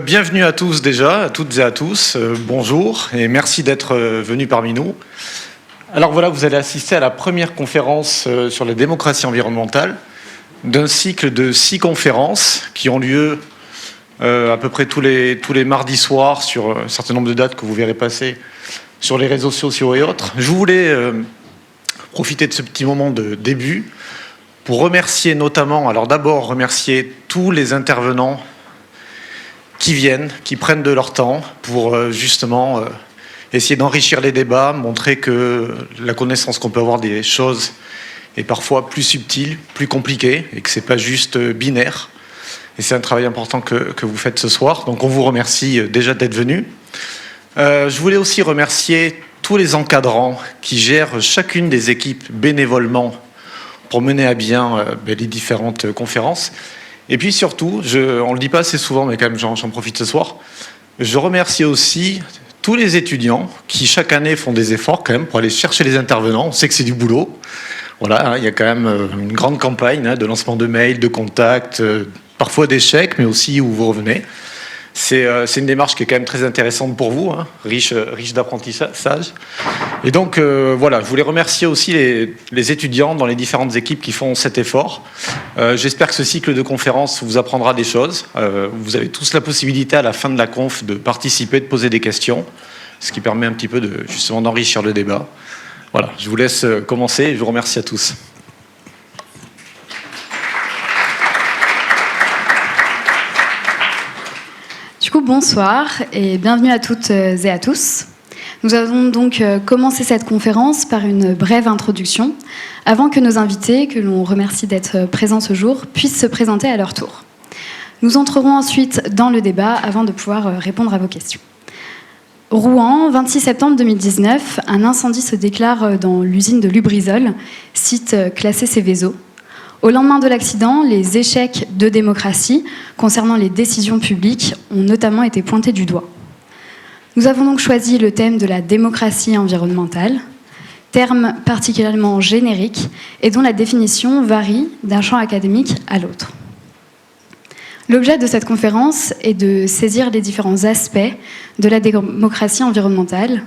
Bienvenue à tous déjà, à toutes et à tous. Bonjour et merci d'être venus parmi nous. Alors voilà, vous allez assister à la première conférence sur la démocratie environnementale d'un cycle de 6 conférences qui ont lieu à peu près tous les mardis soirs sur un certain nombre de dates que vous verrez passer sur les réseaux sociaux et autres. Je voulais profiter de ce petit moment de début pour remercier notamment, alors d'abord remercier tous les intervenants qui viennent, qui prennent de leur temps pour justement essayer d'enrichir les débats, montrer que la connaissance qu'on peut avoir des choses est parfois plus subtile, plus compliquée, et que c'est pas juste binaire. Et c'est un travail important que vous faites ce soir. Donc on vous remercie déjà d'être venus. Je voulais aussi remercier tous les encadrants qui gèrent chacune des équipes bénévolement pour mener à bien les différentes conférences. Et puis surtout, on ne le dit pas assez souvent, mais quand même j'en profite ce soir, je remercie aussi tous les étudiants qui chaque année font des efforts quand même pour aller chercher les intervenants. On sait que c'est du boulot. Voilà, il y a quand même une grande campagne de lancement de mails, de contacts, parfois d'échecs, mais aussi où vous revenez. C'est une démarche qui est quand même très intéressante pour vous, riche d'apprentissage. Et donc voilà, je voulais remercier aussi les étudiants dans les différentes équipes qui font cet effort. J'espère que ce cycle de conférences vous apprendra des choses. Vous avez tous la possibilité à la fin de la conf de participer, de poser des questions, ce qui permet un petit peu justement d'enrichir le débat. Voilà, je vous laisse commencer et je vous remercie à tous. Du coup, bonsoir et bienvenue à toutes et à tous. Nous avons donc commencé cette conférence par une brève introduction, avant que nos invités, que l'on remercie d'être présents ce jour, puissent se présenter à leur tour. Nous entrerons ensuite dans le débat avant de pouvoir répondre à vos questions. Rouen, 26 septembre 2019, un incendie se déclare dans l'usine de Lubrizol, site classé Seveso. Au lendemain de l'accident, les échecs de démocratie concernant les décisions publiques ont notamment été pointés du doigt. Nous avons donc choisi le thème de la démocratie environnementale, terme particulièrement générique et dont la définition varie d'un champ académique à l'autre. L'objet de cette conférence est de saisir les différents aspects de la démocratie environnementale,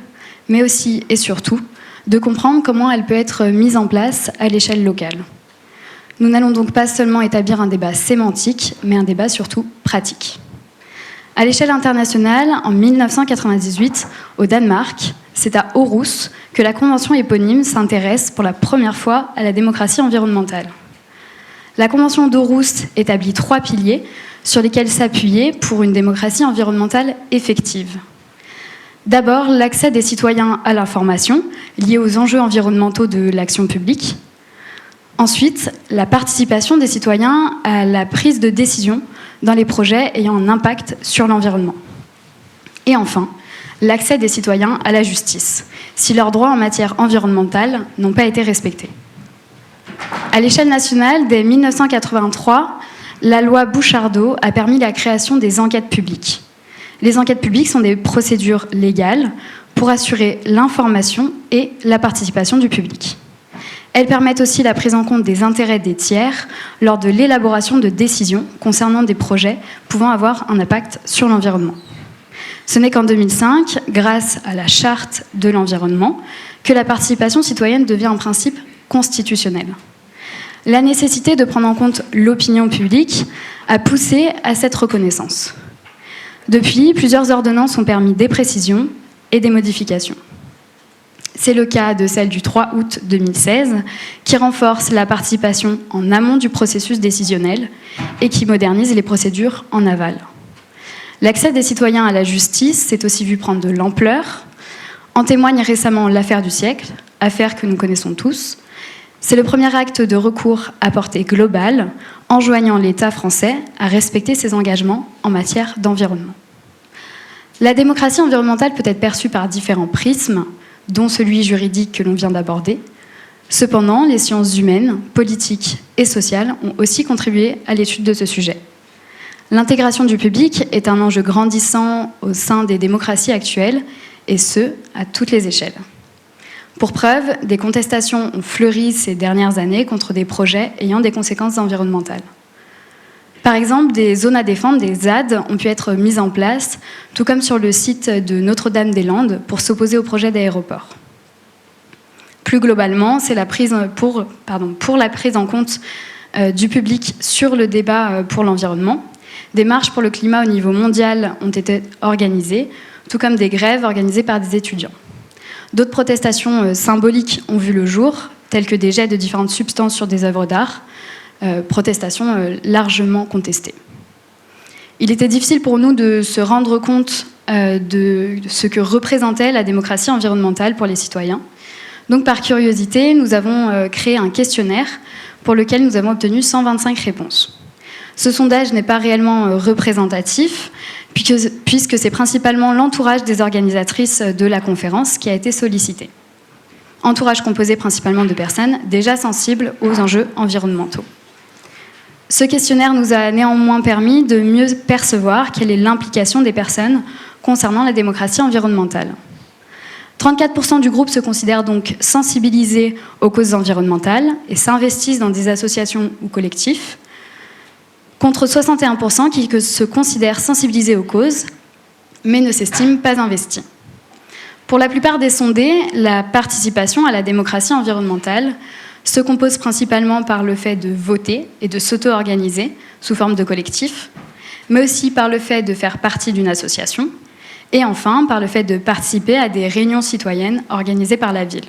mais aussi et surtout de comprendre comment elle peut être mise en place à l'échelle locale. Nous n'allons donc pas seulement établir un débat sémantique, mais un débat surtout pratique. À l'échelle internationale, en 1998, au Danemark, c'est à Aarhus que la Convention éponyme s'intéresse pour la première fois à la démocratie environnementale. La Convention d'Aarhus établit 3 piliers sur lesquels s'appuyer pour une démocratie environnementale effective. D'abord, l'accès des citoyens à l'information liée aux enjeux environnementaux de l'action publique. Ensuite, la participation des citoyens à la prise de décision dans les projets ayant un impact sur l'environnement. Et enfin, l'accès des citoyens à la justice, si leurs droits en matière environnementale n'ont pas été respectés. À l'échelle nationale, dès 1983, la loi Bouchardot a permis la création des enquêtes publiques. Les enquêtes publiques sont des procédures légales pour assurer l'information et la participation du public. Elles permettent aussi la prise en compte des intérêts des tiers lors de l'élaboration de décisions concernant des projets pouvant avoir un impact sur l'environnement. Ce n'est qu'en 2005, grâce à la Charte de l'environnement, que la participation citoyenne devient un principe constitutionnel. La nécessité de prendre en compte l'opinion publique a poussé à cette reconnaissance. Depuis, plusieurs ordonnances ont permis des précisions et des modifications. C'est le cas de celle du 3 août 2016, qui renforce la participation en amont du processus décisionnel et qui modernise les procédures en aval. L'accès des citoyens à la justice s'est aussi vu prendre de l'ampleur. En témoigne récemment l'affaire du siècle, affaire que nous connaissons tous. C'est le premier acte de recours à portée globale, enjoignant l'État français à respecter ses engagements en matière d'environnement. La démocratie environnementale peut être perçue par différents prismes, dont celui juridique que l'on vient d'aborder. Cependant, les sciences humaines, politiques et sociales ont aussi contribué à l'étude de ce sujet. L'intégration du public est un enjeu grandissant au sein des démocraties actuelles, et ce, à toutes les échelles. Pour preuve, des contestations ont fleuri ces dernières années contre des projets ayant des conséquences environnementales. Par exemple, des zones à défendre, des ZAD, ont pu être mises en place, tout comme sur le site de Notre-Dame-des-Landes, pour s'opposer au projet d'aéroport. Plus globalement, c'est pour la prise en compte du public sur le débat pour l'environnement. Des marches pour le climat au niveau mondial ont été organisées, tout comme des grèves organisées par des étudiants. D'autres protestations symboliques ont vu le jour, telles que des jets de différentes substances sur des œuvres d'art, protestations largement contestées. Il était difficile pour nous de se rendre compte de ce que représentait la démocratie environnementale pour les citoyens. Donc par curiosité, nous avons créé un questionnaire pour lequel nous avons obtenu 125 réponses. Ce sondage n'est pas réellement représentatif, puisque c'est principalement l'entourage des organisatrices de la conférence qui a été sollicité. Entourage composé principalement de personnes déjà sensibles aux enjeux environnementaux. Ce questionnaire nous a néanmoins permis de mieux percevoir quelle est l'implication des personnes concernant la démocratie environnementale. 34% du groupe se considèrent donc sensibilisés aux causes environnementales et s'investissent dans des associations ou collectifs, contre 61% qui se considèrent sensibilisés aux causes, mais ne s'estiment pas investis. Pour la plupart des sondés, la participation à la démocratie environnementale se compose principalement par le fait de voter et de s'auto-organiser sous forme de collectif, mais aussi par le fait de faire partie d'une association, et enfin par le fait de participer à des réunions citoyennes organisées par la ville.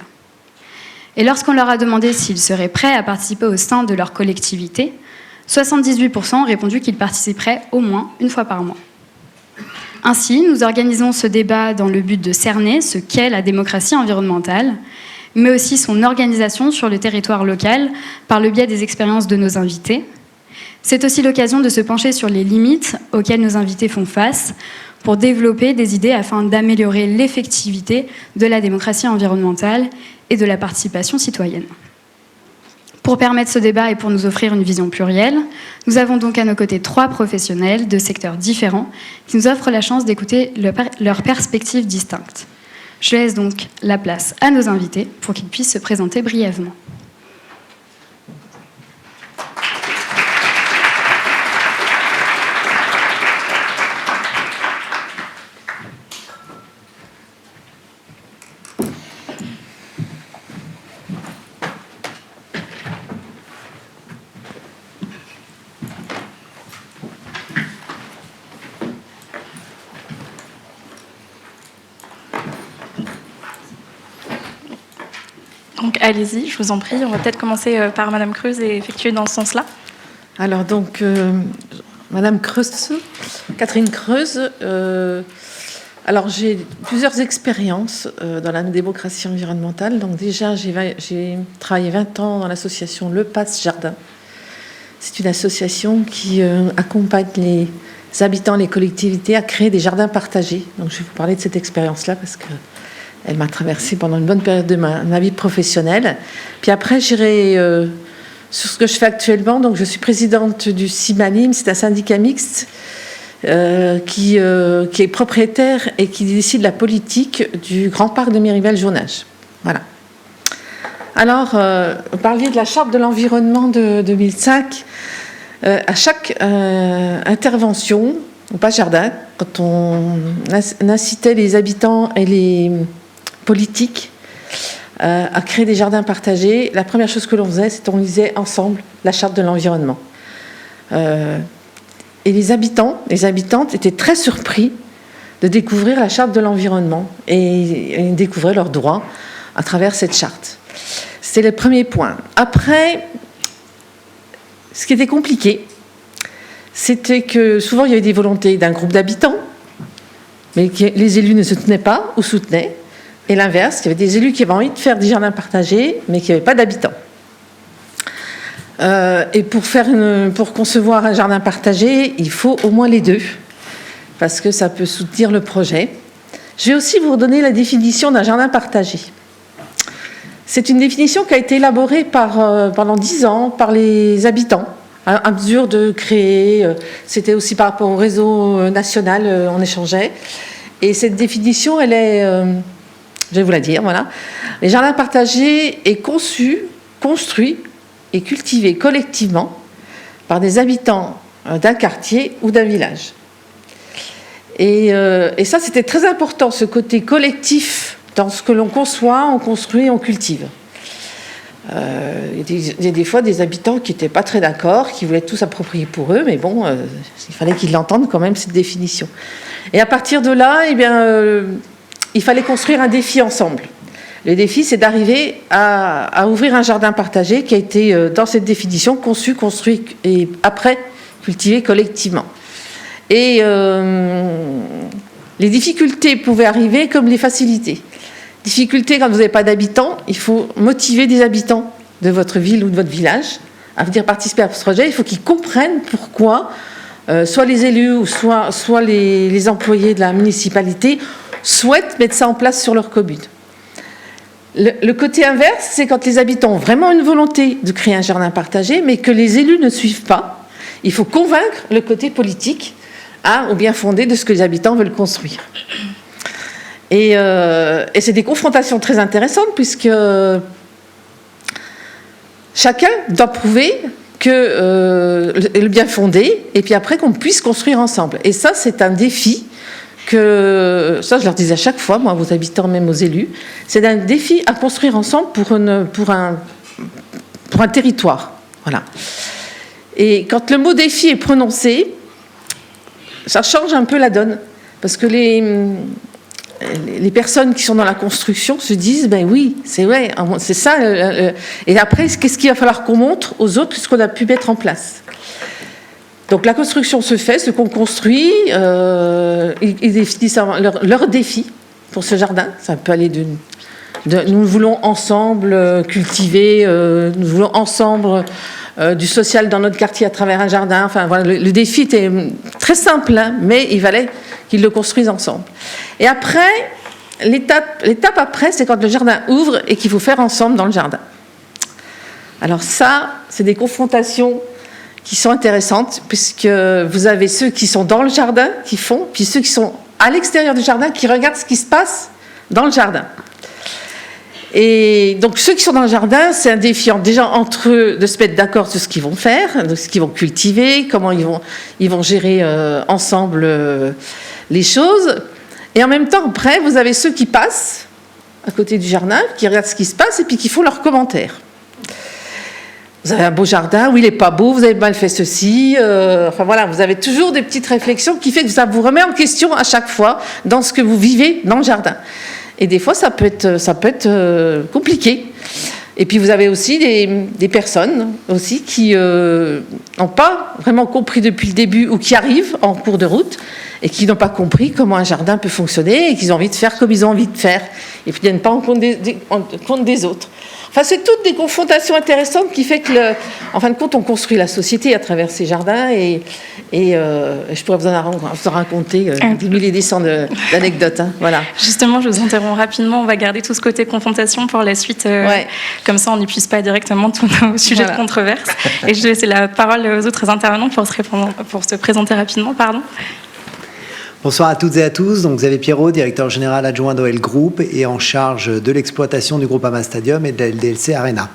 Et lorsqu'on leur a demandé s'ils seraient prêts à participer au sein de leur collectivité, 78% ont répondu qu'ils participeraient au moins une fois par mois. Ainsi, nous organisons ce débat dans le but de cerner ce qu'est la démocratie environnementale, mais aussi son organisation sur le territoire local par le biais des expériences de nos invités. C'est aussi l'occasion de se pencher sur les limites auxquelles nos invités font face pour développer des idées afin d'améliorer l'effectivité de la démocratie environnementale et de la participation citoyenne. Pour permettre ce débat et pour nous offrir une vision plurielle, nous avons donc à nos côtés 3 professionnels de secteurs différents qui nous offrent la chance d'écouter leurs perspectives distinctes. Je laisse donc la place à nos invités pour qu'ils puissent se présenter brièvement. Donc allez-y, je vous en prie. On va peut-être commencer par Madame Creuse et effectuer dans ce sens-là. Alors donc, Madame Creuse, Catherine Creuse, alors j'ai plusieurs expériences dans la démocratie environnementale. Donc déjà, j'ai travaillé 20 ans dans l'association Le Passe Jardin. C'est une association qui accompagne les habitants, les collectivités à créer des jardins partagés. Donc je vais vous parler de cette expérience-là parce que elle m'a traversée pendant une bonne période de ma vie professionnelle. Puis après, j'irai sur ce que je fais actuellement. Donc, je suis présidente du CIMALIM. C'est un syndicat mixte qui est propriétaire et qui décide la politique du Grand Parc de Mérivelle-Jonage. Voilà. Alors, vous parliez de la Charte de l'environnement de 2005. À chaque intervention, au Passe Jardin, quand on incitait les habitants et les politiques à créer des jardins partagés, la première chose que l'on faisait, c'est qu'on lisait ensemble la Charte de l'environnement. Et les habitants, les habitantes étaient très surpris de découvrir la Charte de l'environnement et découvrir leurs droits à travers cette charte. C'était le premier point. Après, ce qui était compliqué, c'était que souvent il y avait des volontés d'un groupe d'habitants, mais que les élus ne soutenaient pas ou soutenaient. Et l'inverse, il y avait des élus qui avaient envie de faire des jardins partagés, mais qui n'avaient pas d'habitants. Et pour concevoir un jardin partagé, il faut au moins les deux, parce que ça peut soutenir le projet. Je vais aussi vous redonner la définition d'un jardin partagé. C'est une définition qui a été élaborée pendant 10 ans par les habitants, à mesure de créer. C'était aussi par rapport au réseau national, on échangeait. Et cette définition, elle est... je vais vous la dire, voilà. Les jardins partagés est conçu, construit et cultivé collectivement par des habitants d'un quartier ou d'un village. Et ça, c'était très important, ce côté collectif dans ce que l'on conçoit, on construit, on cultive. Il y a des fois des habitants qui n'étaient pas très d'accord, qui voulaient tout s'approprier pour eux, mais bon, il fallait qu'ils l'entendent quand même, cette définition. Et à partir de là, il fallait construire un défi ensemble. Le défi, c'est d'arriver à ouvrir un jardin partagé qui a été, dans cette définition, conçu, construit et après cultivé collectivement. Et les difficultés pouvaient arriver comme les facilités. Difficulté, quand vous n'avez pas d'habitants, il faut motiver des habitants de votre ville ou de votre village à venir participer à ce projet. Il faut qu'ils comprennent pourquoi soit les élus ou soit les employés de la municipalité souhaitent mettre ça en place sur leur commune. Le côté inverse, c'est quand les habitants ont vraiment une volonté de créer un jardin partagé, mais que les élus ne suivent pas. Il faut convaincre le côté politique au bien fondé de ce que les habitants veulent construire. Et c'est des confrontations très intéressantes, puisque chacun doit prouver que le bien fondé, et puis après qu'on puisse construire ensemble. Et ça, c'est un défi ça je leur disais à chaque fois, moi, aux habitants, même aux élus, c'est un défi à construire ensemble pour un territoire. Voilà. Et quand le mot défi est prononcé, ça change un peu la donne, parce que les personnes qui sont dans la construction se disent, ben oui, c'est vrai, c'est ça. Et après, qu'est-ce qu'il va falloir qu'on montre aux autres, ce qu'on a pu mettre en place? Donc la construction se fait, ce qu'on construit, ils définissent leur défi pour ce jardin. Ça peut aller nous voulons ensemble cultiver, nous voulons ensemble du social dans notre quartier à travers un jardin. Enfin voilà, le défi était très simple, hein, mais il fallait qu'ils le construisent ensemble. Et après, l'étape après, c'est quand le jardin ouvre et qu'il faut faire ensemble dans le jardin. Alors ça, c'est des confrontations qui sont intéressantes, puisque vous avez ceux qui sont dans le jardin qui font, puis ceux qui sont à l'extérieur du jardin qui regardent ce qui se passe dans le jardin. Et donc ceux qui sont dans le jardin, c'est un défi déjà entre eux de se mettre d'accord sur ce qu'ils vont faire, de ce qu'ils vont cultiver, comment ils vont gérer ensemble les choses. Et en même temps, après, vous avez ceux qui passent à côté du jardin, qui regardent ce qui se passe et puis qui font leurs commentaires. Vous avez un beau jardin, oui, il n'est pas beau, vous avez mal fait ceci. Enfin voilà, vous avez toujours des petites réflexions qui fait que ça vous remet en question à chaque fois dans ce que vous vivez dans le jardin. Et des fois, ça peut être compliqué. Et puis vous avez aussi des personnes aussi qui n'ont pas vraiment compris depuis le début ou qui arrivent en cours de route et qui n'ont pas compris comment un jardin peut fonctionner et qui ont envie de faire comme ils ont envie de faire. Et puis ils ne viennent pas en compte des autres. Enfin, c'est toutes des confrontations intéressantes qui fait que, en fin de compte, on construit la société à travers ces jardins et je pourrais vous en raconter des milliers et des cents d'anecdotes. Hein, voilà. Justement, je vous interromps rapidement. On va garder tout ce côté confrontation pour la suite. Ouais. Comme ça, on n'épuise pas directement tous nos sujets de controverse. Et je vais laisser la parole aux autres intervenants pour se présenter rapidement. Pardon. Bonsoir à toutes et à tous. Donc Xavier Pierrot, directeur général adjoint d'OL Group et en charge de l'exploitation du Groupama Stadium et de la LDLC Arena.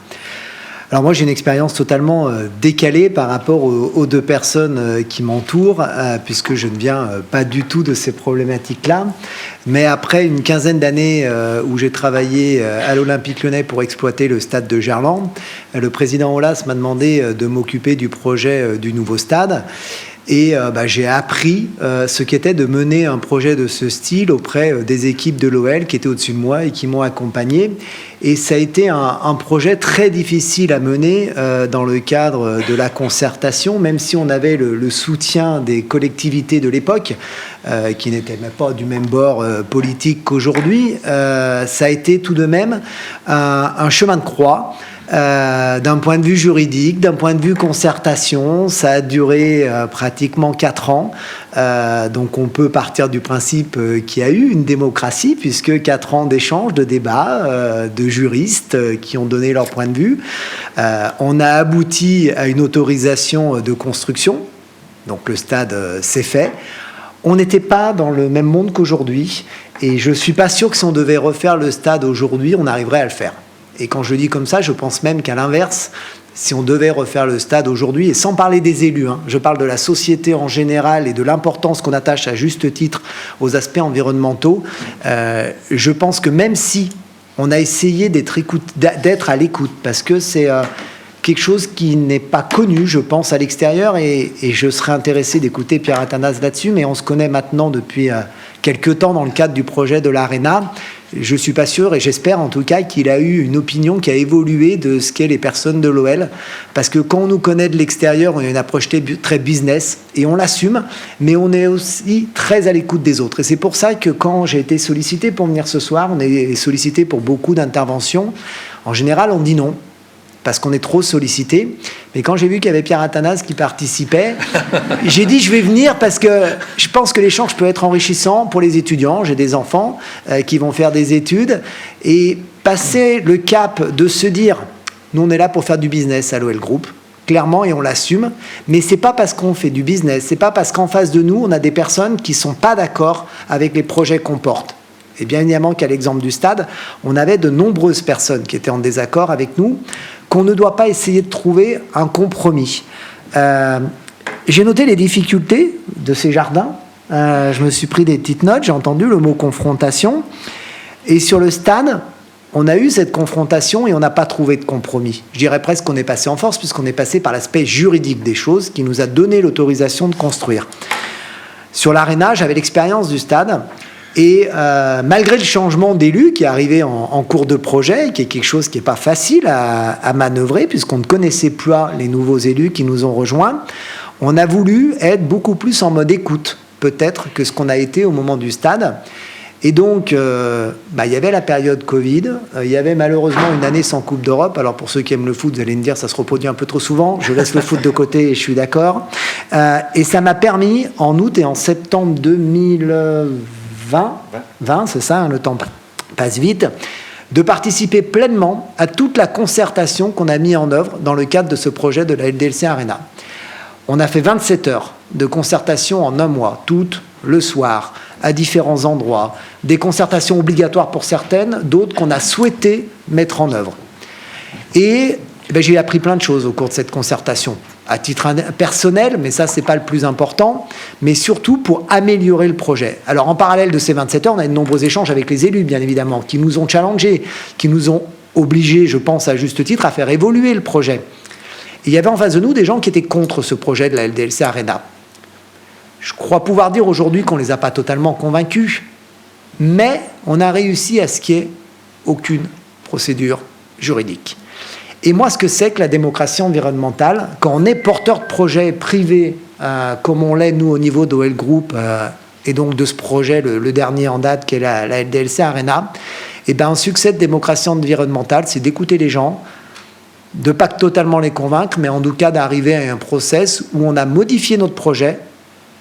Alors moi j'ai une expérience totalement décalée par rapport aux deux personnes qui m'entourent, puisque je ne viens pas du tout de ces problématiques-là. Mais après une quinzaine d'années où j'ai travaillé à l'Olympique Lyonnais pour exploiter le stade de Gerland, le président Aulas m'a demandé de m'occuper du projet du nouveau stade. Et j'ai appris ce qu'était de mener un projet de ce style auprès des équipes de l'OL qui étaient au-dessus de moi et qui m'ont accompagné. Et ça a été un projet très difficile à mener dans le cadre de la concertation, même si on avait le soutien des collectivités de l'époque, qui n'étaient même pas du même bord politique qu'aujourd'hui. Ça a été tout de même un chemin de croix. D'un point de vue juridique, d'un point de vue concertation, ça a duré pratiquement 4 ans. Donc on peut partir du principe qu'il y a eu une démocratie, puisque 4 ans d'échanges, de débats, de juristes qui ont donné leur point de vue. On a abouti à une autorisation de construction. Donc le stade s'est fait. On n'était pas dans le même monde qu'aujourd'hui. Et je ne suis pas sûr que si on devait refaire le stade aujourd'hui, on arriverait à le faire. Et quand je dis comme ça, je pense même qu'à l'inverse, si on devait refaire le stade aujourd'hui, et sans parler des élus, hein, je parle de la société en général et de l'importance qu'on attache à juste titre aux aspects environnementaux, je pense que même si on a essayé d'être à l'écoute, parce que c'est quelque chose qui n'est pas connu, je pense, à l'extérieur, et je serais intéressé d'écouter Pierre Athanase là-dessus, mais on se connaît maintenant depuis quelques temps dans le cadre du projet de l'Arena. Je ne suis pas sûr, et j'espère en tout cas qu'il a eu une opinion qui a évolué de ce qu'est les personnes de l'OL, parce que quand on nous connaît de l'extérieur, on a une approche très business, et on l'assume, mais on est aussi très à l'écoute des autres. Et c'est pour ça que quand j'ai été sollicité pour venir ce soir, on est sollicité pour beaucoup d'interventions. En général, on dit non, parce qu'on est trop sollicité. Mais quand j'ai vu qu'il y avait Pierre Athanase qui participait, j'ai dit je vais venir parce que je pense que l'échange peut être enrichissant pour les étudiants. J'ai des enfants qui vont faire des études, et passer le cap de se dire nous on est là pour faire du business à l'OL Group, clairement, et on l'assume, mais c'est pas parce qu'on fait du business, c'est pas parce qu'en face de nous on a des personnes qui sont pas d'accord avec les projets qu'on porte. Et bien évidemment qu'à l'exemple du stade, on avait de nombreuses personnes qui étaient en désaccord avec nous, qu'on ne doit pas essayer de trouver un compromis. J'ai noté les difficultés de ces jardins. Je me suis pris des petites notes, j'ai entendu le mot confrontation. Et sur le stade, on a eu cette confrontation et on n'a pas trouvé de compromis. Je dirais presque qu'on est passé en force, puisqu'on est passé par l'aspect juridique des choses qui nous a donné l'autorisation de construire. Sur l'Arena, j'avais l'expérience du stade. Et malgré le changement d'élu qui est arrivé en cours de projet, qui est quelque chose qui n'est pas facile à manœuvrer, puisqu'on ne connaissait plus les nouveaux élus qui nous ont rejoints, on a voulu être beaucoup plus en mode écoute, peut-être, que ce qu'on a été au moment du stade. Et donc, il y avait la période Covid, il y avait malheureusement une année sans Coupe d'Europe. Alors pour ceux qui aiment le foot, vous allez me dire ça se reproduit un peu trop souvent, je laisse le foot de côté et je suis d'accord. Et ça m'a permis, en août et en septembre 2020, c'est ça, hein, le temps passe vite, de participer pleinement à toute la concertation qu'on a mis en œuvre dans le cadre de ce projet de la LDLC Arena. On a fait 27 heures de concertation en un mois, toutes le soir, à différents endroits, des concertations obligatoires pour certaines, d'autres qu'on a souhaité mettre en œuvre. Et j'ai appris plein de choses au cours de cette concertation, à titre personnel, mais ça, c'est pas le plus important, mais surtout pour améliorer le projet. Alors, en parallèle de ces 27 heures, on a eu de nombreux échanges avec les élus, bien évidemment, qui nous ont challengés, qui nous ont obligés, je pense, à juste titre, à faire évoluer le projet. Et il y avait en face de nous des gens qui étaient contre ce projet de la LDLC Arena. Je crois pouvoir dire aujourd'hui qu'on ne les a pas totalement convaincus, mais on a réussi à ce qu'il n'y ait aucune procédure juridique. Et moi, ce que c'est que la démocratie environnementale, quand on est porteur de projet privé, comme on l'est, nous, au niveau d'OL Group, et donc de ce projet, le dernier en date, qui est la LDLC Arena, un succès de démocratie environnementale, c'est d'écouter les gens, de ne pas totalement les convaincre, mais en tout cas d'arriver à un process où on a modifié notre projet,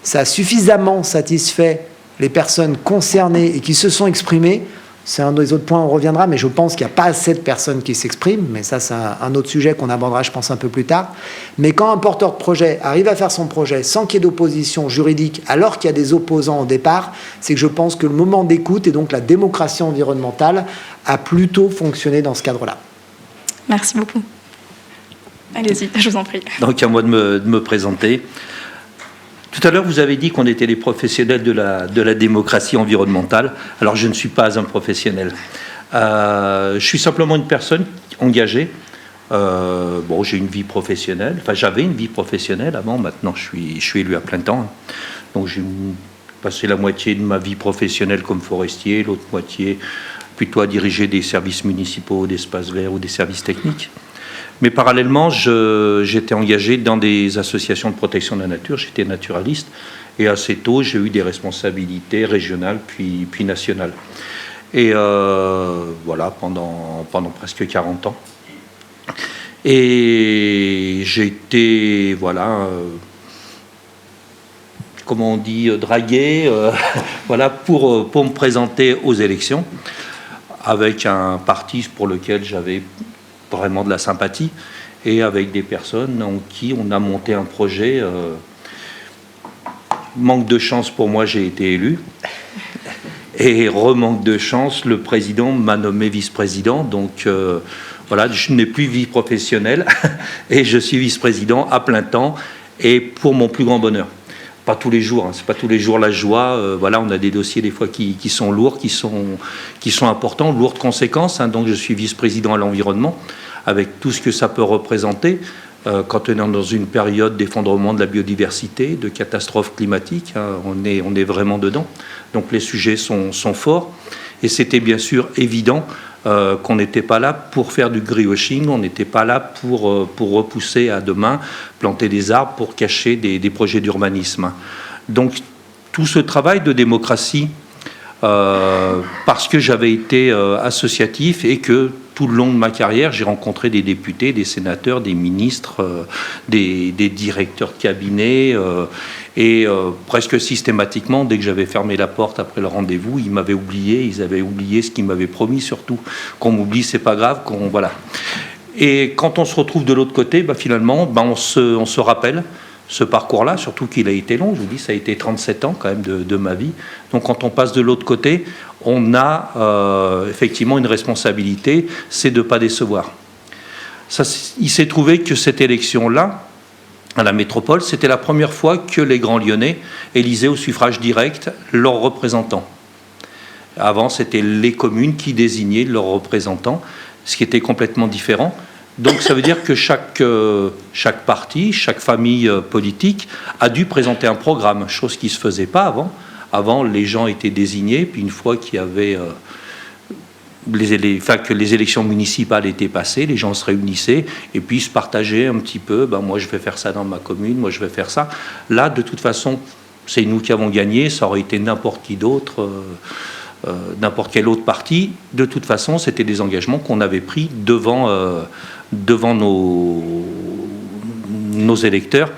ça a suffisamment satisfait les personnes concernées et qui se sont exprimées. C'est un des autres points, on reviendra, mais je pense qu'il n'y a pas assez de personnes qui s'expriment, mais ça c'est un autre sujet qu'on abordera, je pense, un peu plus tard. Mais quand un porteur de projet arrive à faire son projet sans qu'il y ait d'opposition juridique, alors qu'il y a des opposants au départ, c'est que je pense que le moment d'écoute et donc la démocratie environnementale a plutôt fonctionné dans ce cadre-là. Merci beaucoup. Allez-y, je vous en prie. Donc à moi de me présenter. Tout à l'heure, vous avez dit qu'on était les professionnels de la démocratie environnementale. Alors, je ne suis pas un professionnel. Je suis simplement une personne engagée. J'ai une vie professionnelle. Enfin, j'avais une vie professionnelle avant. Maintenant, je suis élu à plein temps. Donc, j'ai passé la moitié de ma vie professionnelle comme forestier, l'autre moitié plutôt à diriger des services municipaux, d'espaces verts ou des services techniques. Mais parallèlement, j'étais engagé dans des associations de protection de la nature, j'étais naturaliste, et assez tôt, j'ai eu des responsabilités régionales puis nationales. Et voilà, pendant presque 40 ans. Et j'ai été, comment on dit, dragué, pour me présenter aux élections, avec un parti pour lequel j'avais vraiment de la sympathie, et avec des personnes en qui on a monté un projet. Manque de chance pour moi, j'ai été élu, et remanque de chance, le président m'a nommé vice-président, donc Voilà, je n'ai plus vie professionnelle et je suis vice-président à plein temps et pour mon plus grand bonheur. Pas tous les jours, hein, c'est pas tous les jours la joie. Voilà, on a des dossiers des fois qui sont lourds, qui sont importants, lourdes conséquences. Hein, donc je suis vice-président à l'environnement avec tout ce que ça peut représenter. Quand on est dans une période d'effondrement de la biodiversité, de catastrophe climatique, hein, on est vraiment dedans. Donc les sujets sont forts. Et c'était bien sûr évident qu'on n'était pas là pour faire du greenwashing, on n'était pas là pour repousser à demain, planter des arbres pour cacher des projets d'urbanisme. Donc tout ce travail de démocratie, parce que j'avais été associatif et que tout le long de ma carrière, j'ai rencontré des députés, des sénateurs, des ministres, des directeurs de cabinet, et presque systématiquement, dès que j'avais fermé la porte après le rendez-vous, ils m'avaient oublié, ils avaient oublié ce qu'ils m'avaient promis surtout. Qu'on m'oublie, c'est pas grave, voilà. Et quand on se retrouve de l'autre côté, finalement, on se rappelle ce parcours-là, surtout qu'il a été long, je vous dis, ça a été 37 ans quand même de ma vie. Donc quand on passe de l'autre côté, on a effectivement une responsabilité, c'est de ne pas décevoir. Il s'est trouvé que cette élection-là, à la métropole, c'était la première fois que les Grands Lyonnais élisaient au suffrage direct leurs représentants. Avant, c'était les communes qui désignaient leurs représentants, ce qui était complètement différent. Donc ça veut dire que chaque parti, chaque famille politique a dû présenter un programme, chose qui ne se faisait pas avant. Avant, les gens étaient désignés, puis une fois qu'il y avait que les élections municipales étaient passées, les gens se réunissaient et puis se partageaient un petit peu. Moi, je vais faire ça dans ma commune, moi, je vais faire ça. Là, de toute façon, c'est nous qui avons gagné. Ça aurait été n'importe qui d'autre, n'importe quel autre parti. De toute façon, c'était des engagements qu'on avait pris devant nos électeurs.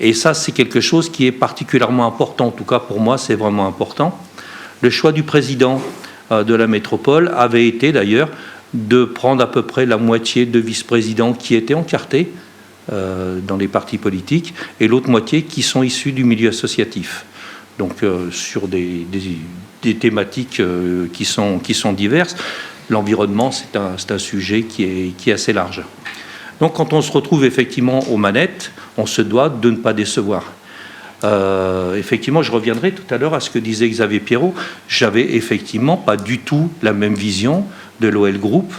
Et ça, c'est quelque chose qui est particulièrement important. En tout cas, pour moi, c'est vraiment important. Le choix du président de la métropole avait été d'ailleurs de prendre à peu près la moitié de vice-présidents qui étaient encartés dans les partis politiques et l'autre moitié qui sont issus du milieu associatif. Donc sur des thématiques qui sont diverses. L'environnement, c'est un sujet qui est assez large. Donc quand on se retrouve effectivement aux manettes, on se doit de ne pas décevoir. Effectivement, je reviendrai tout à l'heure à ce que disait Xavier Pierrot. J'avais effectivement pas du tout la même vision de l'OL Group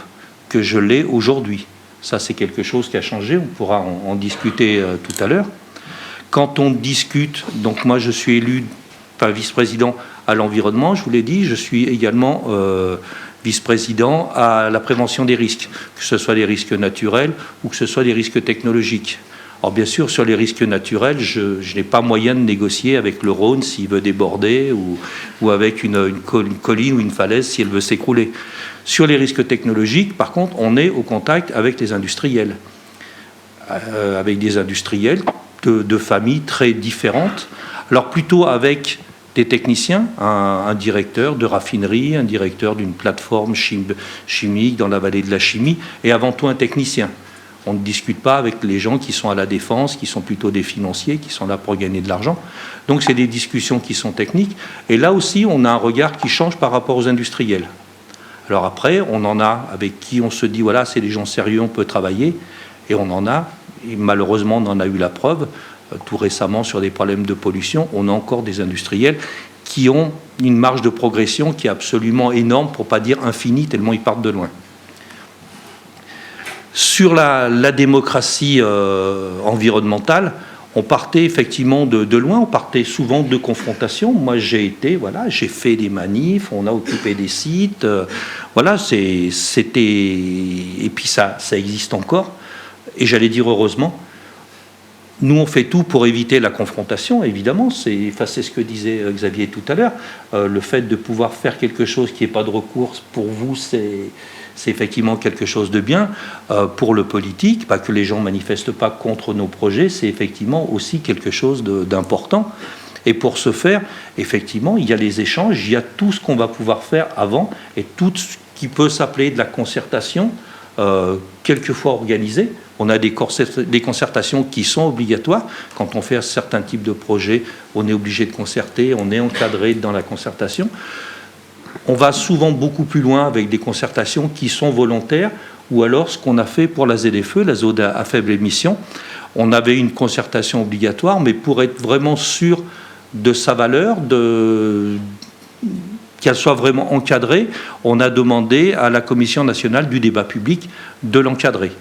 que je l'ai aujourd'hui. Ça, c'est quelque chose qui a changé. On pourra en discuter tout à l'heure. Quand on discute, donc moi je suis élu vice-président à l'environnement, je vous l'ai dit, je suis également vice-président à la prévention des risques, que ce soit les risques naturels ou que ce soit les risques technologiques. Alors bien sûr, sur les risques naturels, je n'ai pas moyen de négocier avec le Rhône s'il veut déborder ou avec une colline ou une falaise si elle veut s'écrouler. Sur les risques technologiques, par contre, on est au contact avec les industriels, avec des industriels de familles très différentes. Alors plutôt avec des techniciens, un directeur de raffinerie, un directeur d'une plateforme chimique dans la vallée de la chimie, et avant tout un technicien. On ne discute pas avec les gens qui sont à la défense, qui sont plutôt des financiers, qui sont là pour gagner de l'argent. Donc c'est des discussions qui sont techniques. Et là aussi, on a un regard qui change par rapport aux industriels. Alors après, on en a avec qui on se dit, voilà, c'est des gens sérieux, on peut travailler. Et on en a, et malheureusement, on en a eu la preuve. Tout récemment, sur des problèmes de pollution, on a encore des industriels qui ont une marge de progression qui est absolument énorme, pour ne pas dire infinie, tellement ils partent de loin. Sur la démocratie environnementale, on partait effectivement de loin, on partait souvent de confrontations. Moi, j'ai fait des manifs, on a occupé des sites, c'était... Et puis ça existe encore, et j'allais dire heureusement. Nous, on fait tout pour éviter la confrontation, évidemment. C'est ce que disait Xavier tout à l'heure. Le fait de pouvoir faire quelque chose qui n'est pas de recours, pour vous, c'est effectivement quelque chose de bien. Pour le politique, pas que les gens ne manifestent pas contre nos projets, c'est effectivement aussi quelque chose d'important. Et pour ce faire, effectivement, il y a les échanges, il y a tout ce qu'on va pouvoir faire avant, et tout ce qui peut s'appeler de la concertation, quelquefois organisée. On a des concertations qui sont obligatoires. Quand on fait certains types de projets, on est obligé de concerter, on est encadré dans la concertation. On va souvent beaucoup plus loin avec des concertations qui sont volontaires, ou alors ce qu'on a fait pour la ZFE, la zone à faible émission. On avait une concertation obligatoire, mais pour être vraiment sûr de sa valeur, qu'elle soit vraiment encadrée, on a demandé à la Commission nationale du débat public de l'encadrer.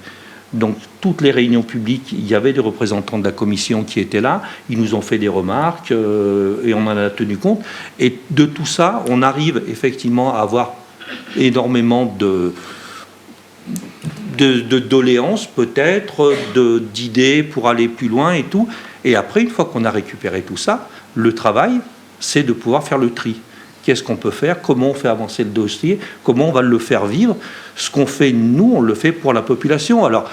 Donc, toutes les réunions publiques, il y avait des représentants de la Commission qui étaient là, ils nous ont fait des remarques et on en a tenu compte. Et de tout ça, on arrive effectivement à avoir énormément de doléances peut-être, d'idées pour aller plus loin et tout. Et après, une fois qu'on a récupéré tout ça, le travail, c'est de pouvoir faire le tri. Qu'est-ce qu'on peut faire? Comment on fait avancer le dossier? Comment on va le faire vivre? Ce qu'on fait, nous, on le fait pour la population. Alors,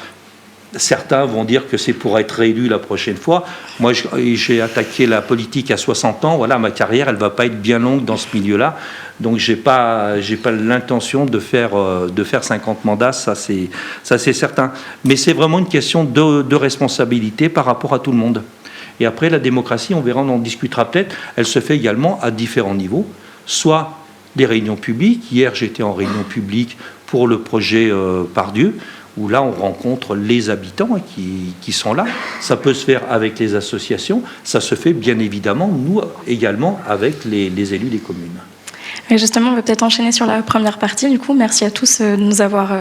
certains vont dire que c'est pour être réélu la prochaine fois. Moi, j'ai attaqué la politique à 60 ans. Voilà, ma carrière, elle ne va pas être bien longue dans ce milieu-là. Donc, je n'ai pas l'intention de faire 50 mandats, ça c'est certain. Mais c'est vraiment une question de responsabilité par rapport à tout le monde. Et après, la démocratie, on verra, on en discutera peut-être, elle se fait également à différents niveaux. Soit des réunions publiques. Hier, j'étais en réunion publique pour le projet Pardieu, où là, on rencontre les habitants qui sont là. Ça peut se faire avec les associations. Ça se fait, bien évidemment, nous également, avec les élus des communes. Et justement, on va peut-être enchaîner sur la première partie. Du coup, merci à tous de nous avoir...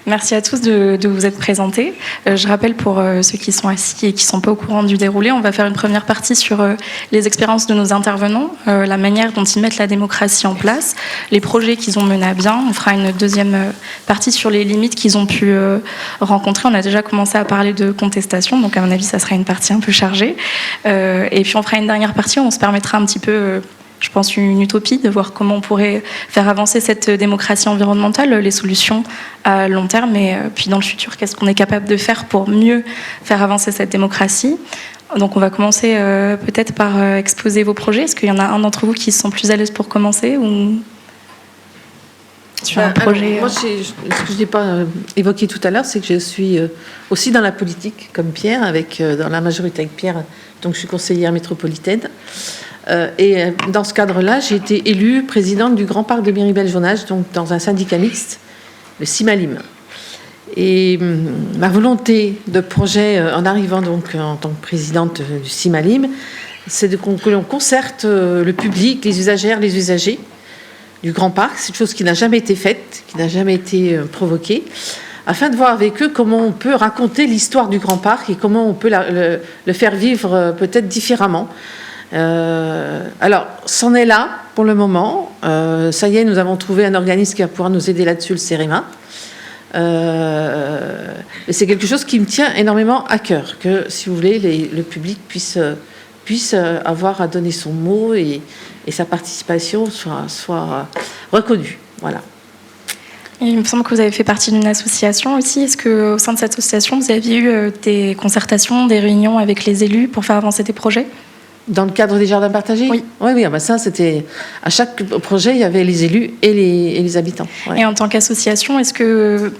Merci à tous de vous être présentés. Je rappelle pour ceux qui sont assis et qui ne sont pas au courant du déroulé, on va faire une première partie sur les expériences de nos intervenants, la manière dont ils mettent la démocratie en place, les projets qu'ils ont menés à bien. On fera une deuxième partie sur les limites qu'ils ont pu rencontrer. On a déjà commencé à parler de contestation, donc à mon avis, ça sera une partie un peu chargée. Et puis on fera une dernière partie où on se permettra un petit peu... je pense, une utopie de voir comment on pourrait faire avancer cette démocratie environnementale, les solutions à long terme et puis dans le futur, qu'est-ce qu'on est capable de faire pour mieux faire avancer cette démocratie. Donc on va commencer peut-être par exposer vos projets. Est-ce qu'il y en a un d'entre vous qui se sent plus à l'aise pour commencer ou sur un projet? Alors, moi, ce que je n'ai pas évoqué tout à l'heure, c'est que je suis aussi dans la politique, comme Pierre, dans la majorité avec Pierre, donc je suis conseillère métropolitaine. Et dans ce cadre-là, j'ai été élue présidente du Grand Parc de Miribel-Jonage, donc dans un syndicat mixte, le CIMALIM. Et ma volonté de projet, en arrivant donc en tant que présidente du CIMALIM, c'est que l'on concerte le public, les usagères, les usagers du Grand Parc. C'est une chose qui n'a jamais été faite, qui n'a jamais été provoquée, afin de voir avec eux comment on peut raconter l'histoire du Grand Parc et comment on peut le faire vivre peut-être différemment. Alors, c'en est là pour le moment. Ça y est, nous avons trouvé un organisme qui va pouvoir nous aider là-dessus, le CEREMA. Et c'est quelque chose qui me tient énormément à cœur, que, si vous voulez, le public puisse avoir à donner son mot et sa participation soit reconnue. Voilà. Et il me semble que vous avez fait partie d'une association aussi. Est-ce qu'au sein de cette association, vous aviez eu des concertations, des réunions avec les élus pour faire avancer des projets ? Dans le cadre des jardins partagés ? Oui. Oui, ça, c'était... À chaque projet, il y avait les élus et les habitants. Ouais. Et en tant qu'association, est-ce que...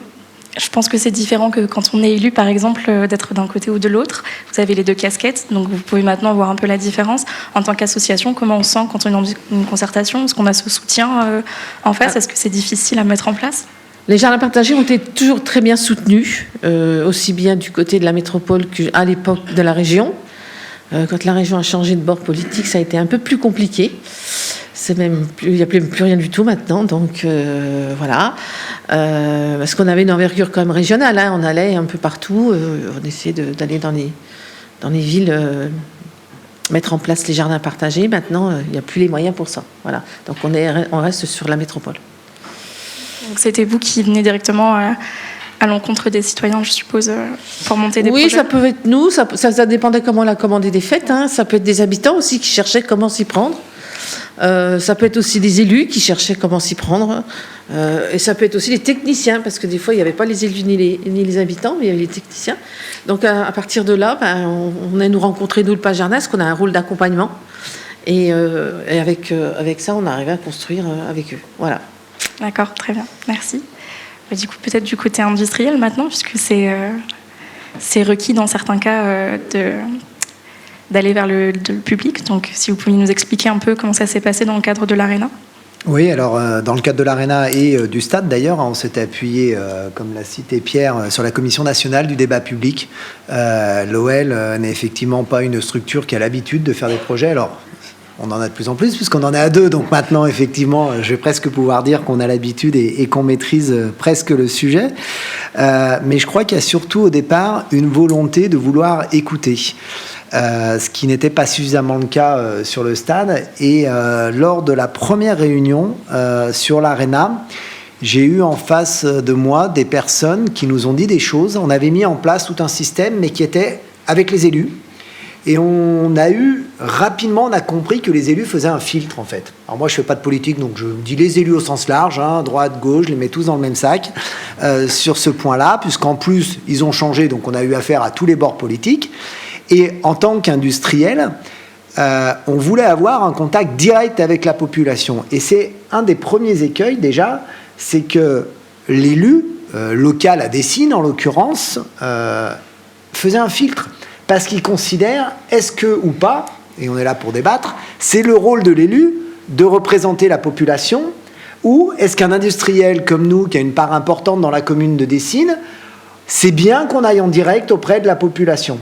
Je pense que c'est différent que quand on est élu, par exemple, d'être d'un côté ou de l'autre. Vous avez les deux casquettes, donc vous pouvez maintenant voir un peu la différence. En tant qu'association, comment on sent quand on est dans une concertation ? Est-ce qu'on a ce soutien en face ? Est-ce que c'est difficile à mettre en place ? Les jardins partagés ont été toujours très bien soutenus, aussi bien du côté de la métropole qu'à l'époque de la région. Quand la région a changé de bord politique, ça a été un peu plus compliqué. C'est même il n'y a plus rien du tout maintenant, donc voilà. Parce qu'on avait une envergure quand même régionale, hein. On allait un peu partout, on essayait d'aller dans les villes, mettre en place les jardins partagés. Maintenant, il n'y a plus les moyens pour ça. Voilà. Donc on reste sur la métropole. Donc c'était vous qui venez directement à l'encontre des citoyens, je suppose, pour monter des projets. Oui, ça peut être nous, ça dépendait comment la commande était faite, hein. Ça peut être des habitants aussi qui cherchaient comment s'y prendre. Ça peut être aussi des élus qui cherchaient comment s'y prendre. Et ça peut être aussi les techniciens, parce que des fois, il n'y avait pas les élus ni les habitants, mais il y avait les techniciens. Donc, à partir de là, on venait nous rencontrer, nous, le Page Jardin, parce qu'on a un rôle d'accompagnement. Et avec ça, on arrivait à construire avec eux. Voilà. D'accord, très bien, merci. Du coup, peut-être du côté industriel maintenant, puisque c'est requis dans certains cas d'aller vers le public. Donc, si vous pouviez nous expliquer un peu comment ça s'est passé dans le cadre de l'Arena. Oui, alors dans le cadre de l'Arena et du stade d'ailleurs, on s'était appuyé, comme l'a cité Pierre, sur la Commission nationale du débat public. L'OL n'est effectivement pas une structure qui a l'habitude de faire des projets. Alors, on en a de plus en plus puisqu'on en est à 2. Donc maintenant, effectivement, je vais presque pouvoir dire qu'on a l'habitude et qu'on maîtrise presque le sujet. Mais je crois qu'il y a surtout au départ une volonté de vouloir écouter. Ce qui n'était pas suffisamment le cas sur le stade. Et lors de la première réunion sur l'Arena, j'ai eu en face de moi des personnes qui nous ont dit des choses. On avait mis en place tout un système, mais qui était avec les élus. Et on a compris que les élus faisaient un filtre, en fait. Alors moi, je ne fais pas de politique, donc je dis les élus au sens large, hein, droite, gauche, je les mets tous dans le même sac sur ce point-là, puisqu'en plus, ils ont changé, donc on a eu affaire à tous les bords politiques. Et en tant qu'industriel, on voulait avoir un contact direct avec la population. Et c'est un des premiers écueils déjà, c'est que l'élu local à Dessines, en l'occurrence, faisait un filtre. Parce qu'il considère, est-ce que ou pas, et on est là pour débattre, c'est le rôle de l'élu de représenter la population, ou est-ce qu'un industriel comme nous, qui a une part importante dans la commune de Dessines, c'est bien qu'on aille en direct auprès de la population.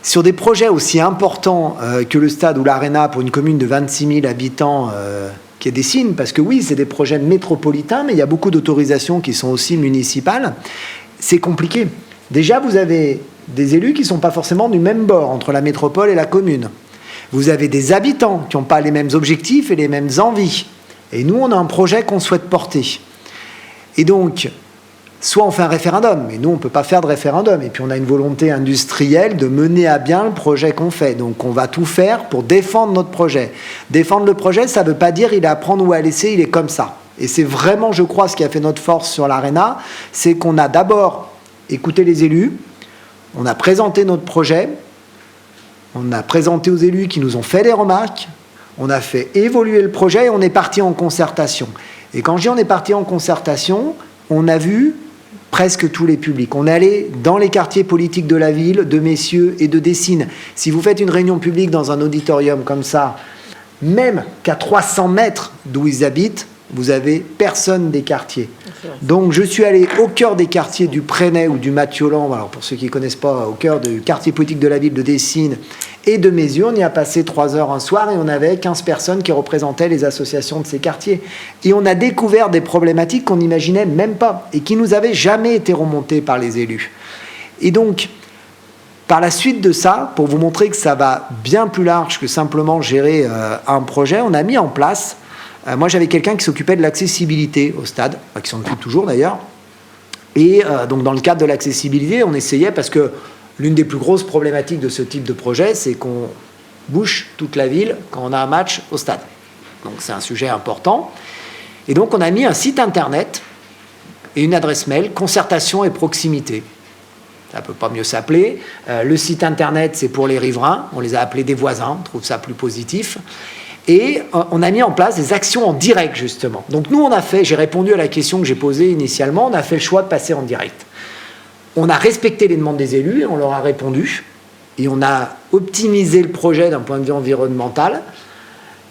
Sur des projets aussi importants que le stade ou l'Arena pour une commune de 26 000 habitants qui est Dessines, parce que oui, c'est des projets métropolitains, mais il y a beaucoup d'autorisations qui sont aussi municipales, c'est compliqué. Déjà, vous avez des élus qui ne sont pas forcément du même bord entre la métropole et la commune. Vous avez des habitants qui n'ont pas les mêmes objectifs et les mêmes envies. Et nous, on a un projet qu'on souhaite porter. Et donc, soit on fait un référendum, mais nous, on ne peut pas faire de référendum. Et puis, on a une volonté industrielle de mener à bien le projet qu'on fait. Donc, on va tout faire pour défendre notre projet. Défendre le projet, ça ne veut pas dire il est à prendre ou à laisser, il est comme ça. Et c'est vraiment, je crois, ce qui a fait notre force sur l'Arena, c'est qu'on a d'abord écouté les élus, on a présenté notre projet, on a présenté aux élus qui nous ont fait des remarques, on a fait évoluer le projet et on est parti en concertation. Et quand je dis on est parti en concertation, on a vu presque tous les publics. On est allé dans les quartiers politiques de la ville, de Messieux et de Dessines. Si vous faites une réunion publique dans un auditorium comme ça, même qu'à 300 mètres d'où ils habitent, vous avez personne des quartiers. Donc je suis allé au cœur des quartiers du Prénay ou du Mathiolan, alors pour ceux qui ne connaissent pas, au cœur du quartier politique de la ville de Dessines et de Messieux. On y a passé 3 heures un soir et on avait 15 personnes qui représentaient les associations de ces quartiers. Et on a découvert des problématiques qu'on n'imaginait même pas et qui nous avaient jamais été remontées par les élus. Et donc, par la suite de ça, pour vous montrer que ça va bien plus large que simplement gérer un projet, on a mis en place... moi, j'avais quelqu'un qui s'occupait de l'accessibilité au stade, qui s'en occupe toujours d'ailleurs. Et donc, dans le cadre de l'accessibilité, on essayait, parce que l'une des plus grosses problématiques de ce type de projet, c'est qu'on bouche toute la ville quand on a un match au stade. Donc, c'est un sujet important. Et donc, on a mis un site internet et une adresse mail, concertation et proximité. Ça ne peut pas mieux s'appeler. Le site internet, c'est pour les riverains. On les a appelés des voisins, on trouve ça plus positif. Et on a mis en place des actions en direct, justement. Donc nous, j'ai répondu à la question que j'ai posée initialement, on a fait le choix de passer en direct. On a respecté les demandes des élus, on leur a répondu, et on a optimisé le projet d'un point de vue environnemental,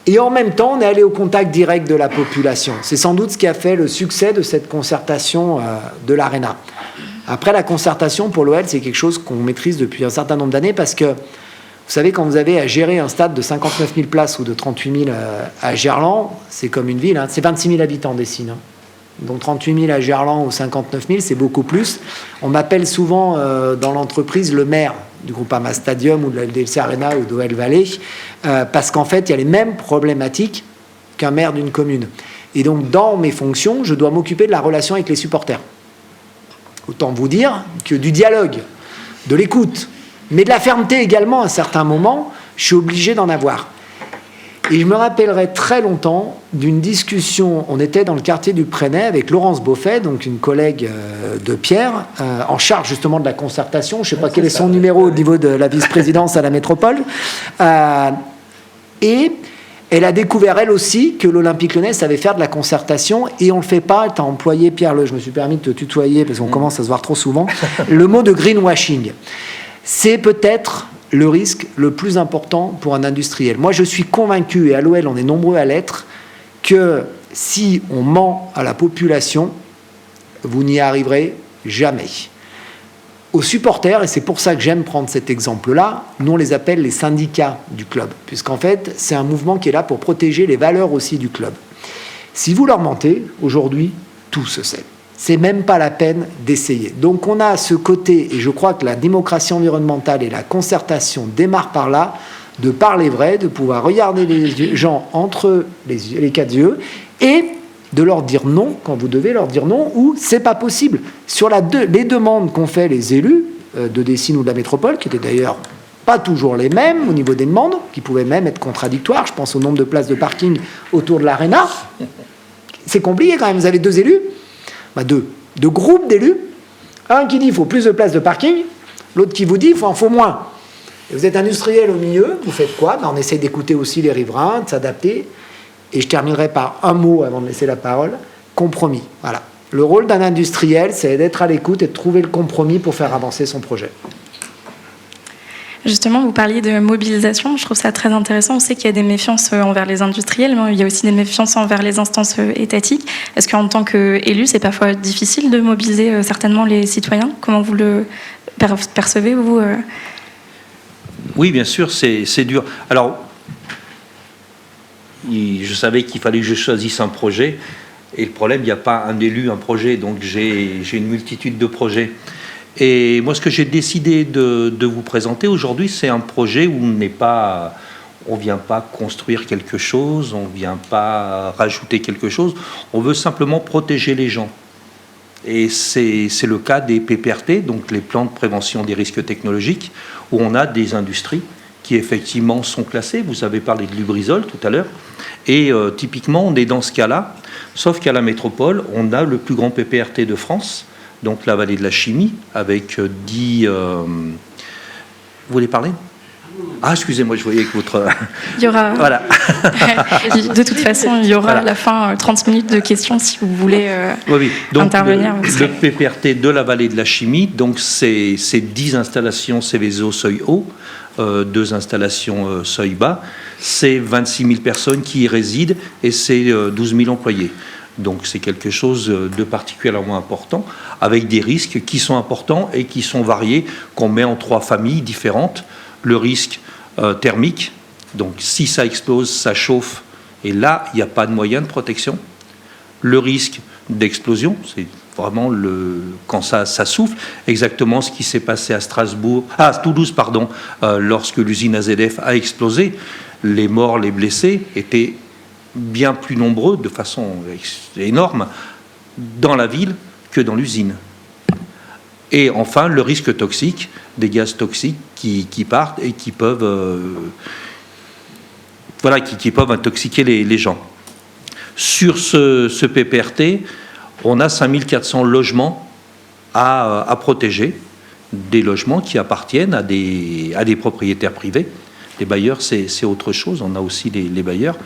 et en même temps, on est allé au contact direct de la population. C'est sans doute ce qui a fait le succès de cette concertation de l'Arena. Après, la concertation pour l'OL, c'est quelque chose qu'on maîtrise depuis un certain nombre d'années, parce que vous savez, quand vous avez à gérer un stade de 59 000 places ou de 38 000 à Gerland, c'est comme une ville, hein. C'est 26 000 habitants Dessines. Hein. Donc 38 000 à Gerland ou 59 000, c'est beaucoup plus. On m'appelle souvent dans l'entreprise le maire du Groupama Stadium ou de la LDLC Arena ou d'OL Valley, parce qu'en fait, il y a les mêmes problématiques qu'un maire d'une commune. Et donc, dans mes fonctions, je dois m'occuper de la relation avec les supporters. Autant vous dire que du dialogue, de l'écoute, mais de la fermeté également, à certains moments, je suis obligé d'en avoir. Et je me rappellerai très longtemps d'une discussion, on était dans le quartier du Prénay avec Laurence Beaufet, donc une collègue de Pierre, en charge justement de la concertation, je ne sais pas quel est son numéro au niveau de la vice-présidence à la métropole, et elle a découvert elle aussi que l'Olympique Lyonnais savait faire de la concertation, et on ne le fait pas, tu as employé, Pierre, je me suis permis de te tutoyer parce qu'on commence à se voir trop souvent, le mot de greenwashing. C'est peut-être le risque le plus important pour un industriel. Moi, je suis convaincu, et à l'OL, on est nombreux à l'être, que si on ment à la population, vous n'y arriverez jamais. Aux supporters, et c'est pour ça que j'aime prendre cet exemple-là, nous on les appelle les syndicats du club, puisqu'en fait c'est un mouvement qui est là pour protéger les valeurs aussi du club. Si vous leur mentez, aujourd'hui, tout se sait. C'est même pas la peine d'essayer. Donc on a ce côté, et je crois que la démocratie environnementale et la concertation démarrent par là, de parler vrai, de pouvoir regarder les gens entre les quatre yeux, et de leur dire non quand vous devez leur dire non, ou c'est pas possible. Sur les demandes qu'ont fait les élus de Dessines ou de la métropole, qui étaient d'ailleurs pas toujours les mêmes au niveau des demandes, qui pouvaient même être contradictoires, je pense au nombre de places de parking autour de l'Arena, c'est compliqué quand même, vous avez deux élus, deux groupes d'élus, un qui dit il faut plus de places de parking, l'autre qui vous dit il en faut moins. Et vous êtes industriel au milieu, vous faites quoi? On essaie d'écouter aussi les riverains, de s'adapter. Et je terminerai par un mot avant de laisser la parole, compromis. Voilà. Le rôle d'un industriel, c'est d'être à l'écoute et de trouver le compromis pour faire avancer son projet. Justement, vous parliez de mobilisation, je trouve ça très intéressant. On sait qu'il y a des méfiances envers les industriels, mais il y a aussi des méfiances envers les instances étatiques. Est-ce qu'en tant qu'élu, c'est parfois difficile de mobiliser certainement les citoyens? Comment vous le percevez, vous Oui, bien sûr, c'est dur. Alors, je savais qu'il fallait que je choisisse un projet. Et le problème, il n'y a pas un élu, un projet. Donc, j'ai une multitude de projets. Et moi, ce que j'ai décidé de vous présenter aujourd'hui, c'est un projet où on ne vient pas construire quelque chose, on ne vient pas rajouter quelque chose. On veut simplement protéger les gens. Et c'est le cas des PPRT, donc les plans de prévention des risques technologiques, où on a des industries qui effectivement sont classées. Vous avez parlé de Lubrizol tout à l'heure. Et typiquement, on est dans ce cas-là, sauf qu'à la métropole, on a le plus grand PPRT de France, donc la vallée de la chimie, avec 10... Vous voulez parler? Ah, excusez-moi, je voyais que votre... Il y aura... Voilà. De toute façon, il y aura à la fin 30 minutes de questions si vous voulez oui. Donc, intervenir. Le PPRT de la vallée de la chimie, donc c'est 10 installations Céveso seuil haut, 2 installations seuil bas, c'est 26 000 personnes qui y résident et c'est 12 000 employés. Donc c'est quelque chose de particulièrement important, avec des risques qui sont importants et qui sont variés, qu'on met en 3 familles différentes. Le risque thermique, donc si ça explose, ça chauffe, et là, il n'y a pas de moyen de protection. Le risque d'explosion, c'est vraiment quand ça souffle, exactement ce qui s'est passé à Toulouse, lorsque l'usine AZF a explosé. Les morts, les blessés étaient bien plus nombreux, de façon énorme, dans la ville que dans l'usine. Et enfin, le risque toxique, des gaz toxiques qui partent et qui peuvent, qui peuvent intoxiquer les gens. Sur ce PPRT, on a 5400 logements à protéger, des logements qui appartiennent à des propriétaires privés. Les bailleurs, c'est autre chose, on a aussi les bailleurs,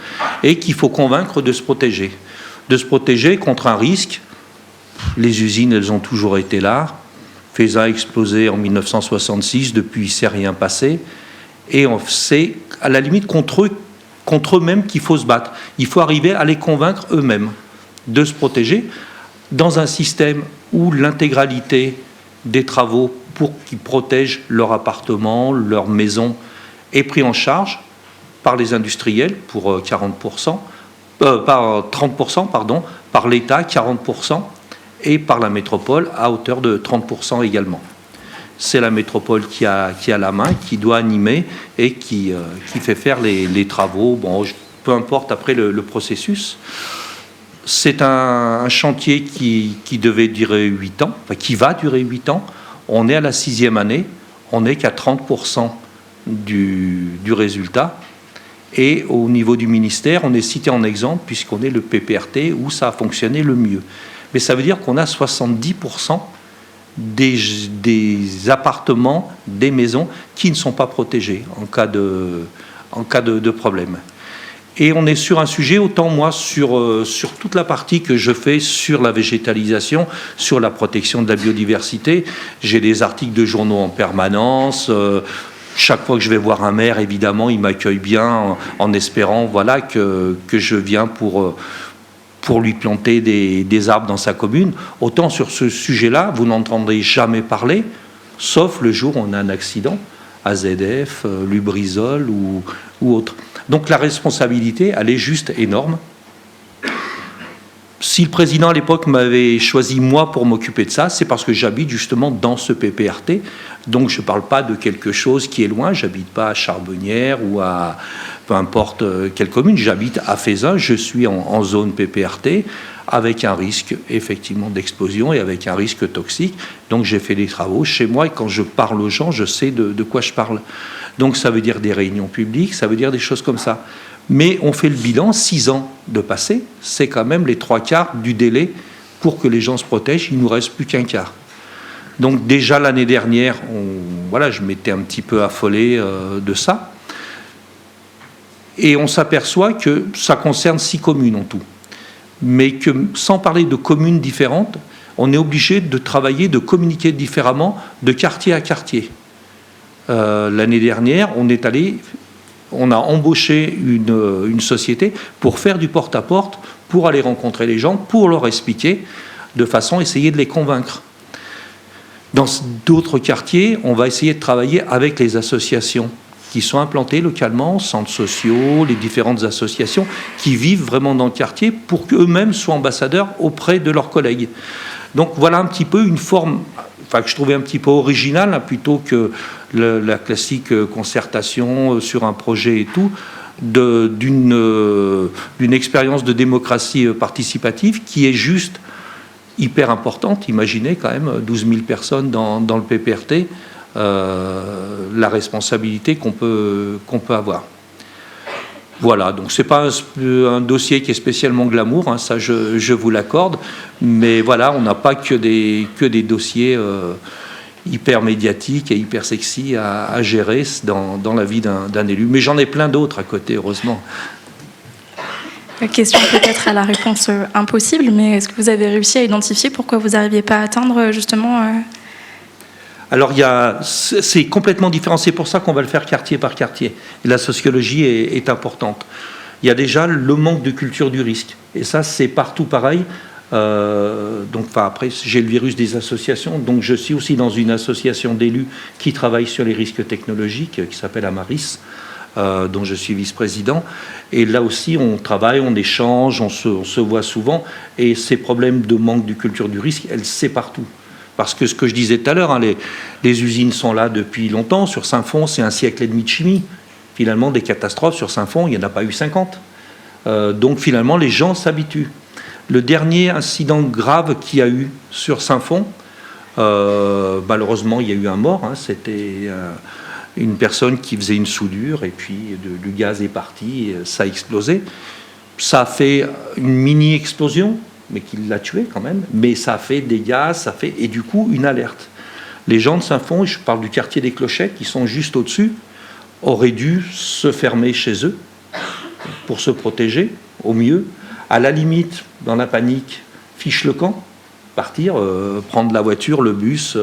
et qu'il faut convaincre de se protéger contre un risque. Les usines, elles ont toujours été là. FESA a explosé en 1966, depuis il ne s'est rien passé, et c'est à la limite contre eux-mêmes qu'il faut se battre. Il faut arriver à les convaincre eux-mêmes de se protéger dans un système où l'intégralité des travaux pour qu'ils protègent leur appartement, leur maison, est pris en charge par les industriels pour 30%, par l'État 40%, et par la métropole à hauteur de 30% également. C'est la métropole qui a la main, qui doit animer et qui fait faire les travaux. Bon, peu importe après le processus. C'est un chantier qui devait durer 8 ans, enfin, qui va durer 8 ans. On est à la 6e année, on n'est qu'à 30% du résultat. Et au niveau du ministère, on est cité en exemple puisqu'on est le PPRT où ça a fonctionné le mieux. Mais ça veut dire qu'on a 70% des appartements, des maisons qui ne sont pas protégés en cas de problème. Et on est sur un sujet, autant moi, sur toute la partie que je fais sur la végétalisation, sur la protection de la biodiversité. J'ai des articles de journaux en permanence. Chaque fois que je vais voir un maire, évidemment, il m'accueille bien en espérant que je viens pour pour lui planter des arbres dans sa commune. Autant sur ce sujet-là, vous n'entendrez jamais parler, sauf le jour où on a un accident, AZF, Lubrizol ou autre. Donc la responsabilité, elle est juste énorme. Si le président à l'époque m'avait choisi moi pour m'occuper de ça, c'est parce que j'habite justement dans ce PPRT. Donc je ne parle pas de quelque chose qui est loin, j'habite pas à Charbonnières ou à peu importe quelle commune, j'habite à Fézin, je suis en zone PPRT avec un risque effectivement d'explosion et avec un risque toxique. Donc j'ai fait des travaux chez moi et quand je parle aux gens, je sais de quoi je parle. Donc ça veut dire des réunions publiques, ça veut dire des choses comme ça. Mais on fait le bilan, 6 ans de passé, c'est quand même les 3/4 du délai pour que les gens se protègent, il ne nous reste plus qu'un quart. Donc déjà l'année dernière, je m'étais un petit peu affolé de ça. Et on s'aperçoit que ça concerne 6 communes en tout. Mais que sans parler de communes différentes, on est obligé de travailler, de communiquer différemment de quartier à quartier. L'année dernière, on a embauché une société pour faire du porte-à-porte, pour aller rencontrer les gens, pour leur expliquer, de façon à essayer de les convaincre. Dans d'autres quartiers, on va essayer de travailler avec les associations qui sont implantées localement, centres sociaux, les différentes associations qui vivent vraiment dans le quartier pour qu'eux-mêmes soient ambassadeurs auprès de leurs collègues. Donc voilà un petit peu une forme, que je trouvais un petit peu originale, plutôt que la classique concertation sur un projet et tout, d'une expérience de démocratie participative qui est juste hyper importante. Imaginez quand même 12 000 personnes dans le PPRT, la responsabilité qu'on peut avoir. Voilà, donc c'est pas un dossier qui est spécialement glamour, ça je vous l'accorde, mais voilà, on n'a pas que des dossiers hyper médiatiques et hyper sexy à gérer dans la vie d'un élu. Mais j'en ai plein d'autres à côté, heureusement. Question peut-être à la réponse impossible, mais est-ce que vous avez réussi à identifier pourquoi vous n'arriviez pas à atteindre justement Alors, c'est complètement différent. C'est pour ça qu'on va le faire quartier par quartier. Et la sociologie est importante. Il y a déjà le manque de culture du risque. Et ça, c'est partout pareil. Après, j'ai le virus des associations. Donc, je suis aussi dans une association d'élus qui travaille sur les risques technologiques, qui s'appelle Amaris, dont je suis vice-président. Et là aussi, on travaille, on échange, on se voit souvent. Et ces problèmes de manque de culture du risque, c'est partout. Parce que ce que je disais tout à l'heure, les usines sont là depuis longtemps. Sur Saint-Fond, c'est un siècle et demi de chimie. Finalement, des catastrophes sur Saint-Fond, il n'y en a pas eu 50. Donc finalement, les gens s'habituent. Le dernier incident grave qu'il y a eu sur Saint-Fond, malheureusement, il y a eu un mort. C'était une personne qui faisait une soudure et puis du gaz est parti, et ça a explosé. Ça a fait une mini-explosion, mais qui l'a tué quand même, mais ça a fait des gaz, et du coup une alerte. Les gens de Saint-Fond, je parle du quartier des Clochettes, qui sont juste au-dessus, auraient dû se fermer chez eux pour se protéger au mieux. À la limite, dans la panique, fiche le camp, partir, prendre la voiture, le bus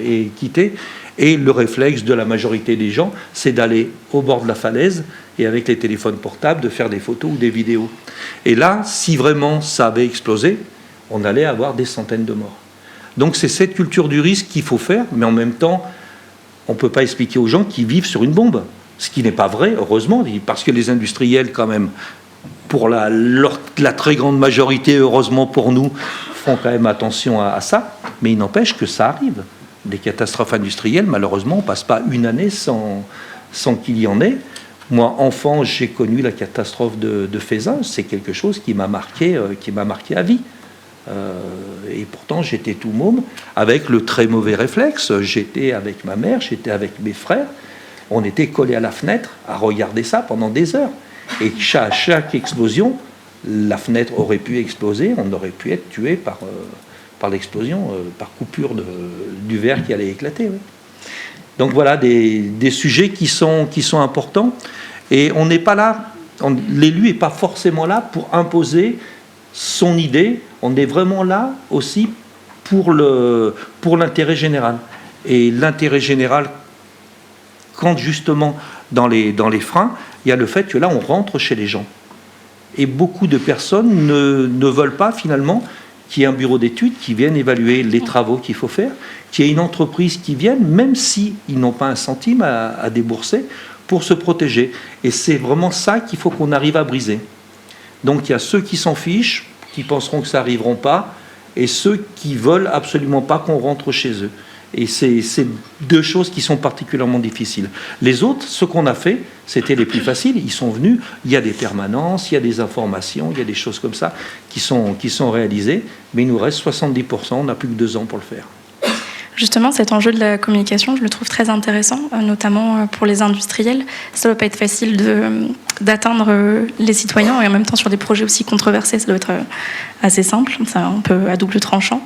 et quitter. Et le réflexe de la majorité des gens, c'est d'aller au bord de la falaise et avec les téléphones portables, de faire des photos ou des vidéos. Et là, si vraiment ça avait explosé, on allait avoir des centaines de morts. Donc c'est cette culture du risque qu'il faut faire, mais en même temps, on ne peut pas expliquer aux gens qu'ils vivent sur une bombe. Ce qui n'est pas vrai, heureusement, parce que les industriels, quand même, pour la très grande majorité, heureusement pour nous, font quand même attention à ça. Mais il n'empêche que ça arrive. Des catastrophes industrielles, malheureusement, on ne passe pas une année sans qu'il y en ait. Moi, enfant, j'ai connu la catastrophe de Fézin. C'est quelque chose qui m'a marqué à vie. Et pourtant, j'étais tout môme, avec le très mauvais réflexe. J'étais avec ma mère, j'étais avec mes frères. On était collés à la fenêtre à regarder ça pendant des heures. Et à chaque explosion, la fenêtre aurait pu exploser, on aurait pu être tué par l'explosion, par coupure du verre qui allait éclater. Oui. Donc voilà des sujets qui sont importants. Et on n'est pas là, l'élu n'est pas forcément là pour imposer son idée, on est vraiment là aussi pour l'intérêt général. Et l'intérêt général, quand justement dans les freins, il y a le fait que là on rentre chez les gens. Et beaucoup de personnes ne veulent pas finalement qu'il y ait un bureau d'études qui vienne évaluer les travaux qu'il faut faire, qu'il y ait une entreprise qui vienne, même s'ils n'ont pas un centime à débourser, pour se protéger. Et c'est vraiment ça qu'il faut qu'on arrive à briser. Donc il y a ceux qui s'en fichent, qui penseront que ça n'arriveront pas, et ceux qui veulent absolument pas qu'on rentre chez eux. Et c'est deux choses qui sont particulièrement difficiles. Les autres, ce qu'on a fait, c'était les plus faciles. Ils sont venus, il y a des permanences, il y a des informations, il y a des choses comme ça qui sont réalisées, mais il nous reste 70%, on n'a plus que 2 ans pour le faire. Justement, cet enjeu de la communication, je le trouve très intéressant, notamment pour les industriels. Ça ne doit pas être facile d'atteindre les citoyens, et en même temps sur des projets aussi controversés, ça doit être assez simple, c'est un peu à double tranchant.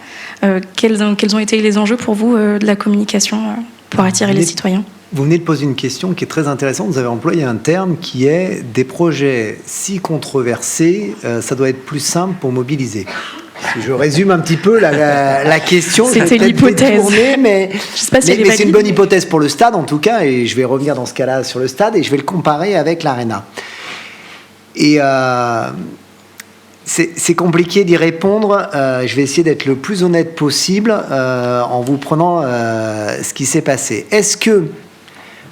Quels ont été les enjeux pour vous de la communication pour attirer les citoyens ? Vous venez de poser une question qui est très intéressante. Vous avez employé un terme qui est des projets si controversés, ça doit être plus simple pour mobiliser. Si je résume un petit peu la question, c'était l'hypothèse. Mais c'est une bonne hypothèse pour le stade en tout cas, et je vais revenir dans ce cas-là sur le stade et je vais le comparer avec l'Arena. Et c'est compliqué d'y répondre. Je vais essayer d'être le plus honnête possible en vous prenant ce qui s'est passé. Est-ce que,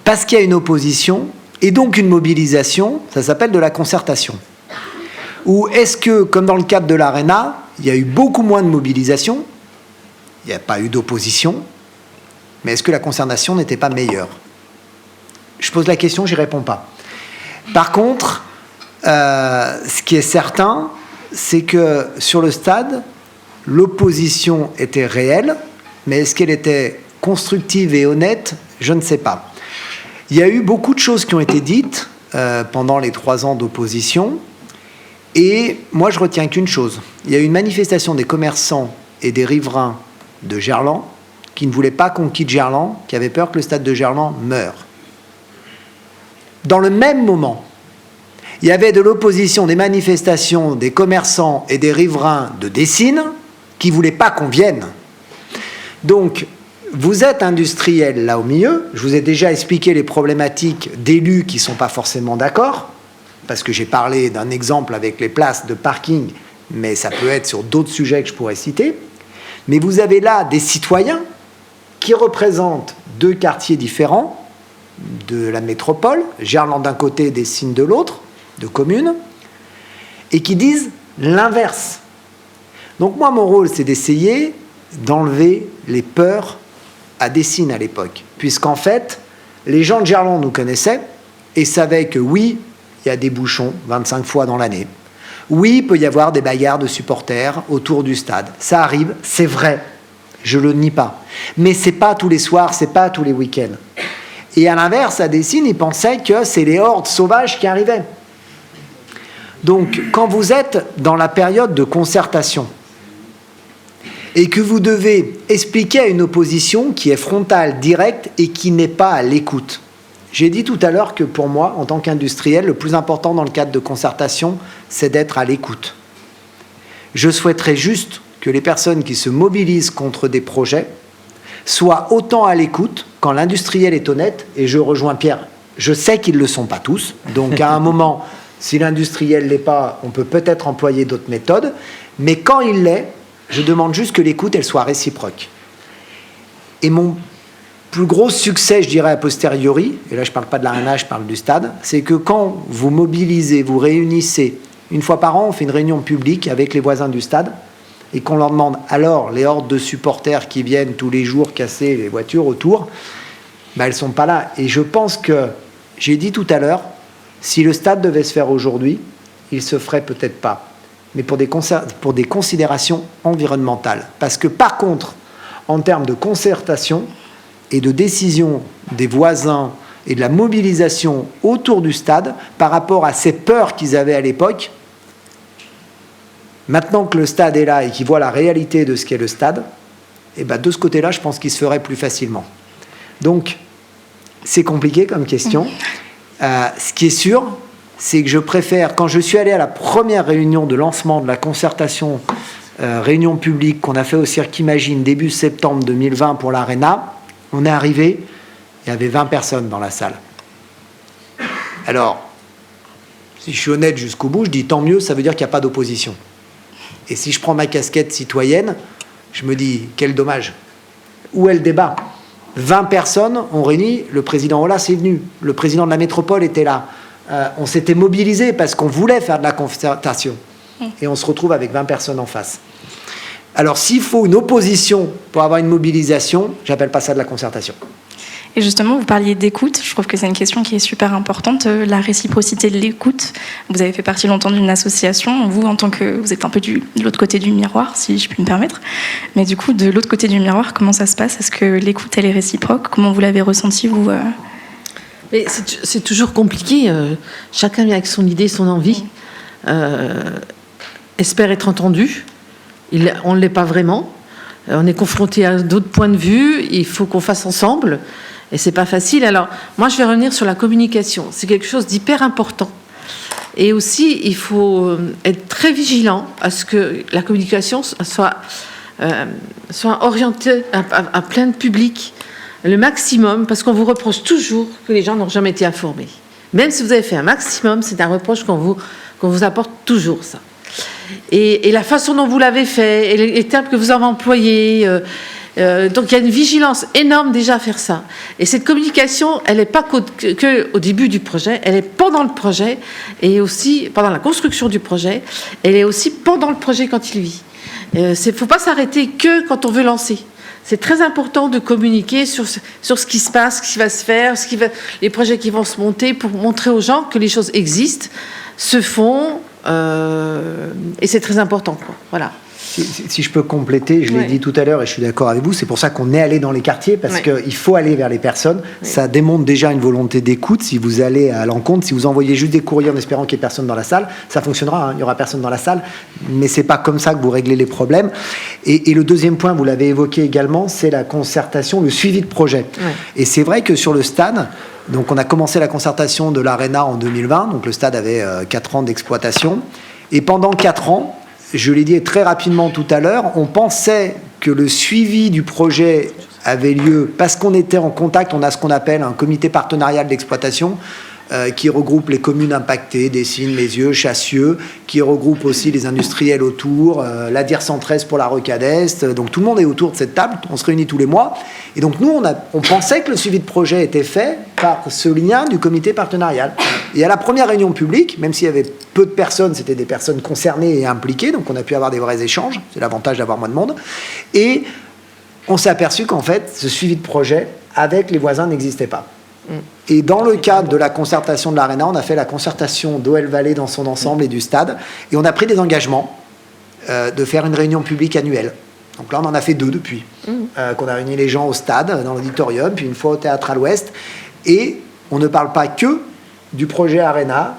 parce qu'il y a une opposition et donc une mobilisation, ça s'appelle de la concertation ? Ou est-ce que, comme dans le cadre de l'Arena, il y a eu beaucoup moins de mobilisation, il n'y a pas eu d'opposition, mais est-ce que la concertation n'était pas meilleure ? Je pose la question, j'y réponds pas. Par contre, ce qui est certain, c'est que sur le stade, l'opposition était réelle, mais est-ce qu'elle était constructive et honnête ? Je ne sais pas. Il y a eu beaucoup de choses qui ont été dites pendant les 3 ans d'opposition. Et moi, je retiens qu'une chose. Il y a eu une manifestation des commerçants et des riverains de Gerland qui ne voulaient pas qu'on quitte Gerland, qui avaient peur que le stade de Gerland meure. Dans le même moment, il y avait de l'opposition, des manifestations des commerçants et des riverains de Dessines qui ne voulaient pas qu'on vienne. Donc, vous êtes industriel là au milieu. Je vous ai déjà expliqué les problématiques d'élus qui ne sont pas forcément d'accord, parce que j'ai parlé d'un exemple avec les places de parking, mais ça peut être sur d'autres sujets que je pourrais citer. Mais vous avez là des citoyens qui représentent 2 quartiers différents de la métropole, Gerland d'un côté, Dessines de l'autre, de communes, et qui disent l'inverse. Donc moi, mon rôle, c'est d'essayer d'enlever les peurs à Dessines à l'époque, puisqu'en fait, les gens de Gerland nous connaissaient et savaient que oui, il y a des bouchons 25 fois dans l'année. Oui, il peut y avoir des bagarres de supporters autour du stade. Ça arrive, c'est vrai, je ne le nie pas. Mais ce n'est pas tous les soirs, ce n'est pas tous les week-ends. Et à l'inverse, à Dessines, ils pensaient que c'est les hordes sauvages qui arrivaient. Donc, quand vous êtes dans la période de concertation et que vous devez expliquer à une opposition qui est frontale, directe et qui n'est pas à l'écoute. J'ai dit tout à l'heure que pour moi, en tant qu'industriel, le plus important dans le cadre de concertation, c'est d'être à l'écoute. Je souhaiterais juste que les personnes qui se mobilisent contre des projets soient autant à l'écoute quand l'industriel est honnête, et je rejoins Pierre, je sais qu'ils ne le sont pas tous, donc à un moment, si l'industriel ne l'est pas, on peut peut-être employer d'autres méthodes, mais quand il l'est, je demande juste que l'écoute, elle soit réciproque. Et mon plus gros succès, je dirais, a posteriori, et là je ne parle pas de l'Arena, je parle du stade, c'est que quand vous mobilisez, vous réunissez, une fois par an, on fait une réunion publique avec les voisins du stade, et qu'on leur demande, alors, les hordes de supporters qui viennent tous les jours casser les voitures autour, ben, elles ne sont pas là. Et je pense que, j'ai dit tout à l'heure, si le stade devait se faire aujourd'hui, il ne se ferait peut-être pas, mais pour des considérations environnementales. Parce que par contre, en termes de concertation et de décision des voisins et de la mobilisation autour du stade, par rapport à ces peurs qu'ils avaient à l'époque, maintenant que le stade est là et qu'ils voient la réalité de ce qu'est le stade, et ben de ce côté-là, je pense qu'il se ferait plus facilement. Donc, c'est compliqué comme question. Ce qui est sûr, c'est que je préfère, quand je suis allé à la première réunion de lancement de la concertation, réunion publique qu'on a fait au Cirque Imagine début septembre 2020 pour l'Arena, on est arrivé, il y avait 20 personnes dans la salle. Alors, Si je suis honnête jusqu'au bout, je dis tant mieux, ça veut dire qu'il n'y a pas d'opposition. Et si je prends ma casquette citoyenne, je me dis quel dommage. Où est le débat ? 20 personnes ont réuni, le président Aulas est venu, le président de la métropole était là. On s'était mobilisés parce qu'on voulait faire de la concertation. Et on se retrouve avec 20 personnes en face. Alors s'il faut une opposition pour avoir une mobilisation, j'appelle pas ça de la concertation. Et justement, vous parliez d'écoute. Je trouve que c'est une question qui est super importante, la réciprocité de l'écoute. Vous avez fait partie longtemps d'une association. Vous, en tant que... Vous êtes un peu de l'autre côté du miroir, si je puis me permettre. Mais du coup, de l'autre côté du miroir, comment ça se passe ? Est-ce que l'écoute, elle est réciproque ? Comment vous l'avez ressenti, vous Mais c'est toujours compliqué. Chacun vient avec son idée, son envie. Espère être entendu. On ne l'est pas vraiment. On est confronté à d'autres points de vue. Il faut qu'on fasse ensemble. Et c'est pas facile. Alors, moi, je vais revenir sur la communication. C'est quelque chose d'hyper important. Et aussi, il faut être très vigilant à ce que la communication soit orientée à plein de public, le maximum, parce qu'on vous reproche toujours que les gens n'ont jamais été informés. Même si vous avez fait un maximum, c'est un reproche qu'on vous apporte toujours, ça. Et la façon dont vous l'avez fait, et les termes que vous avez employés... donc il y a une vigilance énorme déjà à faire ça. Et cette communication, elle n'est pas qu'au début du projet, elle est pendant le projet et aussi pendant la construction du projet. Elle est aussi pendant le projet quand il vit. Il ne faut pas s'arrêter que quand on veut lancer. C'est très important de communiquer sur ce qui se passe, ce qui va se faire, les projets qui vont se monter pour montrer aux gens que les choses existent, se font, et c'est très important, quoi. Voilà. Si je peux compléter, je l'ai dit tout à l'heure et je suis d'accord avec vous, c'est pour ça qu'on est allé dans les quartiers, parce qu'il faut aller vers les personnes. Ça démontre déjà une volonté d'écoute. Si vous allez à l'encontre, si vous envoyez juste des courriers en espérant qu'il n'y ait personne dans la salle, ça fonctionnera, hein, il n'y aura personne dans la salle, mais c'est pas comme ça que vous réglez les problèmes. Et le deuxième point, vous l'avez évoqué également, c'est la concertation, le suivi de projet. Et c'est vrai que sur le stade, donc on a commencé la concertation de l'Arena en 2020, donc le stade avait 4 ans d'exploitation, et pendant 4 ans, je l'ai dit très rapidement tout à l'heure, on pensait que le suivi du projet avait lieu parce qu'on était en contact. On a ce qu'on appelle un comité partenarial d'exploitation qui regroupe les communes impactées, Dessines, Mézieux, Chassieux, qui regroupe aussi les industriels autour, la DIR 113 pour la Rocade Est. Donc tout le monde est autour de cette table, on se réunit tous les mois. Et donc nous, on pensait que le suivi de projet était fait par ce lien du comité partenarial. Et à la première réunion publique, même s'il y avait peu de personnes, c'était des personnes concernées et impliquées, donc on a pu avoir des vrais échanges, c'est l'avantage d'avoir moins de monde. Et on s'est aperçu qu'en fait, ce suivi de projet avec les voisins n'existait pas. Et dans le cadre de la concertation de l'Arena, on a fait la concertation d'OL Vallée dans son ensemble et du stade, et on a pris des engagements de faire une réunion publique annuelle. Donc là, on en a fait 2 depuis, qu'on a réuni les gens au stade, dans l'auditorium, puis une fois au théâtre à l'Ouest, et on ne parle pas que du projet Arena,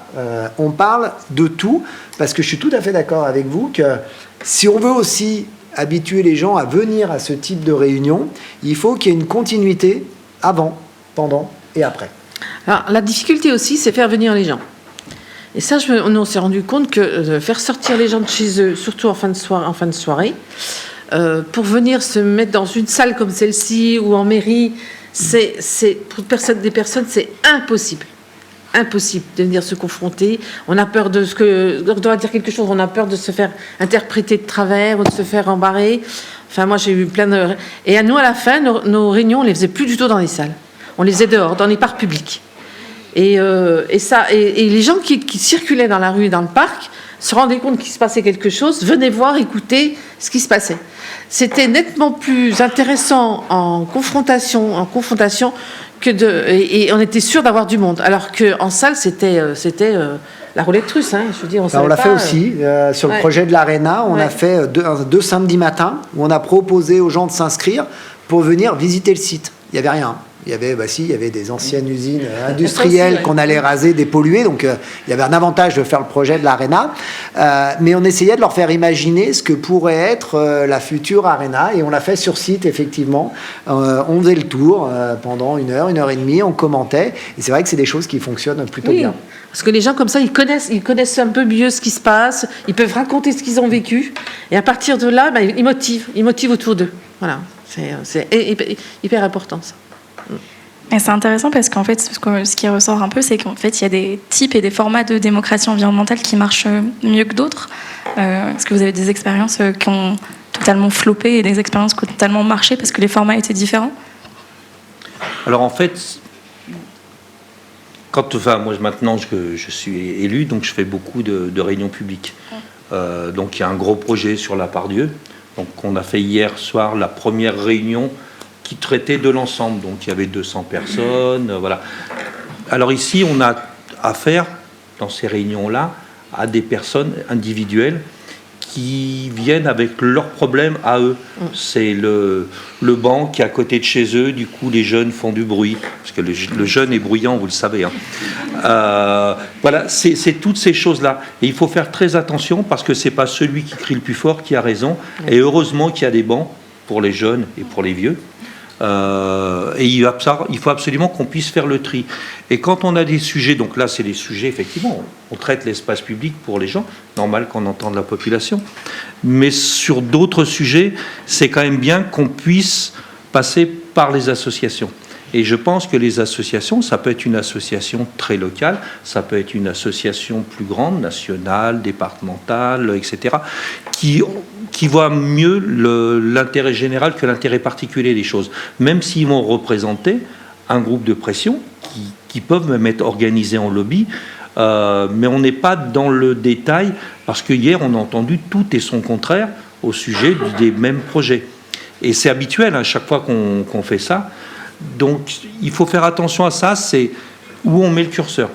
on parle de tout, parce que je suis tout à fait d'accord avec vous que si on veut aussi habituer les gens à venir à ce type de réunion, il faut qu'il y ait une continuité avant, pendant et après. Alors, la difficulté aussi, c'est faire venir les gens. Et ça, on s'est rendu compte que faire sortir les gens de chez eux, surtout en fin de soirée, pour venir se mettre dans une salle comme celle-ci ou en mairie, pour des personnes, c'est impossible. Impossible de venir se confronter. On a peur on doit dire quelque chose, on a peur de se faire interpréter de travers ou de se faire embarrer. Enfin, moi, j'ai eu plein de... Et à nous, à la fin, nos réunions, on les faisait plus du tout dans les salles. On les faisait dehors, dans les parcs publics. Et les gens qui circulaient dans la rue et dans le parc se rendaient compte qu'il se passait quelque chose, venaient voir, écouter ce qui se passait. C'était nettement plus intéressant en confrontation et on était sûr d'avoir du monde. Alors qu'en salle, c'était la roulette russe. Hein, je veux dire, on l'a fait aussi sur le projet de l'Arena. On a fait 2 samedis matins où on a proposé aux gens de s'inscrire pour venir visiter le site. Il n'y avait rien. Il y avait des anciennes usines industrielles qu'on allait raser, dépolluer. Donc, il y avait un avantage de faire le projet de l'Arena. Mais on essayait de leur faire imaginer ce que pourrait être la future Arena. Et on l'a fait sur site, effectivement. On faisait le tour pendant 1 heure, 1 heure et demie. On commentait. Et c'est vrai que c'est des choses qui fonctionnent plutôt bien. Parce que les gens comme ça, ils connaissent un peu mieux ce qui se passe. Ils peuvent raconter ce qu'ils ont vécu. Et à partir de là, ils motivent autour d'eux. Voilà. C'est hyper important, ça. Et c'est intéressant parce qu'en fait, ce qui ressort un peu, c'est qu'en fait, il y a des types et des formats de démocratie environnementale qui marchent mieux que d'autres. Est-ce que vous avez des expériences qui ont totalement floppé et des expériences qui ont totalement marché parce que les formats étaient différents? Alors en fait, moi maintenant je suis élu, donc je fais beaucoup de réunions publiques. Donc il y a un gros projet sur la Pardieu. Donc on a fait hier soir la première réunion qui traitait de l'ensemble. Donc il y avait 200 personnes, voilà. Alors ici, on a affaire, dans ces réunions-là, à des personnes individuelles qui viennent avec leurs problèmes à eux. C'est le banc qui est à côté de chez eux, du coup les jeunes font du bruit, parce que le jeune est bruyant, vous le savez. Voilà, c'est toutes ces choses-là. Et il faut faire très attention, parce que c'est pas celui qui crie le plus fort qui a raison, et heureusement qu'il y a des bancs pour les jeunes et pour les vieux. Et il faut absolument qu'on puisse faire le tri. Et quand on a des sujets, donc là c'est des sujets, effectivement, on traite l'espace public pour les gens, normal qu'on entende la population, mais sur d'autres sujets, c'est quand même bien qu'on puisse passer par les associations. Et je pense que les associations, ça peut être une association très locale, ça peut être une association plus grande, nationale, départementale, etc., qui voit mieux l'intérêt général que l'intérêt particulier des choses. Même s'ils vont représenter un groupe de pression qui peuvent même être organisés en lobby, mais on n'est pas dans le détail, parce que hier on a entendu tout et son contraire au sujet des mêmes projets. Et c'est habituel à chaque fois qu'on fait ça. Donc il faut faire attention à ça, c'est où on met le curseur.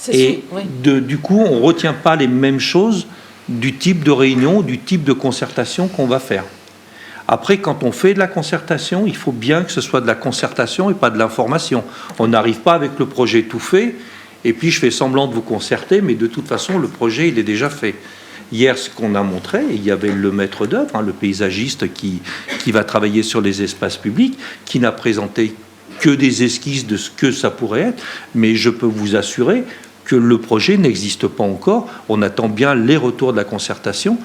Et du coup, on ne retient pas les mêmes choses du type de réunion, du type de concertation qu'on va faire. Après, quand on fait de la concertation, il faut bien que ce soit de la concertation et pas de l'information. On n'arrive pas avec le projet tout fait, et puis je fais semblant de vous concerter, mais de toute façon, le projet, il est déjà fait. Hier, ce qu'on a montré, il y avait le maître d'œuvre, le paysagiste qui va travailler sur les espaces publics, qui n'a présenté que des esquisses de ce que ça pourrait être, mais je peux vous assurer que le projet n'existe pas encore. On attend bien les retours de la concertation,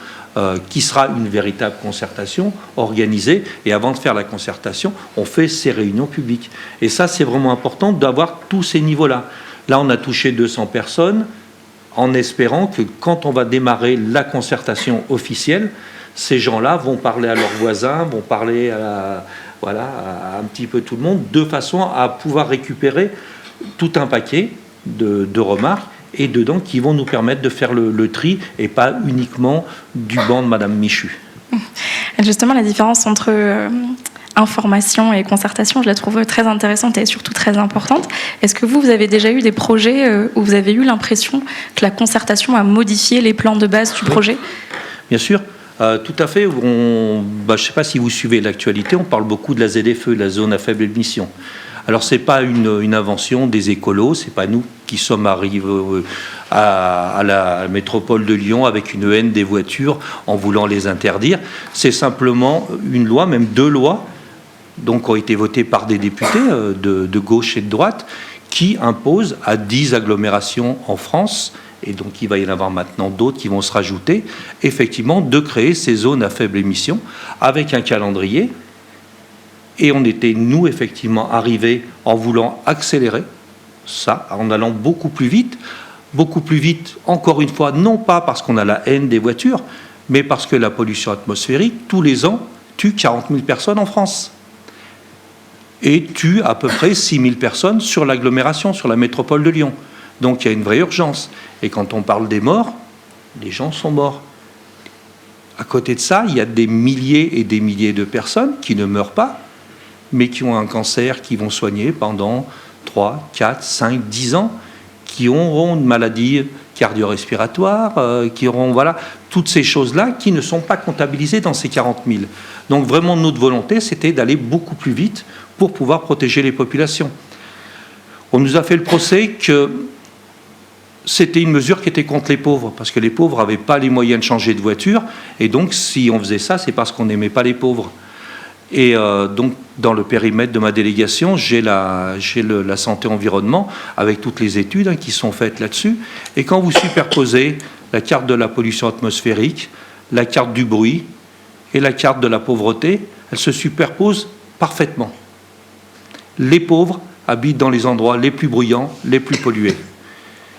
qui sera une véritable concertation organisée. Et avant de faire la concertation, on fait ces réunions publiques. Et ça, c'est vraiment important d'avoir tous ces niveaux-là. Là, on a touché 200 personnes, en espérant que quand on va démarrer la concertation officielle, ces gens-là vont parler à leurs voisins, vont parler à un petit peu tout le monde, de façon à pouvoir récupérer tout un paquet de remarques et dedans qui vont nous permettre de faire le tri et pas uniquement du banc de Madame Michu. Justement, la différence entre information et concertation, je la trouve très intéressante et surtout très importante. Est-ce que vous avez déjà eu des projets où vous avez eu l'impression que la concertation a modifié les plans de base du projet? Bien sûr. Tout à fait. Je ne sais pas si vous suivez l'actualité, on parle beaucoup de la ZFE, la zone à faible émission. Alors, ce n'est pas une invention des écolos, ce n'est pas nous qui sommes arrivés à la métropole de Lyon avec une haine des voitures en voulant les interdire. C'est simplement une loi, même 2 lois, donc, ont été votées par des députés de gauche et de droite, qui imposent à 10 agglomérations en France, et donc il va y en avoir maintenant d'autres qui vont se rajouter, effectivement, de créer ces zones à faible émission avec un calendrier. Et on était, nous, effectivement, arrivés en voulant accélérer ça, en allant beaucoup plus vite, encore une fois, non pas parce qu'on a la haine des voitures, mais parce que la pollution atmosphérique, tous les ans, tue 40 000 personnes en France. Et tue à peu près 6 000 personnes sur l'agglomération, sur la métropole de Lyon. Donc il y a une vraie urgence. Et quand on parle des morts, les gens sont morts. À côté de ça, il y a des milliers et des milliers de personnes qui ne meurent pas, mais qui ont un cancer, qui vont soigner pendant 3, 4, 5, 10 ans, qui auront une maladie cardio-respiratoire, qui auront toutes ces choses-là qui ne sont pas comptabilisées dans ces 40 000. Donc vraiment, notre volonté, c'était d'aller beaucoup plus vite pour pouvoir protéger les populations. On nous a fait le procès que c'était une mesure qui était contre les pauvres, parce que les pauvres n'avaient pas les moyens de changer de voiture, et donc si on faisait ça, c'est parce qu'on n'aimait pas les pauvres. Et donc, dans le périmètre de ma délégation, j'ai la santé-environnement, avec toutes les études qui sont faites là-dessus. Et quand vous superposez la carte de la pollution atmosphérique, la carte du bruit et la carte de la pauvreté, elles se superposent parfaitement. les pauvres habitent dans les endroits les plus bruyants, les plus pollués.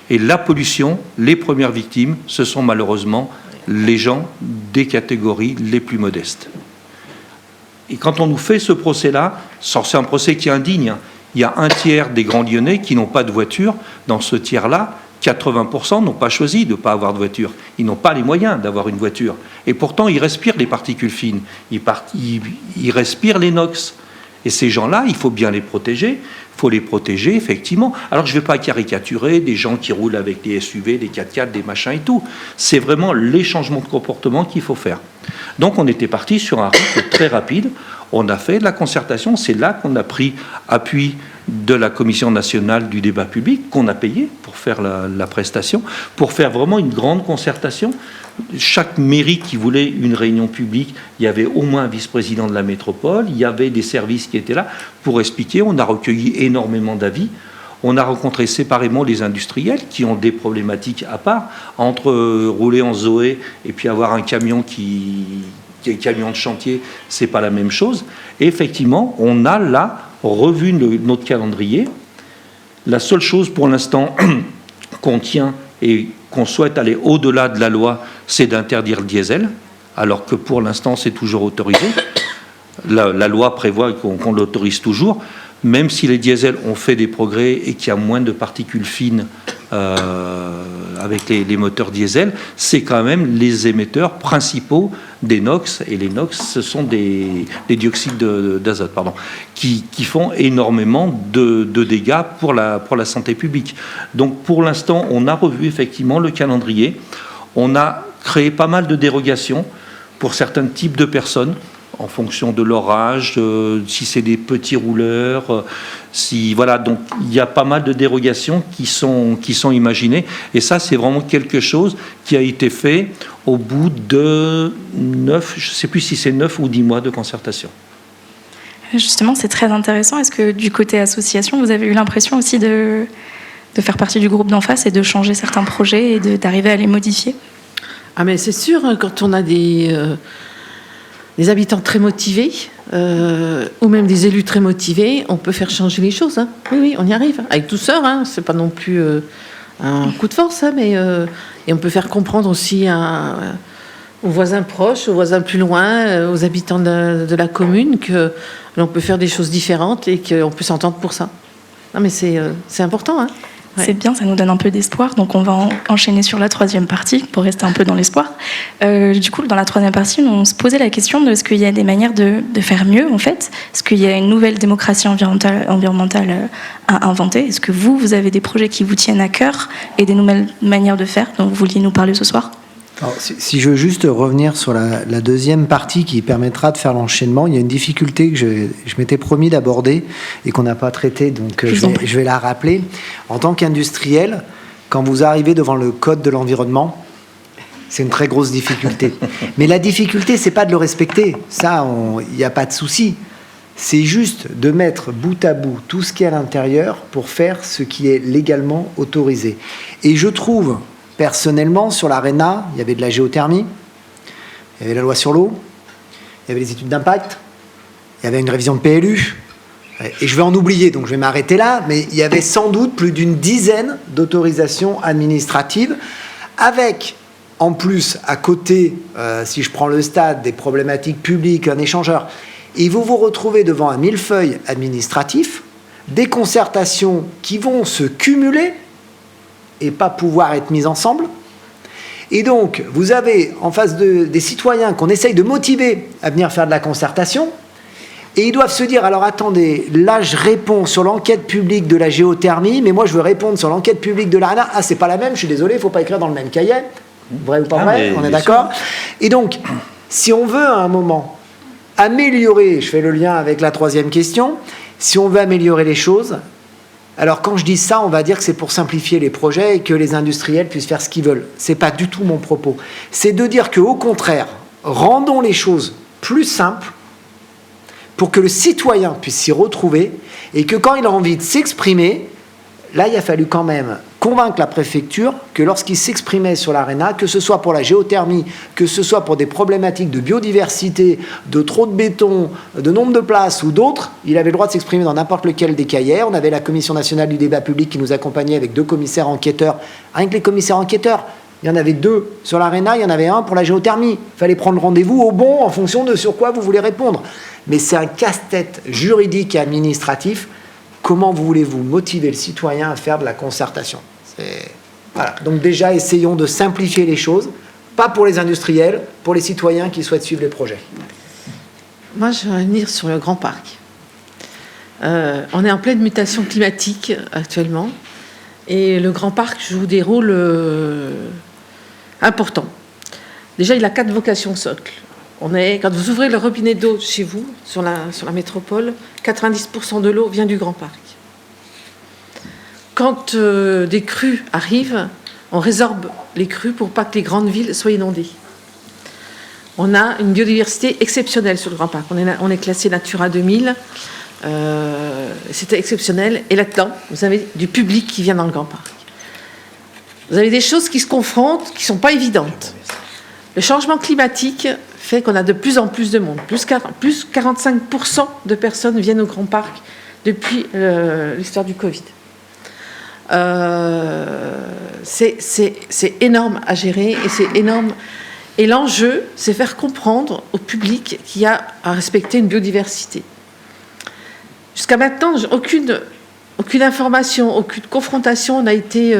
Et la pollution, les premières victimes, ce sont malheureusement les gens des catégories les plus modestes. Et quand on nous fait ce procès-là, c'est un procès qui est indigne. Il y a un tiers des Grands Lyonnais qui n'ont pas de voiture. Dans ce tiers-là, 80% n'ont pas choisi de ne pas avoir de voiture. Ils n'ont pas les moyens d'avoir une voiture. Et pourtant, ils respirent les particules fines. Ils respirent les NOx. Et ces gens-là, il faut bien les protéger. Il faut les protéger, effectivement. Alors, je ne vais pas caricaturer des gens qui roulent avec des SUV, des 4x4, des machins et tout. C'est vraiment les changements de comportement qu'il faut faire. Donc, on était parti sur un rythme très rapide. On a fait de la concertation. C'est là qu'on a pris appui de la Commission nationale du débat public, qu'on a payé pour faire la prestation, pour faire vraiment une grande concertation. Chaque mairie qui voulait une réunion publique, il y avait au moins un vice-président de la métropole, il y avait des services qui étaient là pour expliquer. On a recueilli énormément d'avis. On a rencontré séparément les industriels qui ont des problématiques à part. Entre rouler en Zoé et puis avoir un camion qui est camion de chantier, c'est pas la même chose. Et effectivement, on a là revu notre calendrier. La seule chose pour l'instant qu'on tient et qu'on souhaite aller au-delà de la loi, c'est d'interdire le diesel, alors que pour l'instant, c'est toujours autorisé. La loi prévoit qu'on l'autorise toujours, même si les diesels ont fait des progrès et qu'il y a moins de particules fines avec les moteurs diesel, c'est quand même les émetteurs principaux des NOx, et les NOx, ce sont des dioxydes d'azote, qui font énormément de dégâts pour la santé publique. Donc pour l'instant, on a revu effectivement le calendrier, on a créé pas mal de dérogations pour certains types de personnes, en fonction de leur âge, si c'est des petits rouleurs, voilà, donc il y a pas mal de dérogations qui sont imaginées, et ça c'est vraiment quelque chose qui a été fait au bout de 9, je ne sais plus si c'est 9 ou 10 mois de concertation. Justement, c'est très intéressant. Est-ce que du côté association, vous avez eu l'impression aussi de faire partie du groupe d'en face et de changer certains projets et d'arriver à les modifier? Ah mais c'est sûr, quand on a des habitants très motivés, ou même des élus très motivés, on peut faire changer les choses. Hein. Oui, on y arrive. Avec douceur, hein. C'est pas non plus un coup de force, hein, mais et on peut faire comprendre aussi aux voisins proches, aux voisins plus loin, aux habitants de la commune que l'on peut faire des choses différentes et qu'on peut s'entendre pour ça. Non, mais c'est important. Hein. Ouais. C'est bien, ça nous donne un peu d'espoir. Donc on va enchaîner sur la troisième partie pour rester un peu dans l'espoir. Du coup, dans la troisième partie, on se posait la question de est-ce qu'il y a des manières de faire mieux, en fait? Est-ce qu'il y a une nouvelle démocratie environnementale à inventer? Est-ce que vous avez des projets qui vous tiennent à cœur et des nouvelles manières de faire dont vous vouliez nous parler ce soir? Alors, si je veux juste revenir sur la deuxième partie qui permettra de faire l'enchaînement, il y a une difficulté que je m'étais promis d'aborder et qu'on n'a pas traitée, donc je vais la rappeler. En tant qu'industriel, quand vous arrivez devant le code de l'environnement, c'est une très grosse difficulté. Mais la difficulté, c'est pas de le respecter. Ça, il n'y a pas de souci. C'est juste de mettre bout à bout tout ce qui est à l'intérieur pour faire ce qui est légalement autorisé. Et je trouve... Personnellement, sur l'ARENA, il y avait de la géothermie, il y avait la loi sur l'eau, il y avait les études d'impact, il y avait une révision de PLU, et je vais en oublier, donc je vais m'arrêter là, mais il y avait sans doute plus d'une dizaine d'autorisations administratives, avec, en plus, à côté, si je prends le stade, des problématiques publiques, un échangeur, et vous vous retrouvez devant un millefeuille administratif, des concertations qui vont se cumuler, et pas pouvoir être mis ensemble. Et donc, vous avez en face des citoyens qu'on essaye de motiver à venir faire de la concertation, et ils doivent se dire, alors attendez, là je réponds sur l'enquête publique de la géothermie, mais moi je veux répondre sur l'enquête publique de l'ARENA. Ah, c'est pas la même, je suis désolé, il ne faut pas écrire dans le même cahier. Vrai ou pas vrai, on est d'accord? Et donc, si on veut à un moment améliorer, je fais le lien avec la troisième question, si on veut améliorer les choses, alors quand je dis ça, on va dire que c'est pour simplifier les projets et que les industriels puissent faire ce qu'ils veulent. Ce n'est pas du tout mon propos. C'est de dire qu'au contraire, rendons les choses plus simples pour que le citoyen puisse s'y retrouver et que quand il a envie de s'exprimer, là il a fallu quand même convaincre la préfecture que lorsqu'il s'exprimait sur l'Arena, que ce soit pour la géothermie, que ce soit pour des problématiques de biodiversité, de trop de béton, de nombre de places ou d'autres, il avait le droit de s'exprimer dans n'importe lequel des cahiers. On avait la Commission nationale du débat public qui nous accompagnait avec 2 commissaires enquêteurs. Rien que les commissaires enquêteurs, il y en avait 2 sur l'Arena, il y en avait un pour la géothermie. Il fallait prendre rendez-vous au bon en fonction de sur quoi vous voulez répondre. Mais c'est un casse-tête juridique et administratif. Comment voulez-vous motiver le citoyen à faire de la concertation ? Voilà. Donc déjà, essayons de simplifier les choses, pas pour les industriels, pour les citoyens qui souhaitent suivre les projets. Moi, je vais revenir sur le Grand Parc. On est en pleine mutation climatique actuellement, et le Grand Parc joue des rôles importants. Déjà, il a 4 vocations socles. Quand vous ouvrez le robinet d'eau chez vous, sur la métropole, 90% de l'eau vient du Grand Parc. Quand des crues arrivent, on résorbe les crues pour pas que les grandes villes soient inondées. On a une biodiversité exceptionnelle sur le Grand Parc. On est classé Natura 2000. C'était exceptionnel. Et là-dedans, vous avez du public qui vient dans le Grand Parc. Vous avez des choses qui se confrontent, qui ne sont pas évidentes. Le changement climatique fait qu'on a de plus en plus de monde. Plus 45% de personnes viennent au Grand Parc depuis l'histoire du Covid. C'est énorme à gérer et c'est énorme. Et l'enjeu, c'est faire comprendre au public qu'il y a à respecter une biodiversité. Jusqu'à maintenant, aucune information, aucune confrontation n'a été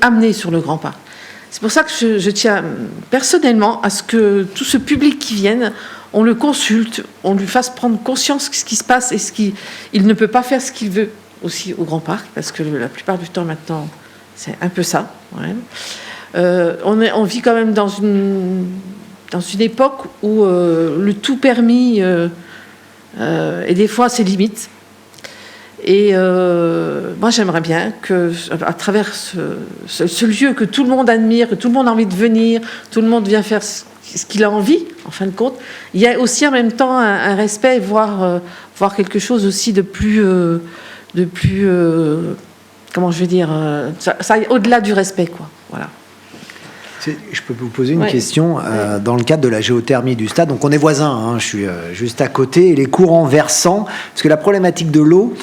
amenée sur le Grand Parc. C'est pour ça que je tiens personnellement à ce que tout ce public qui vienne, on le consulte, on lui fasse prendre conscience de ce qui se passe et il ne peut pas faire ce qu'il veut aussi au Grand Parc, parce que la plupart du temps maintenant, c'est un peu ça. Ouais. On vit quand même dans une époque où le tout permis et des fois ses limites. Et moi, j'aimerais bien que, à travers ce lieu que tout le monde admire, que tout le monde a envie de venir, tout le monde vient faire ce qu'il a envie, en fin de compte, il y a aussi en même temps un respect, voire quelque chose aussi de plus comment je veux dire, ça aille au-delà du respect, quoi. Voilà. Je peux vous poser une question dans le cadre de la géothermie du stade. Donc on est voisins, hein, je suis juste à côté, et les courants versants, parce que la problématique de l'eau,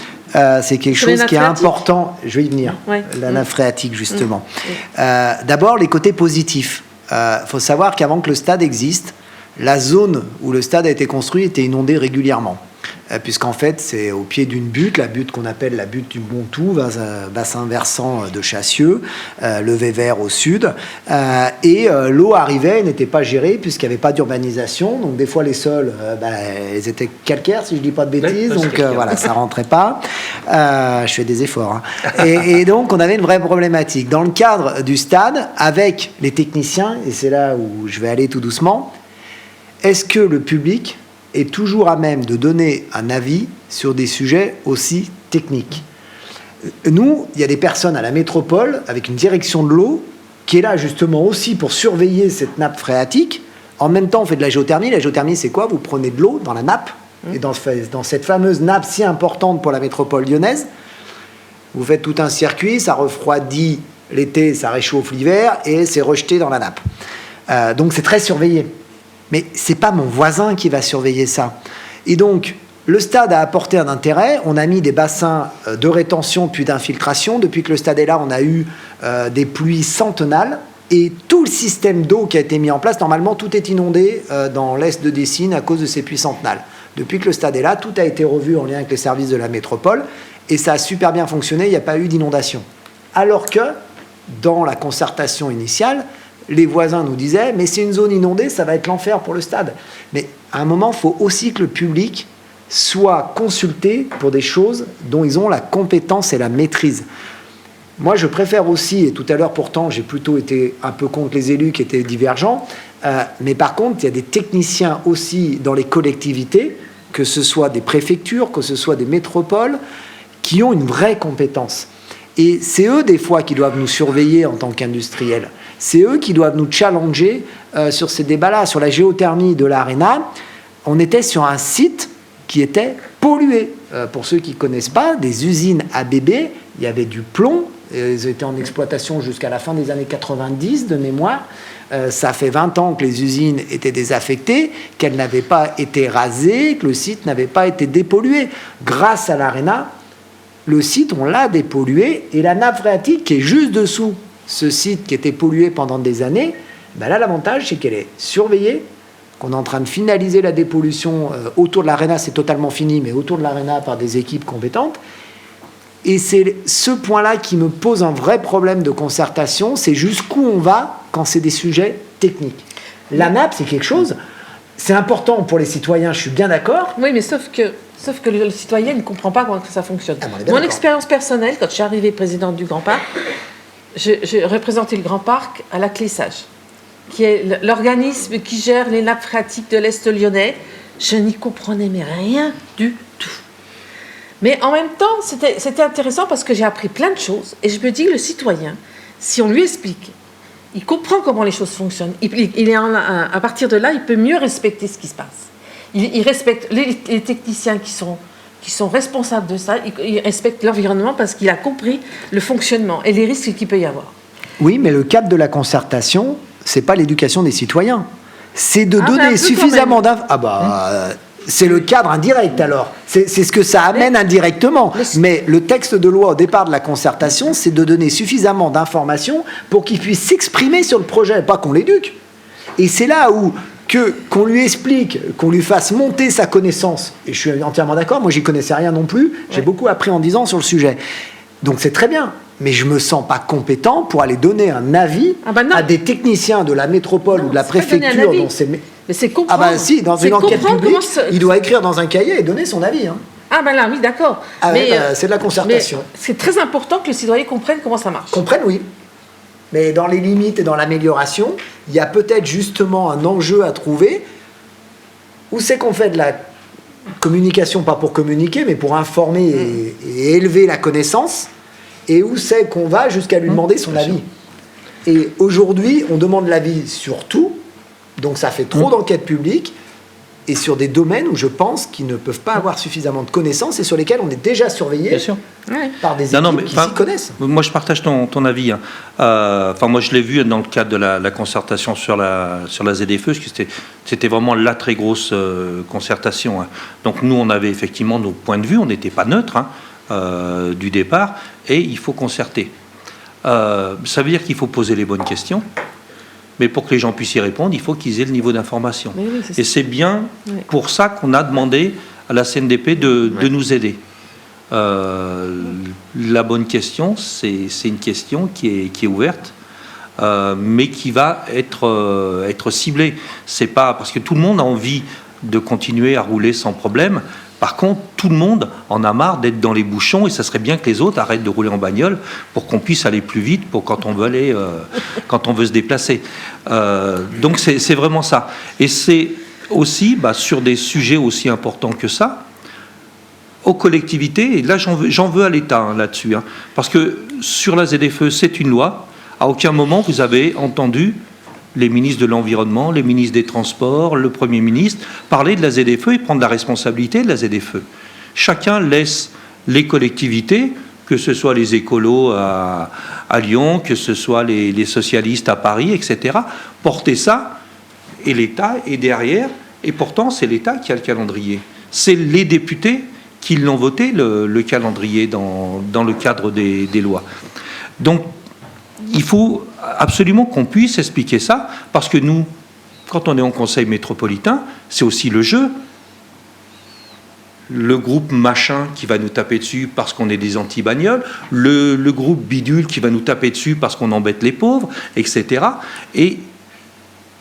c'est quelque chose qui est important. Je vais y venir, la nappe phréatique justement. D'abord, les côtés positifs. Faut savoir qu'avant que le stade existe, la zone où le stade a été construit était inondée régulièrement. Puisqu'en fait, c'est au pied d'une butte, la butte qu'on appelle la butte du Bontou, bassin versant de Chassieux, le Vévert au sud. Et l'eau arrivait et n'était pas gérée puisqu'il n'y avait pas d'urbanisation. Donc des fois, les sols, ils étaient calcaires, si je ne dis pas de bêtises. Donc voilà, ça ne rentrait pas. Je fais des efforts. Hein. Et donc, on avait une vraie problématique. Dans le cadre du stade, avec les techniciens, et c'est là où je vais aller tout doucement, est-ce que le public est toujours à même de donner un avis sur des sujets aussi techniques? Nous, il y a des personnes à la métropole avec une direction de l'eau qui est là justement aussi pour surveiller cette nappe phréatique. En même temps, on fait de la géothermie. La géothermie, c'est quoi? Vous prenez de l'eau dans la nappe, et dans cette fameuse nappe si importante pour la métropole lyonnaise, vous faites tout un circuit, ça refroidit l'été, ça réchauffe l'hiver, et c'est rejeté dans la nappe. Donc c'est très surveillé. Mais ce n'est pas mon voisin qui va surveiller ça. Et donc, le stade a apporté un intérêt. On a mis des bassins de rétention puis d'infiltration. Depuis que le stade est là, on a eu des pluies centenales. Et tout le système d'eau qui a été mis en place, normalement, tout est inondé dans l'est de Dessines à cause de ces pluies centenales. Depuis que le stade est là, tout a été revu en lien avec les services de la métropole. Et ça a super bien fonctionné, il n'y a pas eu d'inondation. Alors que, dans la concertation initiale, les voisins nous disaient « mais c'est une zone inondée, ça va être l'enfer pour le stade ». Mais à un moment, il faut aussi que le public soit consulté pour des choses dont ils ont la compétence et la maîtrise. Moi, je préfère aussi, et tout à l'heure pourtant, j'ai plutôt été un peu contre les élus qui étaient divergents, mais par contre, il y a des techniciens aussi dans les collectivités, que ce soit des préfectures, que ce soit des métropoles, qui ont une vraie compétence. Et c'est eux, des fois, qui doivent nous surveiller en tant qu'industriels. C'est eux qui doivent nous challenger sur ces débats-là. Sur la géothermie de l'Arena, on était sur un site qui était pollué. Pour ceux qui ne connaissent pas, des usines ABB, il y avait du plomb Ils étaient en exploitation jusqu'à la fin des années 90 de mémoire. Ça fait 20 ans que les usines étaient désaffectées, qu'elles n'avaient pas été rasées, que le site n'avait pas été dépollué. Grâce à l'ARENA, le site, on l'a dépollué, et la nappe phréatique qui est juste dessous ce site qui était pollué pendant des années, ben là, l'avantage, c'est qu'elle est surveillée, qu'on est en train de finaliser la dépollution autour de l'ARENA, c'est totalement fini, mais autour de l'ARENA par des équipes compétentes. Et c'est ce point-là qui me pose un vrai problème de concertation, c'est jusqu'où on va quand c'est des sujets techniques. La nappe, c'est quelque chose, c'est important pour les citoyens, je suis bien d'accord. Oui, mais sauf que le citoyen ne comprend pas comment ça fonctionne. Ah, bon, on est bien Mon d'accord. expérience personnelle, quand je suis arrivée présidente du Grand Parc, j'ai représenté le Grand Parc à la Clessage, qui est l'organisme qui gère les nappes phréatiques de l'Est lyonnais. Je n'y comprenais mais rien du tout. Mais en même temps, c'était intéressant parce que j'ai appris plein de choses. Et je me dis, le citoyen, si on lui explique, il comprend comment les choses fonctionnent. À partir de là, il peut mieux respecter ce qui se passe. Il respecte les techniciens qui sont responsables de ça. Il respecte l'environnement parce qu'il a compris le fonctionnement et les risques qu'il peut y avoir. Oui, mais le cadre de la concertation, c'est pas l'éducation des citoyens. C'est de Ah, donner ben, un peu suffisamment quand même. d'informations. C'est le cadre indirect alors. C'est ce que ça amène indirectement. Mais le texte de loi au départ de la concertation, c'est de donner suffisamment d'informations pour qu'il puisse s'exprimer sur le projet, pas qu'on l'éduque. Et c'est là où qu'on lui explique, qu'on lui fasse monter sa connaissance. Et je suis entièrement d'accord, moi j'y connaissais rien non plus. J'ai beaucoup appris en 10 ans sur le sujet. Donc c'est très bien. Mais je me sens pas compétent pour aller donner un avis à des techniciens de la métropole ou de la c'est pas donner un préfecture avis. dont c'est... Mais c'est comprendre. Ah bah si, dans C'est une enquête comprendre publique, comment il doit écrire dans un cahier et donner son avis. Hein. Ah ben là, oui, d'accord. Ah ouais, Mais, c'est de la concertation. mais c'est très important que le citoyen comprenne comment ça marche. Comprennent, oui. Mais dans les limites et dans l'amélioration, il y a peut-être justement un enjeu à trouver où c'est qu'on fait de la communication, pas pour communiquer, mais pour informer et élever la connaissance, et où c'est qu'on va jusqu'à lui demander son avis. Et aujourd'hui, on demande l'avis sur tout, donc ça fait trop d'enquêtes publiques, et sur des domaines où je pense qu'ils ne peuvent pas avoir suffisamment de connaissances et sur lesquels on est déjà surveillé Bien sûr. par des équipes qui s'y connaissent. Moi, je partage ton avis. Hein. Moi, je l'ai vu dans le cadre de la concertation sur la ZFE, parce que c'était vraiment la très grosse concertation. Hein. Donc, nous, on avait effectivement nos points de vue, on n'était pas neutre du départ, et il faut concerter. Ça veut dire qu'il faut poser les bonnes questions. Mais pour que les gens puissent y répondre, il faut qu'ils aient le niveau d'information. Oui, et c'est bien pour ça qu'on a demandé à la CNDP de nous aider. La bonne question, c'est une question qui est ouverte, mais qui va être ciblée. C'est pas parce que tout le monde a envie de continuer à rouler sans problème. Par contre, tout le monde en a marre d'être dans les bouchons et ça serait bien que les autres arrêtent de rouler en bagnole pour qu'on puisse aller plus vite pour quand on veut se déplacer. Donc c'est vraiment ça. Et c'est aussi sur des sujets aussi importants que ça, aux collectivités, et là j'en veux à l'État là-dessus, parce que sur la ZFE, c'est une loi. À aucun moment vous avez entendu les ministres de l'Environnement, les ministres des Transports, le Premier ministre, parler de la ZFE et prendre la responsabilité de la ZFE. Chacun laisse les collectivités, que ce soit les écolos à Lyon, que ce soit les socialistes à Paris, etc., porter ça, et l'État est derrière, et pourtant c'est l'État qui a le calendrier. C'est les députés qui l'ont voté, le calendrier, dans le cadre des lois. Donc, il faut absolument qu'on puisse expliquer ça, parce que nous, quand on est en conseil métropolitain, c'est aussi le jeu. Le groupe machin qui va nous taper dessus parce qu'on est des anti-bagnoles, le groupe bidule qui va nous taper dessus parce qu'on embête les pauvres, etc. Et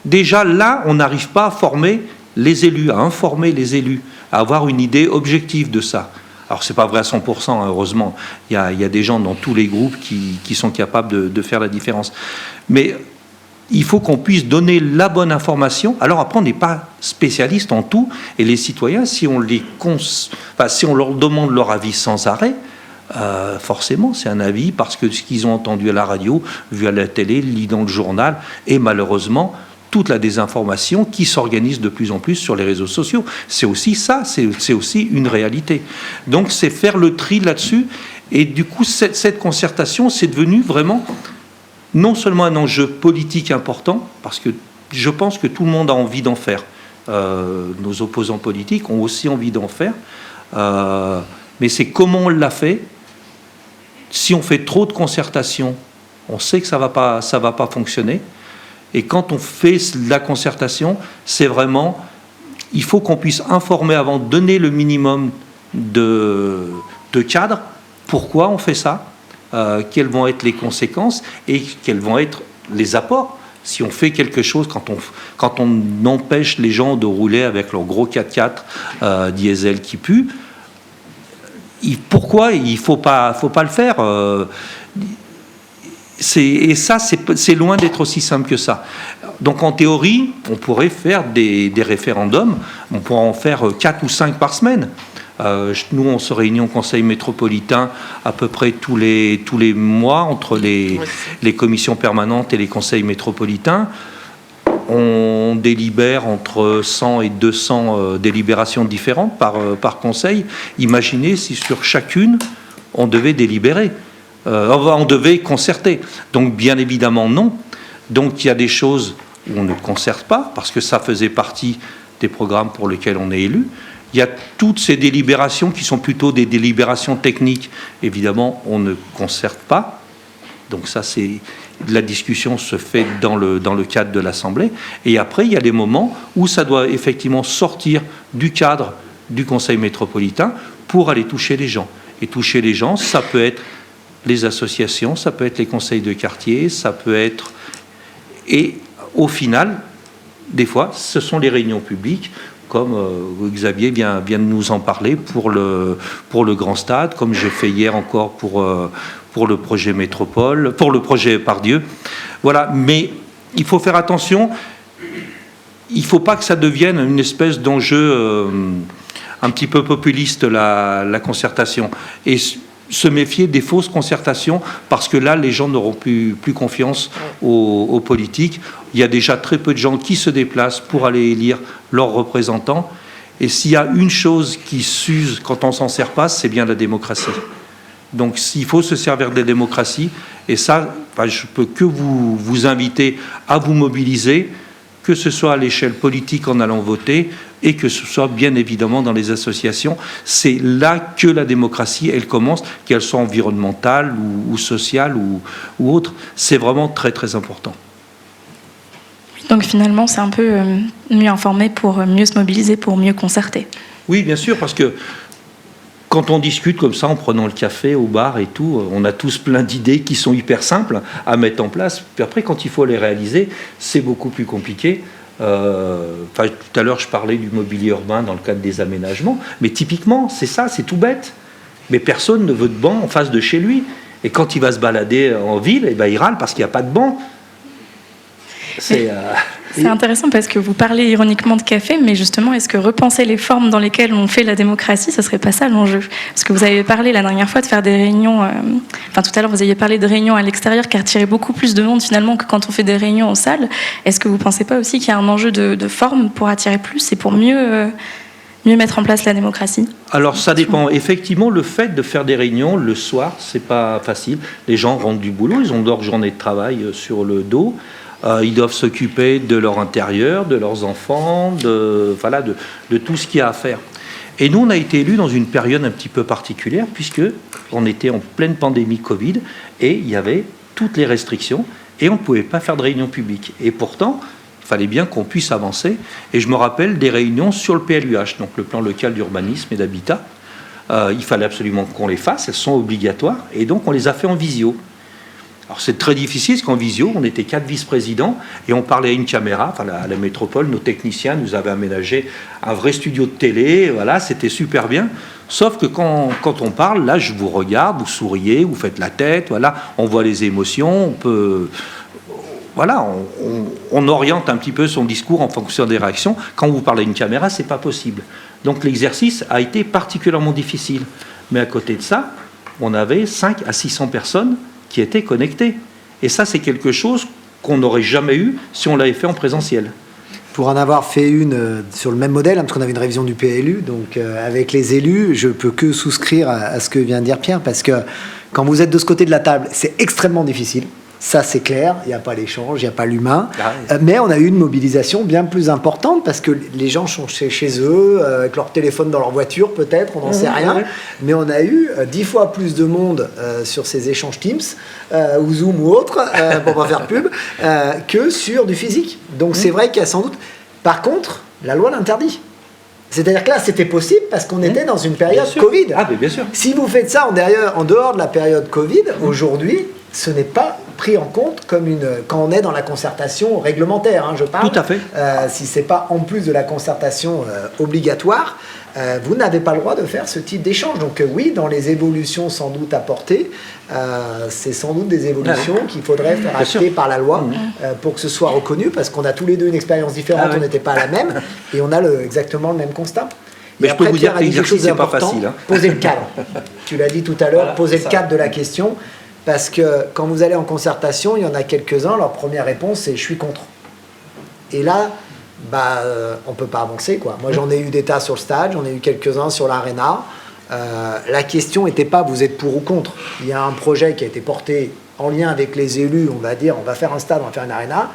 déjà là, on n'arrive pas à former les élus, à informer les élus, à avoir une idée objective de ça. Alors, ce n'est pas vrai à 100%, heureusement. Il y a des gens dans tous les groupes qui sont capables de faire la différence. Mais il faut qu'on puisse donner la bonne information. Alors après, on n'est pas spécialiste en tout. Et les citoyens, si on leur demande leur avis sans arrêt, forcément, c'est un avis parce que ce qu'ils ont entendu à la radio, vu à la télé, lu dans le journal, et malheureusement, toute la désinformation qui s'organise de plus en plus sur les réseaux sociaux. C'est aussi ça, c'est aussi une réalité. Donc c'est faire le tri là-dessus Et du coup, cette concertation, c'est devenu vraiment non seulement un enjeu politique important, parce que je pense que tout le monde a envie d'en faire. Nos opposants politiques ont aussi envie d'en faire. Mais c'est comment on l'a fait. Si on fait trop de concertation, on sait que ça va pas fonctionner. Et quand on fait de la concertation, c'est vraiment, il faut qu'on puisse informer avant, donner le minimum de cadre. Pourquoi on fait ça, quelles vont être les conséquences et quels vont être les apports. Si on fait quelque chose, quand on empêche les gens de rouler avec leur gros 4x4 diesel qui pue, pourquoi il ne faut pas le faire et ça, c'est loin d'être aussi simple que ça. Donc en théorie, on pourrait faire des référendums, on pourrait en faire 4 ou 5 par semaine. Nous, on se réunit au Conseil métropolitain à peu près tous les mois entre les commissions permanentes et les conseils métropolitains. On délibère entre 100 et 200 délibérations différentes par conseil. Imaginez si sur chacune, on devait délibérer. On devait concerter. Donc, bien évidemment, non. Donc, il y a des choses où on ne concerte pas, parce que ça faisait partie des programmes pour lesquels on est élu. Il y a toutes ces délibérations qui sont plutôt des délibérations techniques. Évidemment, on ne concerte pas. Donc ça, la discussion se fait dans le cadre de l'Assemblée. Et après, il y a des moments où ça doit effectivement sortir du cadre du Conseil métropolitain pour aller toucher les gens. Et toucher les gens, ça peut être les associations, ça peut être les conseils de quartier, ça peut être... Et au final, des fois, ce sont les réunions publiques, comme Xavier vient de nous en parler pour le Grand Stade, comme j'ai fait hier encore pour le projet Métropole, pour le projet Pardieu. Voilà, mais il faut faire attention. Il ne faut pas que ça devienne une espèce d'enjeu un petit peu populiste, la concertation. Et se méfier des fausses concertations, parce que là, les gens n'auront plus confiance aux politiques. Il y a déjà très peu de gens qui se déplacent pour aller élire leurs représentants. Et s'il y a une chose qui s'use quand on ne s'en sert pas, c'est bien la démocratie. Donc, il faut se servir de la démocratie. Et ça, je ne peux que vous inviter à vous mobiliser, que ce soit à l'échelle politique en allant voter, et que ce soit bien évidemment dans les associations. C'est là que la démocratie, elle commence, qu'elle soit environnementale ou sociale ou autre. C'est vraiment très, très important. Donc finalement, c'est un peu mieux informer pour mieux se mobiliser, pour mieux concerter. Oui, bien sûr, parce que quand on discute comme ça, en prenant le café au bar et tout, on a tous plein d'idées qui sont hyper simples à mettre en place. Puis après, quand il faut les réaliser, c'est beaucoup plus compliqué. Tout à l'heure, je parlais du mobilier urbain dans le cadre des aménagements. Mais typiquement, c'est ça, c'est tout bête. Mais personne ne veut de banc en face de chez lui. Et quand il va se balader en ville, il râle parce qu'il n'y a pas de banc. C'est intéressant parce que vous parlez ironiquement de café, mais justement, est-ce que repenser les formes dans lesquelles on fait la démocratie, ce ne serait pas ça l'enjeu? Parce que vous avez parlé la dernière fois de faire des réunions, tout à l'heure vous aviez parlé de réunions à l'extérieur qui attiraient beaucoup plus de monde finalement que quand on fait des réunions en salle. Est-ce que vous ne pensez pas aussi qu'il y a un enjeu de forme pour attirer plus et pour mieux mettre en place la démocratie? Alors ça dépend. Effectivement, le fait de faire des réunions le soir, c'est pas facile. Les gens rentrent du boulot, ils ont leur journée de travail sur le dos. Ils doivent s'occuper de leur intérieur, de leurs enfants, de tout ce qu'il y a à faire. Et nous, on a été élus dans une période un petit peu particulière, puisqu'on était en pleine pandémie Covid, et il y avait toutes les restrictions, et on ne pouvait pas faire de réunions publiques. Et pourtant, il fallait bien qu'on puisse avancer. Et je me rappelle des réunions sur le PLUH, donc le plan local d'urbanisme et d'habitat. Il fallait absolument qu'on les fasse, elles sont obligatoires, et donc on les a fait en visio. Alors c'est très difficile, parce qu'en visio, on était 4 vice-présidents et on parlait à une caméra. À la métropole, nos techniciens nous avaient aménagé un vrai studio de télé. Voilà, c'était super bien. Sauf que quand on parle, là, je vous regarde, vous souriez, vous faites la tête. Voilà, on voit les émotions. On peut, on oriente un petit peu son discours en fonction des réactions. Quand vous parlez à une caméra, c'est pas possible. Donc l'exercice a été particulièrement difficile. Mais à côté de ça, on avait 5 à 600 personnes qui étaient connectés. Et ça, c'est quelque chose qu'on n'aurait jamais eu si on l'avait fait en présentiel. pour en avoir fait une sur le même modèle, parce qu'on avait une révision du PLU, donc avec les élus, je peux que souscrire à ce que vient de dire Pierre, parce que quand vous êtes de ce côté de la table, c'est extrêmement difficile. Ça, c'est clair, il n'y a pas l'échange, il n'y a pas l'humain. Mais on a eu une mobilisation bien plus importante parce que les gens sont chez eux, avec leur téléphone dans leur voiture, peut-être, on n'en sait rien. Mais on a eu 10 fois plus de monde sur ces échanges Teams, ou Zoom ou autre, pour pas faire pub, que sur du physique. Donc c'est vrai qu'il y a sans doute... Par contre, la loi l'interdit. C'est-à-dire que là, c'était possible parce qu'on était dans une période Covid. Ah, mais bien sûr. Si vous faites ça en dehors de la période Covid, aujourd'hui, ce n'est pas pris en compte comme quand on est dans la concertation réglementaire, je parle. Tout à fait. Si ce n'est pas en plus de la concertation obligatoire, vous n'avez pas le droit de faire ce type d'échange. Donc oui, dans les évolutions sans doute apportées, c'est sans doute des évolutions qu'il faudrait faire acter par la loi pour que ce soit reconnu, parce qu'on a tous les deux une expérience différente, on n'était pas à la même, et on a exactement le même constat. Mais je peux vous dire que l'exercice, c'est pas facile. Poser le cadre. Tu l'as dit tout à l'heure, poser le cadre de la question. Parce que quand vous allez en concertation, il y en a quelques-uns, leur première réponse c'est « je suis contre ». Et là, on ne peut pas avancer, quoi. Moi, j'en ai eu des tas sur le stade, j'en ai eu quelques-uns sur l'Arena. La question n'était pas « vous êtes pour ou contre ». Il y a un projet qui a été porté en lien avec les élus, on va dire « on va faire un stade, on va faire une Arena ».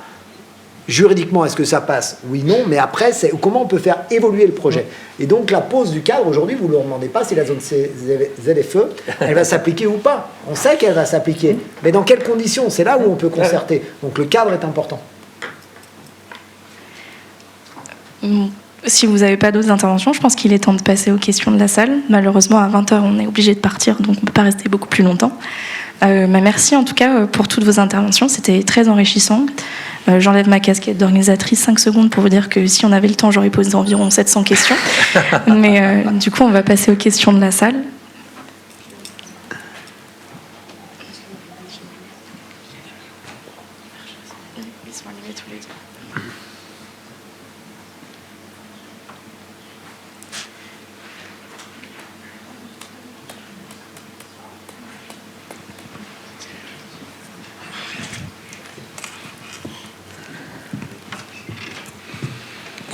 Juridiquement, est-ce que ça passe? Oui, non, mais après, c'est comment on peut faire évoluer le projet. Et donc, la pose du cadre, aujourd'hui, vous ne leur demandez pas si la zone ZFE, elle va s'appliquer ou pas. On sait qu'elle va s'appliquer, mais dans quelles conditions? C'est là où on peut concerter. Donc, le cadre est important. Si vous n'avez pas d'autres interventions, je pense qu'il est temps de passer aux questions de la salle. Malheureusement, à 20h, on est obligé de partir, donc on ne peut pas rester beaucoup plus longtemps. Merci en tout cas pour toutes vos interventions, c'était très enrichissant. J'enlève ma casquette d'organisatrice 5 secondes pour vous dire que si on avait le temps, j'aurais posé environ 700 questions. Mais du coup, on va passer aux questions de la salle. Ils sont animés tous les deux.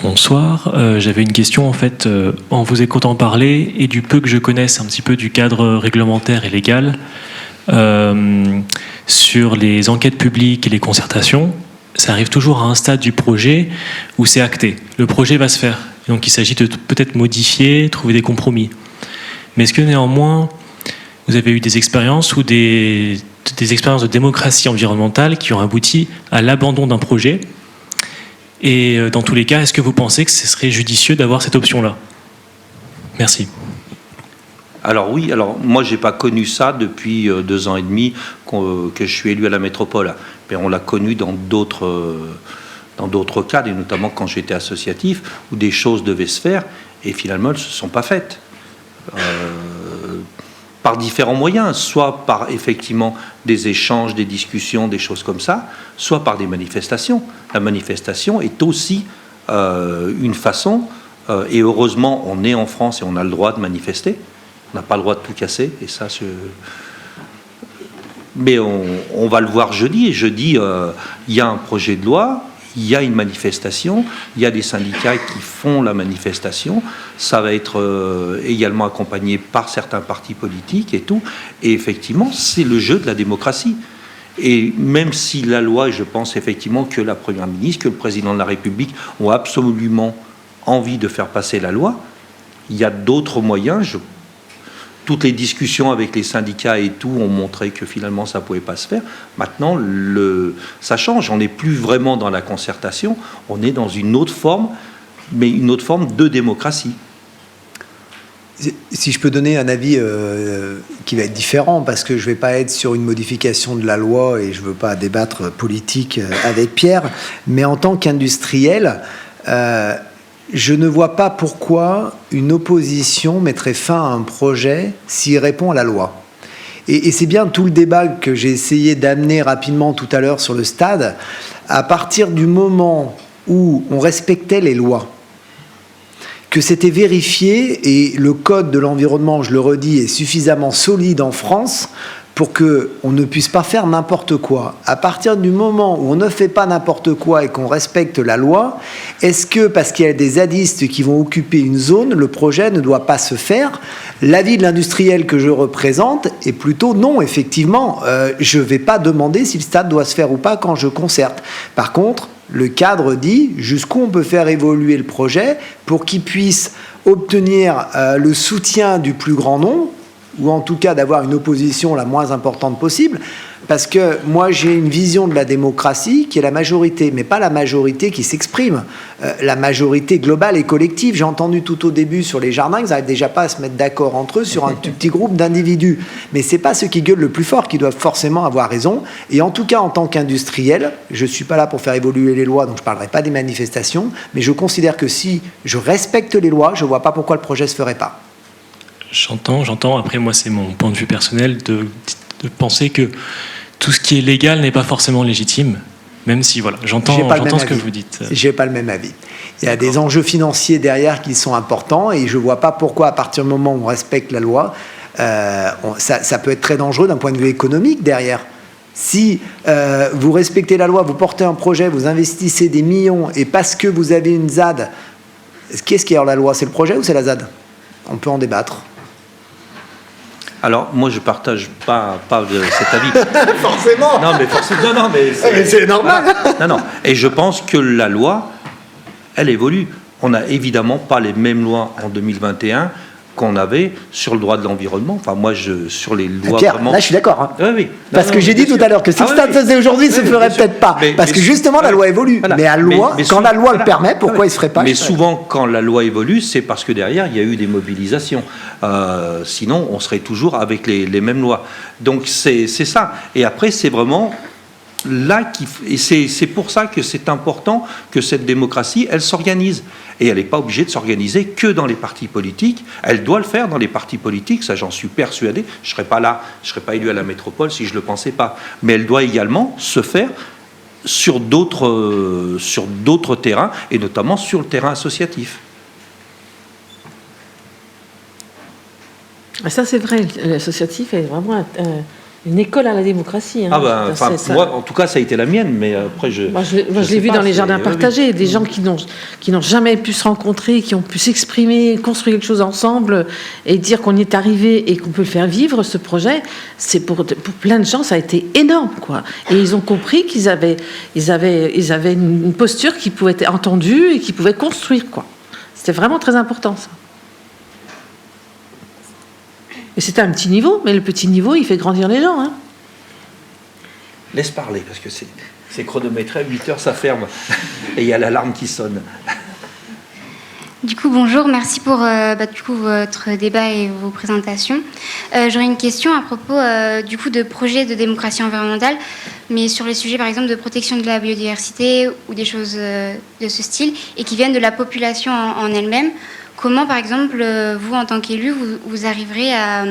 Bonsoir, j'avais une question en fait en vous écoutant parler et du peu que je connaisse un petit peu du cadre réglementaire et légal sur les enquêtes publiques et les concertations. Ça arrive toujours à un stade du projet où c'est acté. Le projet va se faire. Donc il s'agit de peut-être modifier, trouver des compromis. Mais est-ce que néanmoins vous avez eu des expériences ou des expériences de démocratie environnementale qui ont abouti à l'abandon d'un projet? Et dans tous les cas, est-ce que vous pensez que ce serait judicieux d'avoir cette option-là? Merci. Alors oui, moi j'ai pas connu ça depuis 2 ans et demi que je suis élu à la métropole. Mais on l'a connu dans d'autres cadres, et notamment quand j'étais associatif, où des choses devaient se faire, et finalement elles ne se sont pas faites. Par différents moyens, soit par effectivement des échanges, des discussions, des choses comme ça, soit par des manifestations. La manifestation est aussi une façon, et heureusement on est en France et on a le droit de manifester, on n'a pas le droit de tout casser, et ça mais on va le voir jeudi, et jeudi il y a un projet de loi, il y a une manifestation, il y a des syndicats qui font la manifestation, ça va être également accompagné par certains partis politiques et tout, et effectivement c'est le jeu de la démocratie. Et même si la loi, je pense effectivement que la Première ministre, que le Président de la République ont absolument envie de faire passer la loi, il y a d'autres moyens. Toutes les discussions avec les syndicats et tout ont montré que finalement ça ne pouvait pas se faire. Maintenant, ça change. On n'est plus vraiment dans la concertation, on est dans une autre forme, mais une autre forme de démocratie. Si je peux donner un avis qui va être différent, parce que je ne vais pas être sur une modification de la loi et je ne veux pas débattre politique avec Pierre, mais en tant qu'industriel, je ne vois pas pourquoi une opposition mettrait fin à un projet s'il répond à la loi. Et c'est bien tout le débat que j'ai essayé d'amener rapidement tout à l'heure sur le stade. À partir du moment où on respectait les lois, que c'était vérifié, et le code de l'environnement, je le redis, est suffisamment solide en France pour qu'on ne puisse pas faire n'importe quoi. À partir du moment où on ne fait pas n'importe quoi et qu'on respecte la loi, est-ce que, parce qu'il y a des zadistes qui vont occuper une zone, le projet ne doit pas se faire? L'avis de l'industriel que je représente est plutôt non, effectivement. Je ne vais pas demander si le stade doit se faire ou pas quand je concerte. Par contre, le cadre dit jusqu'où on peut faire évoluer le projet pour qu'il puisse obtenir le soutien du plus grand nombre, ou en tout cas d'avoir une opposition la moins importante possible, parce que moi j'ai une vision de la démocratie qui est la majorité, mais pas la majorité qui s'exprime, la majorité globale et collective. J'ai entendu tout au début sur les jardins qu'ils n'arrivent déjà pas à se mettre d'accord entre eux sur un tout petit groupe d'individus, mais c'est pas ceux qui gueulent le plus fort qui doivent forcément avoir raison. Et en tout cas en tant qu'industriel, je suis pas là pour faire évoluer les lois, donc je parlerai pas des manifestations, mais je considère que si je respecte les lois, je vois pas pourquoi le projet se ferait pas. J'entends. Après, moi, c'est mon point de vue personnel de penser que tout ce qui est légal n'est pas forcément légitime, même si, voilà, j'entends ce que vous dites. J'ai pas le même avis. Il y a des enjeux financiers derrière qui sont importants et je vois pas pourquoi, à partir du moment où on respecte la loi, ça peut être très dangereux d'un point de vue économique derrière. Si vous respectez la loi, vous portez un projet, vous investissez des millions et parce que vous avez une ZAD, qu'est-ce qui est hors la loi? C'est le projet ou c'est la ZAD? On peut en débattre. Alors, moi, je ne partage pas de cet avis. Forcément. Non, mais c'est normal. Voilà. Non. Et je pense que la loi, elle évolue. On n'a évidemment pas les mêmes lois en 2021 qu'on avait sur le droit de l'environnement. Enfin, moi, sur les lois Pierre, vraiment... là, je suis d'accord. Hein. Oui. Parce que j'ai dit tout à l'heure que si le stade faisait aujourd'hui, il ne se ferait peut-être pas. Parce que justement, la loi évolue. Voilà. Mais quand la loi le permet, pourquoi il ne se ferait pas? Mais souvent, quand la loi évolue, c'est parce que derrière, il y a eu des mobilisations. Sinon, on serait toujours avec les mêmes lois. Donc, c'est ça. Et après, c'est vraiment... Là, et c'est pour ça que c'est important que cette démocratie, elle s'organise. Et elle n'est pas obligée de s'organiser que dans les partis politiques. Elle doit le faire dans les partis politiques, ça j'en suis persuadé. Je ne serais pas là, je ne serais pas élu à la métropole si je ne le pensais pas. Mais elle doit également se faire sur d'autres terrains, et notamment sur le terrain associatif. Ça c'est vrai, l'associatif est vraiment une école à la démocratie. Hein. Moi, en tout cas, ça a été la mienne, mais après, je l'ai vu dans les jardins partagés, des gens qui n'ont jamais pu se rencontrer, qui ont pu s'exprimer, construire quelque chose ensemble, et dire qu'on y est arrivé et qu'on peut le faire vivre, ce projet, c'est pour plein de gens, ça a été énorme, quoi. Et ils ont compris qu'ils avaient une posture qui pouvait être entendue et qui pouvait construire, quoi. C'était vraiment très important, ça. Et c'était un petit niveau, mais le petit niveau, il fait grandir les gens. Hein. Laisse parler, parce que c'est chronométré, 8 heures, ça ferme. Et il y a l'alarme qui sonne. Du coup, bonjour, merci pour votre débat et vos présentations. J'aurais une question à propos de projets de démocratie environnementale, mais sur les sujets, par exemple, de protection de la biodiversité ou des choses de ce style, et qui viennent de la population en elle-même. Comment, par exemple, vous, en tant qu'élu, vous arriverez à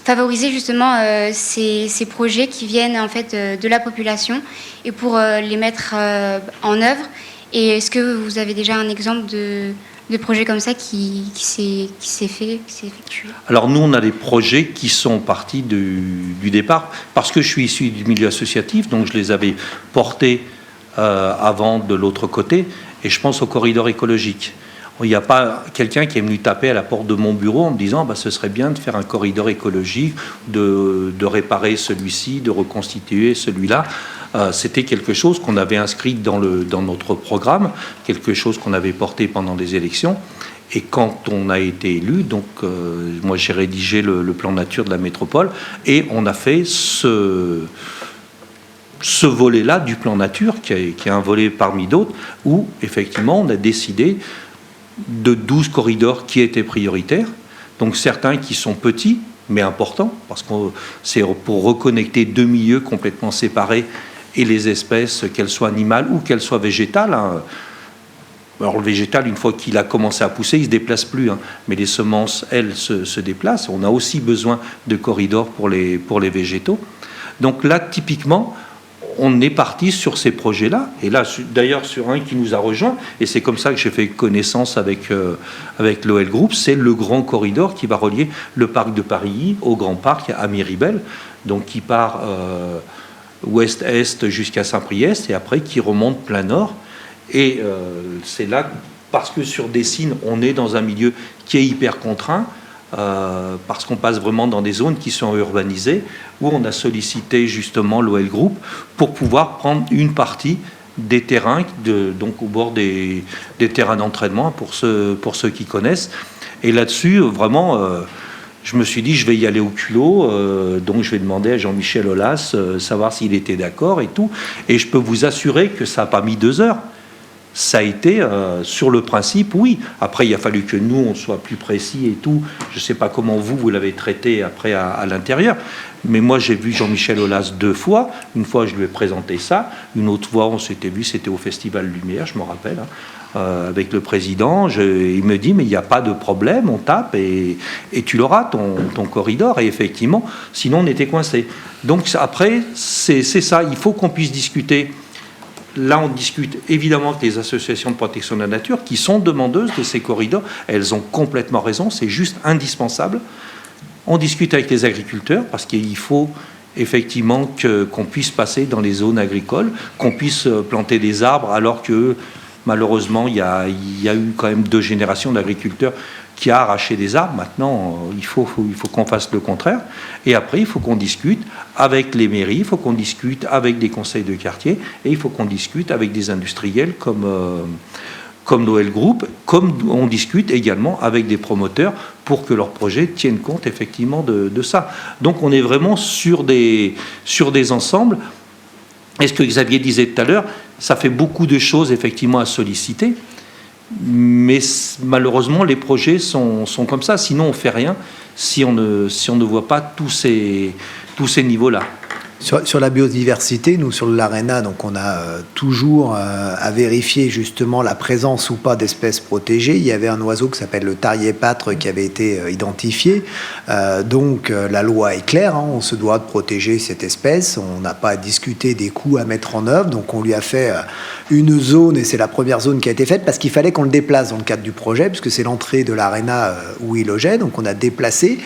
favoriser justement ces projets qui viennent en fait de la population et pour les mettre en œuvre? Et est-ce que vous avez déjà un exemple de projet comme ça qui s'est effectué? Alors nous, on a des projets qui sont partis du départ, parce que je suis issu du milieu associatif, donc je les avais portés avant de l'autre côté, et je pense au corridor écologique. Il n'y a pas quelqu'un qui est venu taper à la porte de mon bureau en me disant ce serait bien de faire un corridor écologique, de réparer celui-ci, de reconstituer celui-là. C'était quelque chose qu'on avait inscrit dans notre programme, quelque chose qu'on avait porté pendant les élections. Et quand on a été élu, donc moi j'ai rédigé le plan nature de la métropole et on a fait ce volet-là du plan nature, qui est un volet parmi d'autres, où effectivement on a décidé de 12 corridors qui étaient prioritaires, donc certains qui sont petits mais importants, parce que c'est pour reconnecter deux milieux complètement séparés et les espèces, qu'elles soient animales ou qu'elles soient végétales. Hein. Alors le végétal, une fois qu'il a commencé à pousser, il ne se déplace plus, hein, mais les semences, elles, se déplacent. On a aussi besoin de corridors pour les végétaux. Donc là, typiquement, on est parti sur ces projets-là. Et là, d'ailleurs, sur un qui nous a rejoint, et c'est comme ça que j'ai fait connaissance avec l'OL Group, c'est le grand corridor qui va relier le parc de Paris au Grand Parc à Miribel, donc qui part ouest-est jusqu'à Saint-Priest, et après qui remonte plein nord. Et c'est là, parce que sur Dessines, on est dans un milieu qui est hyper contraint, parce qu'on passe vraiment dans des zones qui sont urbanisées, où on a sollicité justement l'OL Group pour pouvoir prendre une partie des terrains, donc au bord des terrains d'entraînement, pour ceux qui connaissent. Et là-dessus, vraiment, je me suis dit, je vais y aller au culot, donc je vais demander à Jean-Michel Aulas, savoir s'il était d'accord et tout. Et je peux vous assurer que ça n'a pas mis 2 heures. Ça a été sur le principe, oui. Après, il a fallu que nous, on soit plus précis et tout. Je ne sais pas comment vous l'avez traité après à l'intérieur. Mais moi, j'ai vu Jean-Michel Aulas 2 fois. Une fois, je lui ai présenté ça. Une autre fois, on s'était vu, c'était au Festival Lumière, je me rappelle, avec le président. Il me dit, mais il n'y a pas de problème, on tape et tu l'auras, ton corridor. Et effectivement, sinon, on était coincés. Donc après, c'est ça. Il faut qu'on puisse discuter. Là, on discute évidemment avec les associations de protection de la nature qui sont demandeuses de ces corridors. Elles ont complètement raison, c'est juste indispensable. On discute avec les agriculteurs parce qu'il faut effectivement qu'on puisse passer dans les zones agricoles, qu'on puisse planter des arbres alors que malheureusement, il y a eu quand même 2 générations d'agriculteurs qui a arraché des arbres. Maintenant, il faut qu'on fasse le contraire. Et après, il faut qu'on discute avec les mairies, il faut qu'on discute avec des conseils de quartier, et il faut qu'on discute avec des industriels comme l'OL Group, comme on discute également avec des promoteurs pour que leurs projets tiennent compte effectivement de ça. Donc on est vraiment sur des ensembles. Et ce que Xavier disait tout à l'heure, ça fait beaucoup de choses effectivement à solliciter. Mais malheureusement, les projets sont comme ça. Sinon, on ne fait rien si on ne voit pas tous ces niveaux-là. Sur la biodiversité, nous, sur l'ARENA, donc on a toujours à vérifier justement la présence ou pas d'espèces protégées. Il y avait un oiseau qui s'appelle le tarier-pâtre qui avait été identifié. Donc la loi est claire, on se doit de protéger cette espèce. On n'a pas à discuter des coûts à mettre en œuvre. Donc on lui a fait une zone, et c'est la première zone qui a été faite parce qu'il fallait qu'on le déplace dans le cadre du projet, puisque c'est l'entrée de l'ARENA où il logeait. Donc on a déplacé.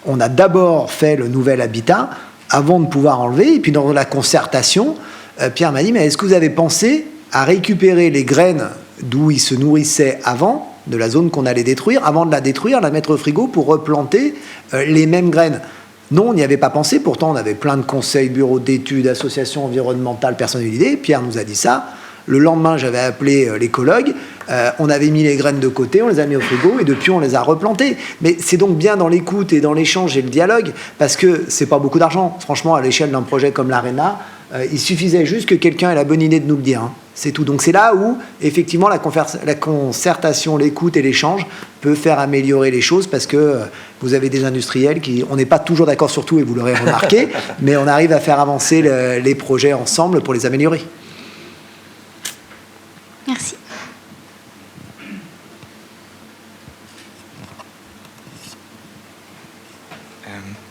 On a d'abord fait le nouvel habitat avant de pouvoir enlever. Et puis dans la concertation, Pierre m'a dit, mais est-ce que vous avez pensé à récupérer les graines d'où il se nourrissait avant, de la zone qu'on allait détruire, avant de la détruire, la mettre au frigo pour replanter les mêmes graines? Non, on n'y avait pas pensé. Pourtant, on avait plein de conseils, bureaux d'études, associations environnementales, personne n'a eu l'idée. Pierre nous a dit ça. Le lendemain, j'avais appelé l'écologue. On avait mis les graines de côté, on les a mis au frigo et depuis, on les a replantées. Mais c'est donc bien dans l'écoute et dans l'échange et le dialogue, parce que c'est pas beaucoup d'argent. Franchement, à l'échelle d'un projet comme l'ARENA, il suffisait juste que quelqu'un ait la bonne idée de nous le dire. C'est tout. Donc c'est là où, effectivement, la concertation, l'écoute et l'échange peut faire améliorer les choses, parce que vous avez des industriels on n'est pas toujours d'accord sur tout, et vous l'aurez remarqué, mais on arrive à faire avancer les projets ensemble pour les améliorer. Merci.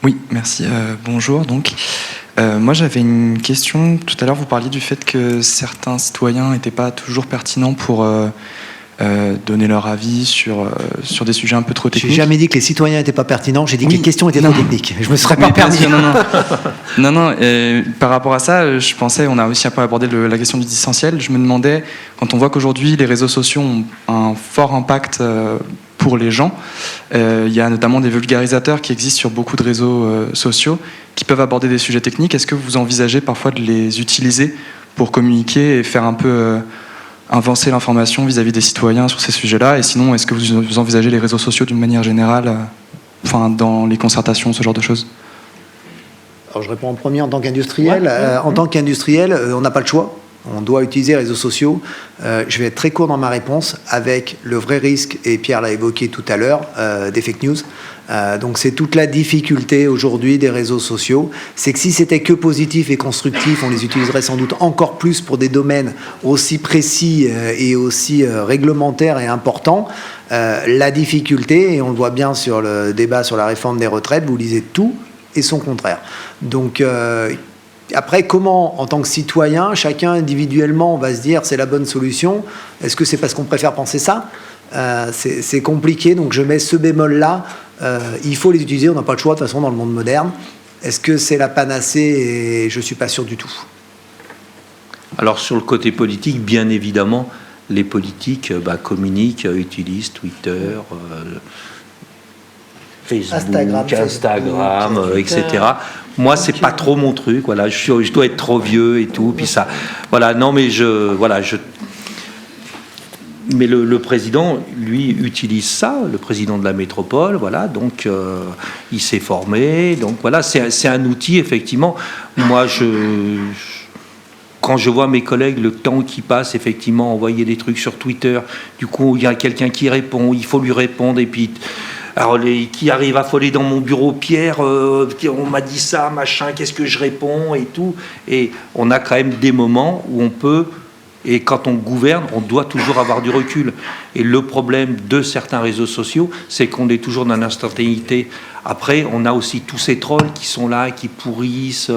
Oui, merci. Bonjour. Donc, moi, j'avais une question. Tout à l'heure, vous parliez du fait que certains citoyens n'étaient pas toujours pertinents pour donner leur avis sur des sujets un peu trop techniques. J'ai jamais dit que les citoyens n'étaient pas pertinents. J'ai dit que les questions étaient trop techniques. Je me serais pas permis. Non. Par rapport à ça, je pensais, on a aussi un peu abordé la question du distanciel. Je me demandais, quand on voit qu'aujourd'hui les réseaux sociaux ont un fort impact pour les gens, il y a notamment des vulgarisateurs qui existent sur beaucoup de réseaux sociaux qui peuvent aborder des sujets techniques. Est-ce que vous envisagez parfois de les utiliser pour communiquer et faire un peu avancer l'information vis-à-vis des citoyens sur ces sujets-là? Et sinon, est-ce que vous envisagez les réseaux sociaux d'une manière générale, dans les concertations, ce genre de choses? Alors je réponds en premier en tant qu'industriel. En tant qu'industriel, on n'a pas le choix. On doit utiliser les réseaux sociaux. Je vais être très court dans ma réponse, avec le vrai risque, et Pierre l'a évoqué tout à l'heure, des fake news. Donc c'est toute la difficulté aujourd'hui des réseaux sociaux. C'est que si c'était que positif et constructif, on les utiliserait sans doute encore plus pour des domaines aussi précis et aussi réglementaires et importants. La difficulté, et on le voit bien sur le débat sur la réforme des retraites, vous lisez tout et son contraire. Donc Après, comment, en tant que citoyen, chacun individuellement va se dire c'est la bonne solution? Est-ce que c'est parce qu'on préfère penser ça? C'est compliqué, donc je mets ce bémol-là. Il faut les utiliser, on n'a pas le choix de toute façon dans le monde moderne. Est-ce que c'est la panacée? Et je ne suis pas sûr du tout. Alors sur le côté politique, bien évidemment, les politiques communiquent, utilisent Twitter, Facebook, Instagram, etc. Moi, c'est pas trop mon truc. Voilà, je dois être trop vieux et tout. Puis ça, voilà. Non, mais mais le président, lui, utilise ça. Le président de la métropole, voilà. Donc, il s'est formé. Donc, voilà, c'est un outil effectivement. Moi, quand je vois mes collègues, le temps qui passe, effectivement, envoyer des trucs sur Twitter. Du coup, il y a quelqu'un qui répond. Il faut lui répondre et puis. Alors, qui arrive affolé dans mon bureau, Pierre, on m'a dit ça, machin, qu'est-ce que je réponds et tout. Et on a quand même des moments où on peut, et quand on gouverne, on doit toujours avoir du recul. Et le problème de certains réseaux sociaux, c'est qu'on est toujours dans l'instantanéité. Après, on a aussi tous ces trolls qui sont là, qui pourrissent.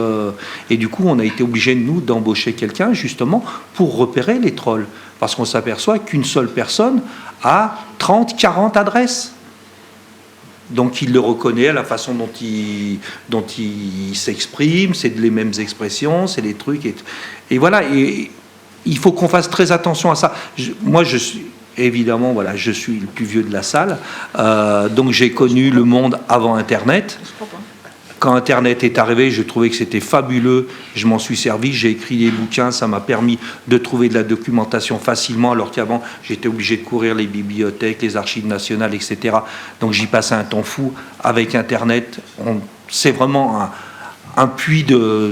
Et du coup, on a été obligé, nous, d'embaucher quelqu'un, justement, pour repérer les trolls. Parce qu'on s'aperçoit qu'une seule personne a 30, 40 adresses. Donc il le reconnaît à la façon dont il s'exprime, c'est les mêmes expressions, c'est les trucs. Et voilà, et il faut qu'on fasse très attention à ça. Moi, je suis évidemment, voilà, je suis le plus vieux de la salle, donc j'ai connu le monde avant Internet. Quand Internet est arrivé, je trouvais que c'était fabuleux. Je m'en suis servi, j'ai écrit des bouquins, ça m'a permis de trouver de la documentation facilement, alors qu'avant, j'étais obligé de courir les bibliothèques, les archives nationales, etc. Donc j'y passais un temps fou. Avec Internet, c'est vraiment un puits de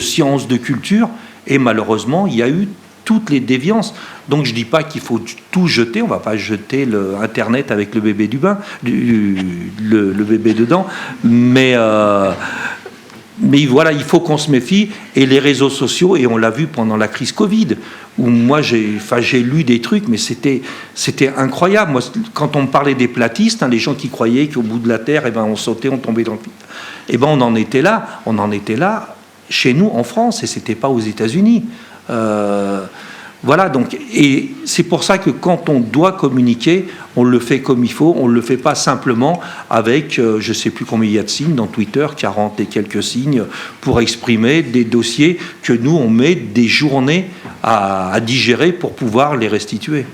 science, de culture. Et malheureusement, il y a eu toutes les déviances. Donc je ne dis pas qu'il faut tout jeter, on ne va pas jeter Internet avec le bébé du bain, le bébé dedans, mais voilà, il faut qu'on se méfie. Et les réseaux sociaux, et on l'a vu pendant la crise Covid, où moi j'ai lu des trucs, mais c'était incroyable. Moi, quand on me parlait des platistes, les gens qui croyaient qu'au bout de la Terre, on sautait, on tombait dans le vide, on en était là chez nous en France, et c'était pas aux États-Unis. Voilà, donc, et c'est pour ça que quand on doit communiquer, on le fait comme il faut, on ne le fait pas simplement avec, je ne sais plus combien il y a de signes dans Twitter, 40 et quelques signes, pour exprimer des dossiers que nous, on met des journées à digérer pour pouvoir les restituer.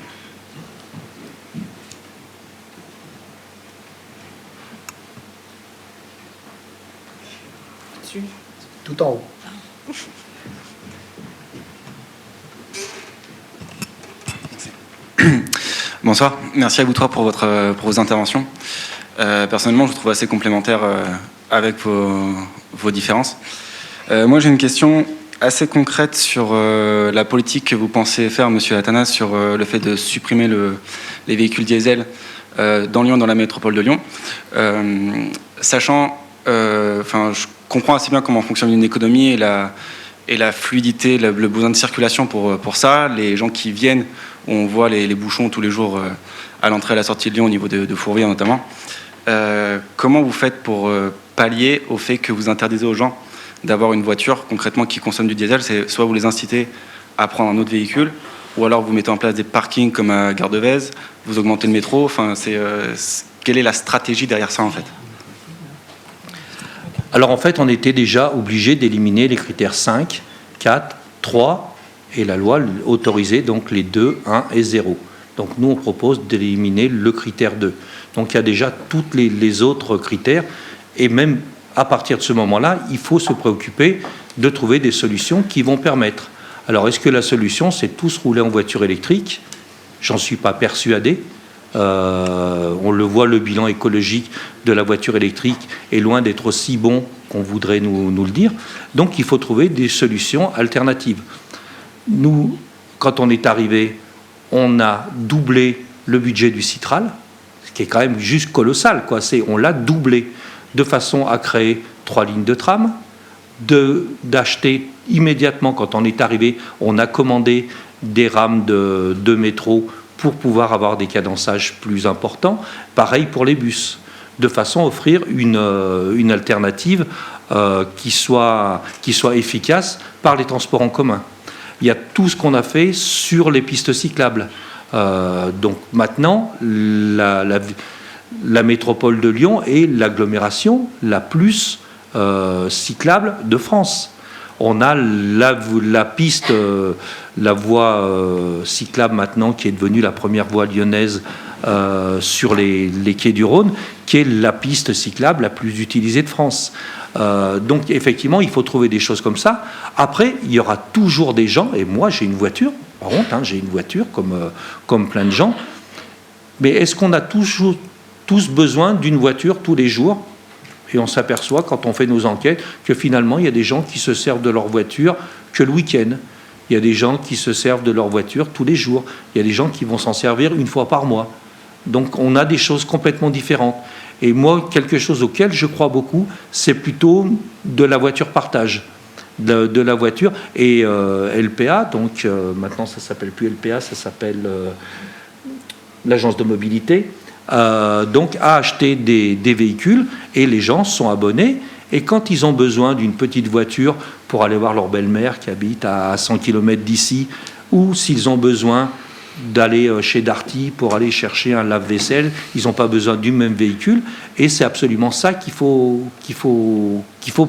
Tout en haut. Bonsoir, merci à vous trois pour vos interventions. Personnellement, je vous trouve assez complémentaires avec vos différences. Moi, j'ai une question assez concrète sur la politique que vous pensez faire, Monsieur Athanas, sur le fait de supprimer les véhicules diesel dans Lyon, dans la métropole de Lyon. Sachant, je comprends assez bien comment fonctionne une économie et la fluidité, le besoin de circulation pour ça. Les gens qui viennent, on voit les bouchons tous les jours à l'entrée et à la sortie de Lyon au niveau de Fourvière notamment. Comment vous faites pour pallier au fait que vous interdisez aux gens d'avoir une voiture concrètement qui consomme du diesel? C'est soit vous les incitez à prendre un autre véhicule, ou alors vous mettez en place des parkings comme à Gare de Vèze, vous augmentez le métro. Quelle est la stratégie derrière ça en fait? Alors en fait, on était déjà obligé d'éliminer les critères 5, 4, 3, et la loi autorisait donc les 2, 1 et 0. Donc nous, on propose d'éliminer le critère 2. Donc il y a déjà tous les autres critères, et même à partir de ce moment-là, il faut se préoccuper de trouver des solutions qui vont permettre. Alors est-ce que la solution, c'est tous rouler en voiture électrique? J'en suis pas persuadé. On le voit, le bilan écologique de la voiture électrique est loin d'être aussi bon qu'on voudrait nous le dire. Donc il faut trouver des solutions alternatives. Nous, quand on est arrivé, on a doublé le budget du Citral, ce qui est quand même juste colossal, quoi. On l'a doublé de façon à créer 3 lignes de tram, d'acheter immédiatement, quand on est arrivé, on a commandé des rames de métro pour pouvoir avoir des cadençages plus importants. Pareil pour les bus, de façon à offrir une alternative qui soit efficace par les transports en commun. Il y a tout ce qu'on a fait sur les pistes cyclables. Donc maintenant, la métropole de Lyon est l'agglomération la plus cyclable de France. On a la piste, la voie cyclable maintenant qui est devenue la première voie lyonnaise sur les quais du Rhône, qui est la piste cyclable la plus utilisée de France. Donc effectivement, il faut trouver des choses comme ça. Après, il y aura toujours des gens, et moi j'ai une voiture, par contre, j'ai une voiture comme plein de gens, mais est-ce qu'on a tous besoin d'une voiture tous les jours ? Et on s'aperçoit, quand on fait nos enquêtes, que finalement, il y a des gens qui se servent de leur voiture que le week-end. Il y a des gens qui se servent de leur voiture tous les jours. Il y a des gens qui vont s'en servir une fois par mois. Donc, on a des choses complètement différentes. Et moi, quelque chose auquel je crois beaucoup, c'est plutôt de la voiture partage. De la voiture. Et LPA, donc maintenant, ça ne s'appelle plus LPA, ça s'appelle l'agence de mobilité. Donc a acheté des véhicules et les gens sont abonnés et quand ils ont besoin d'une petite voiture pour aller voir leur belle-mère qui habite à 100 km d'ici ou s'ils ont besoin d'aller chez Darty pour aller chercher un lave-vaisselle, ils n'ont pas besoin du même véhicule et c'est absolument ça qu'il faut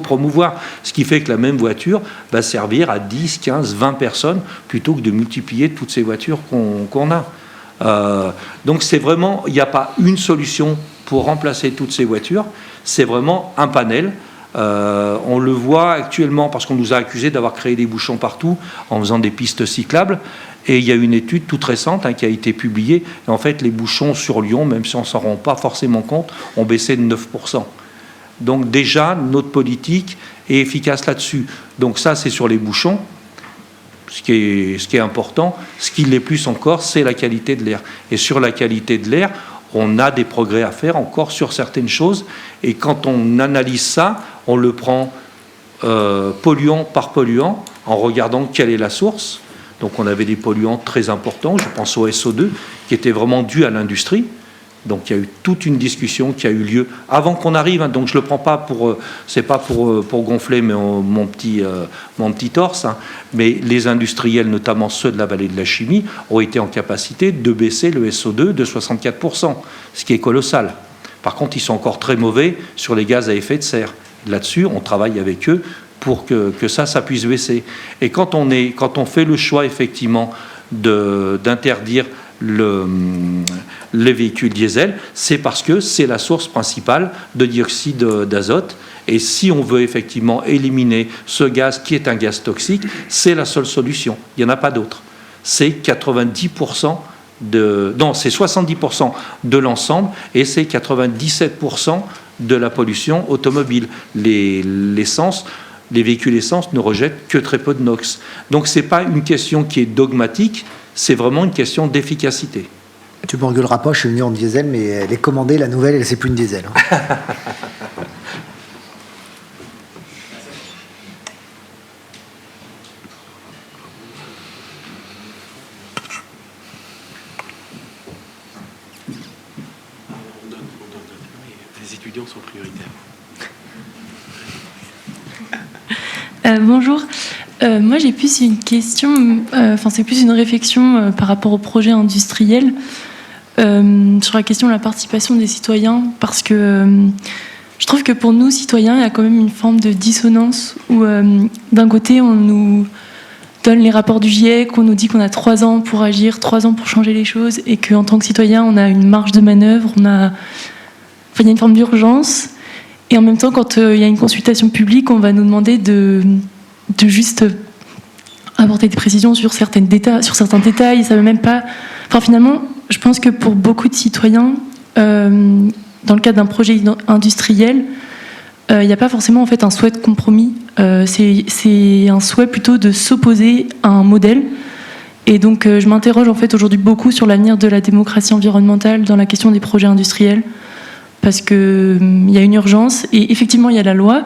promouvoir. Ce qui fait que la même voiture va servir à 10, 15, 20 personnes plutôt que de multiplier toutes ces voitures qu'on a. Donc c'est vraiment, il n'y a pas une solution pour remplacer toutes ces voitures, c'est vraiment un panel. On le voit actuellement parce qu'on nous a accusé d'avoir créé des bouchons partout en faisant des pistes cyclables et il y a une étude toute récente qui a été publiée et en fait les bouchons sur Lyon, même si on ne s'en rend pas forcément compte, ont baissé de 9%. Donc déjà notre politique est efficace là-dessus. Donc ça c'est sur les bouchons. Ce qui est important, ce qui l'est plus encore, c'est la qualité de l'air. Et sur la qualité de l'air, on a des progrès à faire encore sur certaines choses. Et quand on analyse ça, on le prend polluant par polluant, en regardant quelle est la source. Donc on avait des polluants très importants, je pense au SO2, qui étaient vraiment dus à l'industrie. Donc il y a eu toute une discussion qui a eu lieu avant qu'on arrive. Donc je le prends pas c'est pas pour gonfler mon petit torse. Mais les industriels, notamment ceux de la vallée de la chimie, ont été en capacité de baisser le SO2 de 64%, ce qui est colossal. Par contre, ils sont encore très mauvais sur les gaz à effet de serre. Là-dessus, on travaille avec eux pour que ça puisse baisser. Et quand on fait le choix effectivement d'interdire les véhicules diesel, c'est parce que c'est la source principale de dioxyde d'azote. Et si on veut effectivement éliminer ce gaz qui est un gaz toxique, c'est la seule solution. Il n'y en a pas d'autre. C'est 90% c'est 70% de l'ensemble et c'est 97% de la pollution automobile. Les véhicules essence ne rejettent que très peu de NOx. Donc ce n'est pas une question qui est dogmatique, c'est vraiment une question d'efficacité. Tu m'engueuleras pas, je suis venu en diesel, mais elle est commandée, la nouvelle, c'est plus une diesel. Les étudiants sont prioritaires. Bonjour. Moi, j'ai plus une question, c'est plus une réflexion par rapport au projet industriel sur la question de la participation des citoyens, parce que je trouve que pour nous, citoyens, il y a quand même une forme de dissonance où, d'un côté, on nous donne les rapports du GIEC, on nous dit qu'on a 3 ans pour agir, 3 ans pour changer les choses, et qu'en tant que citoyen, on a une marge de manœuvre, il y a une forme d'urgence, et en même temps, quand il y a une consultation publique, on va nous demander de juste apporter des précisions sur certains détails, ça veut même pas... finalement, je pense que pour beaucoup de citoyens, dans le cadre d'un projet industriel, il n'y a pas forcément en fait un souhait de compromis. C'est un souhait plutôt de s'opposer à un modèle. Et donc, je m'interroge en fait aujourd'hui beaucoup sur l'avenir de la démocratie environnementale dans la question des projets industriels, parce qu'il y a une urgence et effectivement il y a la loi.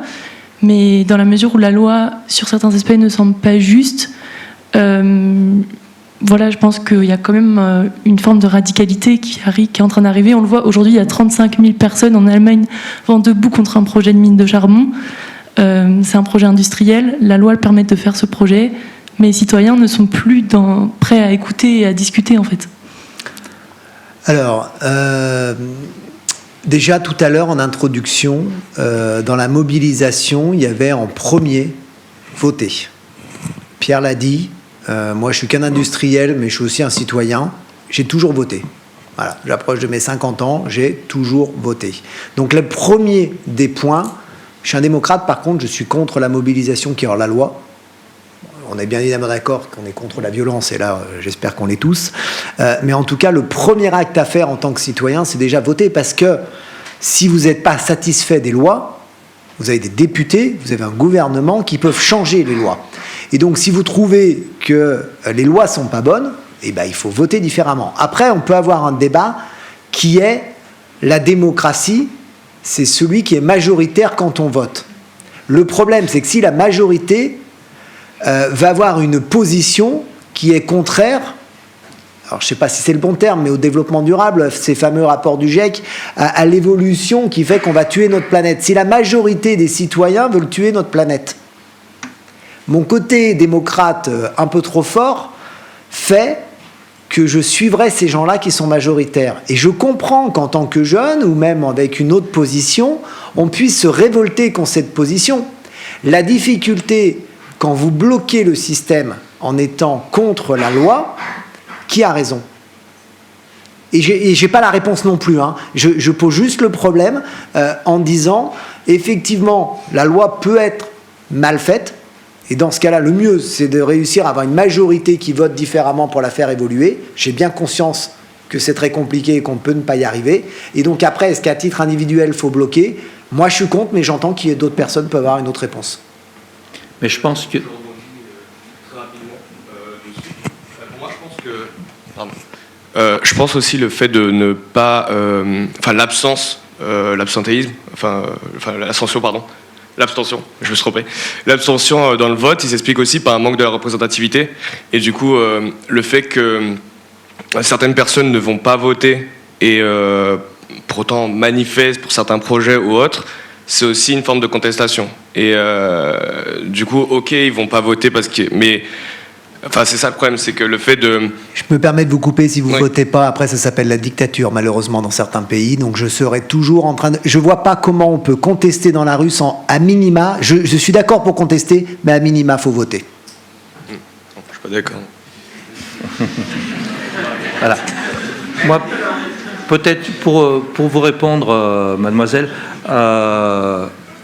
Mais dans la mesure où la loi, sur certains aspects, ne semble pas juste, je pense qu'il y a quand même une forme de radicalité qui est en train d'arriver. On le voit aujourd'hui, il y a 35 000 personnes en Allemagne vent debout contre un projet de mine de charbon. c'est un projet industriel, la loi le permet de faire ce projet, mais les citoyens ne sont plus prêts à écouter et à discuter en fait. Alors, déjà tout à l'heure en introduction, dans la mobilisation, il y avait en premier voter. Pierre l'a dit, moi je suis qu'un industriel, mais je suis aussi un citoyen, j'ai toujours voté. Voilà, j'approche de mes 50 ans, j'ai toujours voté. Donc le premier des points, je suis un démocrate, par contre je suis contre la mobilisation qui est hors la loi. On est bien évidemment d'accord qu'on est contre la violence, et là j'espère qu'on l'est tous. Mais en tout cas, le premier acte à faire en tant que citoyen, c'est déjà voter, parce que si vous n'êtes pas satisfait des lois, vous avez des députés, vous avez un gouvernement qui peuvent changer les lois. Et donc si vous trouvez que les lois ne sont pas bonnes, eh ben, il faut voter différemment. Après, on peut avoir un débat qui est la démocratie, c'est celui qui est majoritaire quand on vote. Le problème, c'est que si la majorité va avoir une position qui est contraire, alors je ne sais pas si c'est le bon terme, mais au développement durable, ces fameux rapports du GIEC, à l'évolution qui fait qu'on va tuer notre planète. Si la majorité des citoyens veulent tuer notre planète, mon côté démocrate un peu trop fort fait que je suivrai ces gens-là qui sont majoritaires. Et je comprends qu'en tant que jeune, ou même avec une autre position, on puisse se révolter contre cette position. La difficulté, quand vous bloquez le système en étant contre la loi, qui a raison ? Et je n'ai pas la réponse non plus. Hein. Je pose juste le problème en disant, effectivement, la loi peut être mal faite, et dans ce cas-là, le mieux, c'est de réussir à avoir une majorité qui vote différemment pour la faire évoluer. J'ai bien conscience que c'est très compliqué et qu'on peut ne pas y arriver. Et donc après, est-ce qu'à titre individuel, il faut bloquer ? Moi, je suis contre, mais j'entends qu'il y ait d'autres personnes qui peuvent avoir une autre réponse. Mais je pense que... je pense aussi le fait de ne pas... l'abstentéisme, l'abstention, je me suis trompé. L'abstention dans le vote, il s'explique aussi par un manque de la représentativité. Et du coup, le fait que certaines personnes ne vont pas voter et pour autant manifestent pour certains projets ou autres, c'est aussi une forme de contestation. Et du coup, ok, ils vont pas voter parce que... Mais... Enfin, c'est ça le problème, c'est que le fait de... Je me permets de vous couper si vous ne votez pas. Après, ça s'appelle la dictature, malheureusement, dans certains pays. Donc, je serai toujours en train de... Je ne vois pas comment on peut contester dans la rue sans... À minima, je suis d'accord pour contester, mais à minima, il faut voter. Je ne suis pas d'accord. Voilà. Moi, peut-être pour vous répondre, mademoiselle...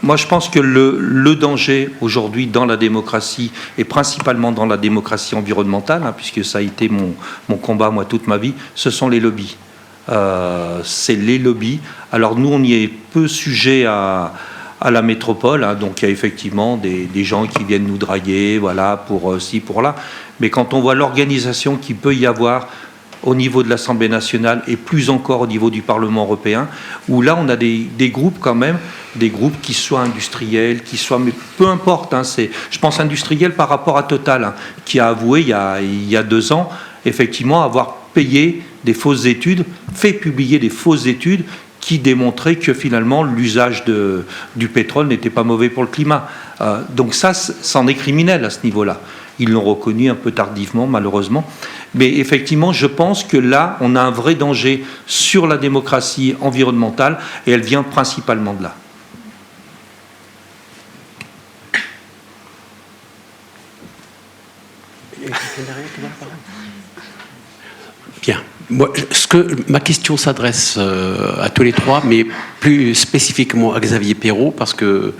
Moi, je pense que le danger aujourd'hui dans la démocratie, et principalement dans la démocratie environnementale, hein, puisque ça a été mon combat, moi, toute ma vie, ce sont les lobbies. C'est les lobbies. Alors nous, on y est peu sujet à la métropole, hein, donc il y a effectivement des gens qui viennent nous draguer, voilà, pour ci, pour là. Mais quand on voit l'organisation qu'il peut y avoir au niveau de l'Assemblée nationale et plus encore au niveau du Parlement européen, où là on a des groupes quand même, des groupes qui soient industriels, qui soient, mais peu importe, hein, je pense industriel par rapport à Total, hein, qui a avoué il y a 2 ans, effectivement, avoir payé des fausses études, fait publier des fausses études qui démontraient que finalement l'usage du pétrole n'était pas mauvais pour le climat. Donc ça, c'en est criminel à ce niveau-là. Ils l'ont reconnu un peu tardivement, malheureusement. Mais effectivement, je pense que là, on a un vrai danger sur la démocratie environnementale, et elle vient principalement de là. Bien. Moi, ma question s'adresse à tous les trois, mais plus spécifiquement à Xavier Perrault, parce que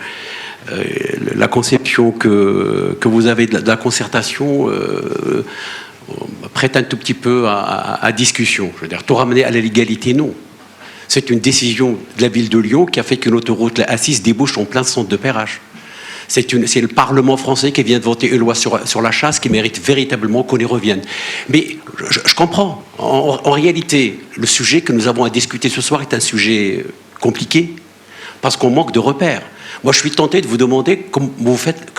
la conception que vous avez de la concertation prête un tout petit peu à discussion. Je veux dire, tout ramener à la légalité, non. C'est une décision de la ville de Lyon qui a fait qu'une autoroute, la A6, débouche en plein centre de Perrache. C'est le Parlement français qui vient de voter une loi sur la chasse qui mérite véritablement qu'on y revienne. Mais je comprends. En réalité, le sujet que nous avons à discuter ce soir est un sujet compliqué parce qu'on manque de repères. Moi, je suis tenté de vous demander comment vous faites.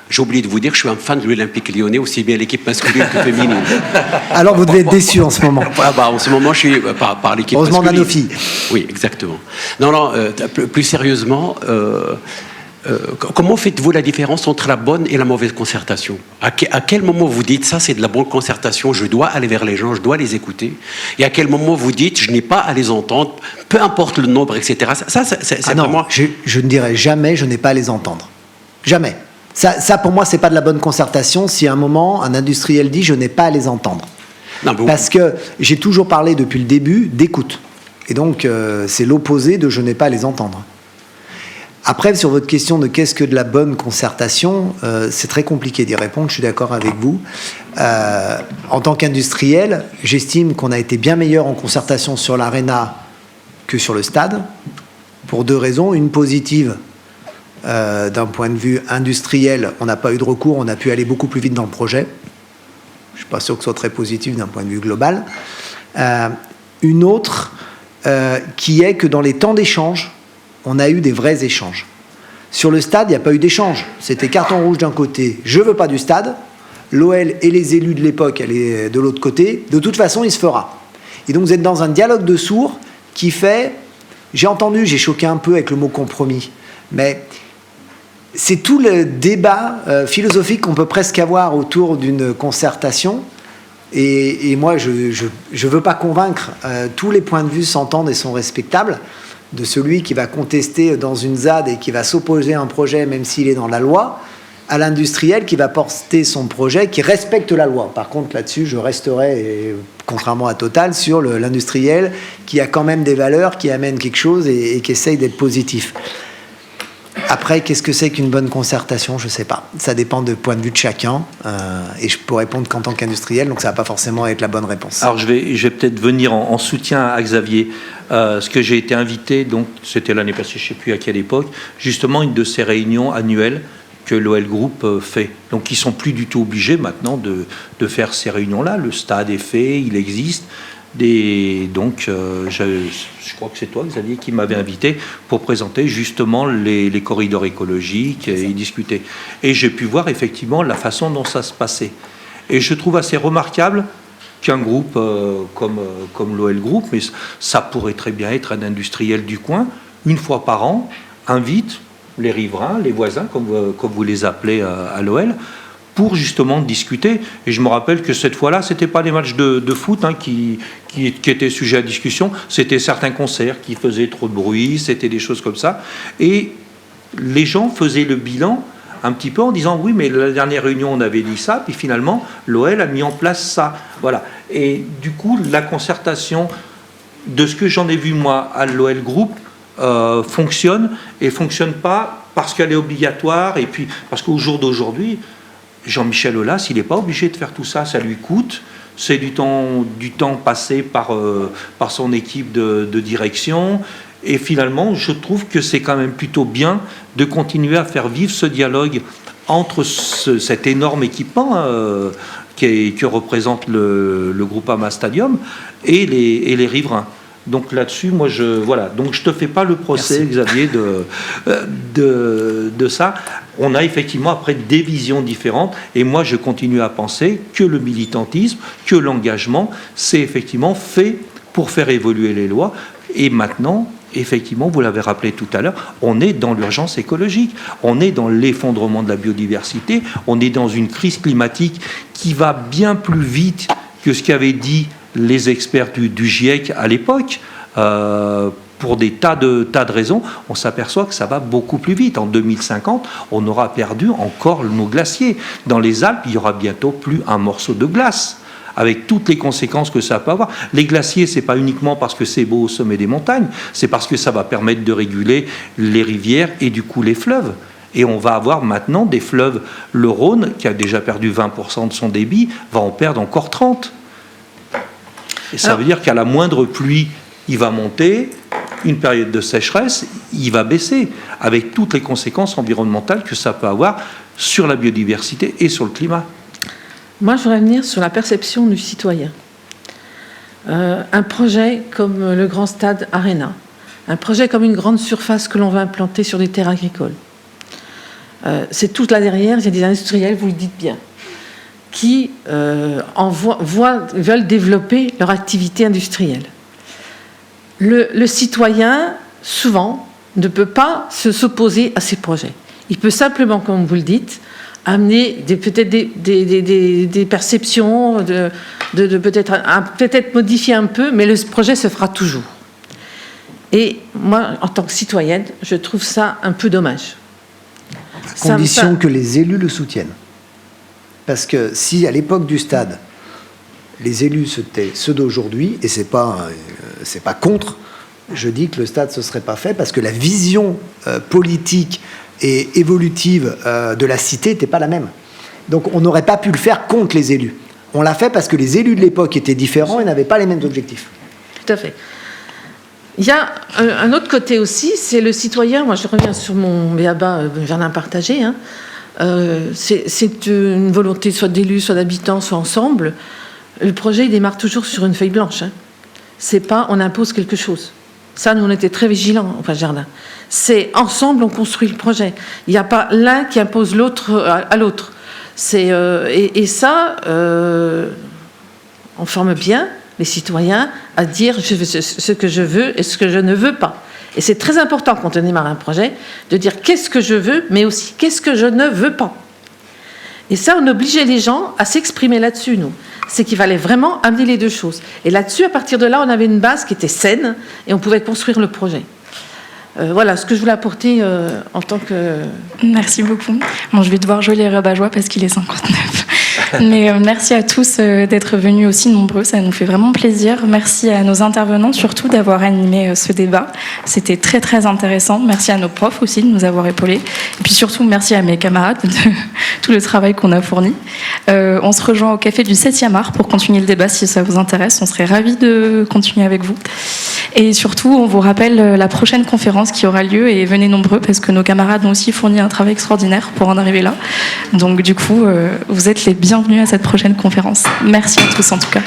J'ai oublié de vous dire que je suis un fan de l'Olympique Lyonnais, aussi bien l'équipe masculine que féminine. Alors, vous devez être déçu en ce moment. En ce moment, je suis par l'équipe masculine. Heureusement, on a nos filles. Oui, exactement. Non, plus sérieusement, comment faites-vous la différence entre la bonne et la mauvaise concertation? À quel moment vous dites ça, c'est de la bonne concertation, je dois aller vers les gens, je dois les écouter? Et à quel moment vous dites, je n'ai pas à les entendre, peu importe le nombre, etc. C'est non, vraiment... je ne dirais jamais, je n'ai pas à les entendre. Jamais. Ça pour moi, c'est pas de la bonne concertation si à un moment, un industriel dit, je n'ai pas à les entendre. Non, parce que j'ai toujours parlé depuis le début d'écoute. Et donc, c'est l'opposé de je n'ai pas à les entendre. Après, sur votre question de qu'est-ce que de la bonne concertation, c'est très compliqué d'y répondre, je suis d'accord avec vous. En tant qu'industriel, j'estime qu'on a été bien meilleur en concertation sur l'Arena que sur le stade, pour 2 raisons. Une positive, d'un point de vue industriel, on n'a pas eu de recours, on a pu aller beaucoup plus vite dans le projet. Je ne suis pas sûr que ce soit très positif d'un point de vue global. Une autre, qui est que dans les temps d'échange, on a eu des vrais échanges. Sur le stade, il n'y a pas eu d'échange. C'était carton rouge d'un côté, je ne veux pas du stade. L'OL et les élus de l'époque, elle est de l'autre côté. De toute façon, il se fera. Et donc, vous êtes dans un dialogue de sourds qui fait... j'ai choqué un peu avec le mot compromis, mais c'est tout le débat philosophique qu'on peut presque avoir autour d'une concertation. Et moi, je ne veux pas convaincre. Tous les points de vue s'entendent et sont respectables. De celui qui va contester dans une ZAD et qui va s'opposer à un projet, même s'il est dans la loi, à l'industriel qui va porter son projet, qui respecte la loi. Par contre, là-dessus, je resterai, et, contrairement à Total, sur l'industriel qui a quand même des valeurs, qui amène quelque chose et qui essaye d'être positif. Après, qu'est-ce que c'est qu'une bonne concertation? Je ne sais pas. Ça dépend du point de vue de chacun. Et je peux répondre qu'en tant qu'industriel, donc ça ne va pas forcément être la bonne réponse. Alors, je vais peut-être venir en soutien à Xavier. Ce que j'ai été invité, donc c'était l'année passée, je ne sais plus à quelle époque, justement une de ces réunions annuelles que l'OL Group fait. Donc, ils ne sont plus du tout obligés maintenant de faire ces réunions-là. Le stade est fait, il existe. Donc, je crois que c'est toi, Xavier, qui m'avait invité pour présenter justement les corridors écologiques et y discuter. Et j'ai pu voir effectivement la façon dont ça se passait. Et je trouve assez remarquable qu'un groupe comme l'OL Group, mais ça pourrait très bien être un industriel du coin, une fois par an, invite les riverains, les voisins, comme vous les appelez à l'OL, pour justement discuter. Et je me rappelle que cette fois-là, ce n'était pas les matchs de foot qui étaient sujets à discussion, c'était certains concerts qui faisaient trop de bruit, c'était des choses comme ça. Et les gens faisaient le bilan un petit peu en disant oui, mais la dernière réunion, on avait dit ça, puis finalement, l'OL a mis en place ça. Voilà. Et du coup, la concertation, de ce que j'en ai vu moi à l'OL Group, fonctionne, et fonctionne pas parce qu'elle est obligatoire, et puis parce qu'au jour d'aujourd'hui, Jean-Michel Aulas, il n'est pas obligé de faire tout ça, ça lui coûte, c'est du temps passé par son équipe de direction, et finalement, je trouve que c'est quand même plutôt bien de continuer à faire vivre ce dialogue entre cet énorme équipement que représente le Groupama Stadium et les riverains. Donc là-dessus, moi, donc je te fais pas le procès, merci, Xavier, de ça. On a effectivement après des visions différentes, et moi, je continue à penser que le militantisme, que l'engagement, c'est effectivement fait pour faire évoluer les lois. Et maintenant, effectivement, vous l'avez rappelé tout à l'heure, on est dans l'urgence écologique, on est dans l'effondrement de la biodiversité, on est dans une crise climatique qui va bien plus vite que ce qu'avaient dit les experts du GIEC à l'époque. Pour des tas de raisons, on s'aperçoit que ça va beaucoup plus vite. En 2050, on aura perdu encore nos glaciers. Dans les Alpes, il y aura bientôt plus un morceau de glace, avec toutes les conséquences que ça peut avoir. Les glaciers, c'est pas uniquement parce que c'est beau au sommet des montagnes, c'est parce que ça va permettre de réguler les rivières et du coup les fleuves. Et on va avoir maintenant des fleuves. Le Rhône, qui a déjà perdu 20% de son débit, va en perdre encore 30%. Et ça veut dire qu'à la moindre pluie, il va monter, une période de sécheresse, il va baisser, avec toutes les conséquences environnementales que ça peut avoir sur la biodiversité et sur le climat. Moi, je voudrais venir sur la perception du citoyen. Un projet comme le grand stade Arena, un projet comme une grande surface que l'on va implanter sur des terres agricoles. C'est tout là derrière, il y a des industriels, vous le dites bien, qui veulent développer leur activité industrielle. Le citoyen, souvent, ne peut pas s'opposer à ces projets. Il peut simplement, comme vous le dites, amener peut-être des perceptions, peut-être modifier un peu, mais le projet se fera toujours. Et moi, en tant que citoyenne, je trouve ça un peu dommage. À condition que les élus le soutiennent. Parce que si, à l'époque du stade, les élus c'était ceux d'aujourd'hui, et c'est pas contre, je dis que le stade ne se serait pas fait, parce que la vision politique et évolutive de la cité n'était pas la même. Donc on n'aurait pas pu le faire contre les élus. On l'a fait parce que les élus de l'époque étaient différents et n'avaient pas les mêmes objectifs. Tout à fait. Il y a un autre côté aussi, c'est le citoyen. Moi, je reviens sur mon b.a.-ba jardin partagé. Hein. C'est une volonté soit d'élus, soit d'habitants, soit ensemble. Le projet, il démarre toujours sur une feuille blanche. Hein. C'est pas on impose quelque chose. Ça, nous, on était très vigilants, enfin, jardin. C'est ensemble, on construit le projet. Il n'y a pas l'un qui impose l'autre à l'autre. Et ça, on forme bien les citoyens à dire ce que je veux et ce que je ne veux pas. Et c'est très important quand on démarre un projet de dire qu'est-ce que je veux, mais aussi qu'est-ce que je ne veux pas. Et ça, on obligeait les gens à s'exprimer là-dessus, nous. C'est qu'il fallait vraiment amener les deux choses. Et là-dessus, à partir de là, on avait une base qui était saine et on pouvait construire le projet. Voilà ce que je voulais apporter en tant que... Merci beaucoup. Bon, je vais devoir jouer les rabat-joie parce qu'il est 59. Mais merci à tous d'être venus aussi nombreux, ça nous fait vraiment plaisir. Merci à nos intervenants surtout d'avoir animé ce débat. C'était très très intéressant. Merci à nos profs aussi de nous avoir épaulés. Et puis surtout merci à mes camarades de tout le travail qu'on a fourni. On se rejoint au café du 7e art pour continuer le débat si ça vous intéresse. On serait ravis de continuer avec vous. Et surtout, on vous rappelle la prochaine conférence qui aura lieu et venez nombreux parce que nos camarades ont aussi fourni un travail extraordinaire pour en arriver là. Donc du coup, vous êtes les bienvenus à cette prochaine conférence. Merci à tous en tout cas.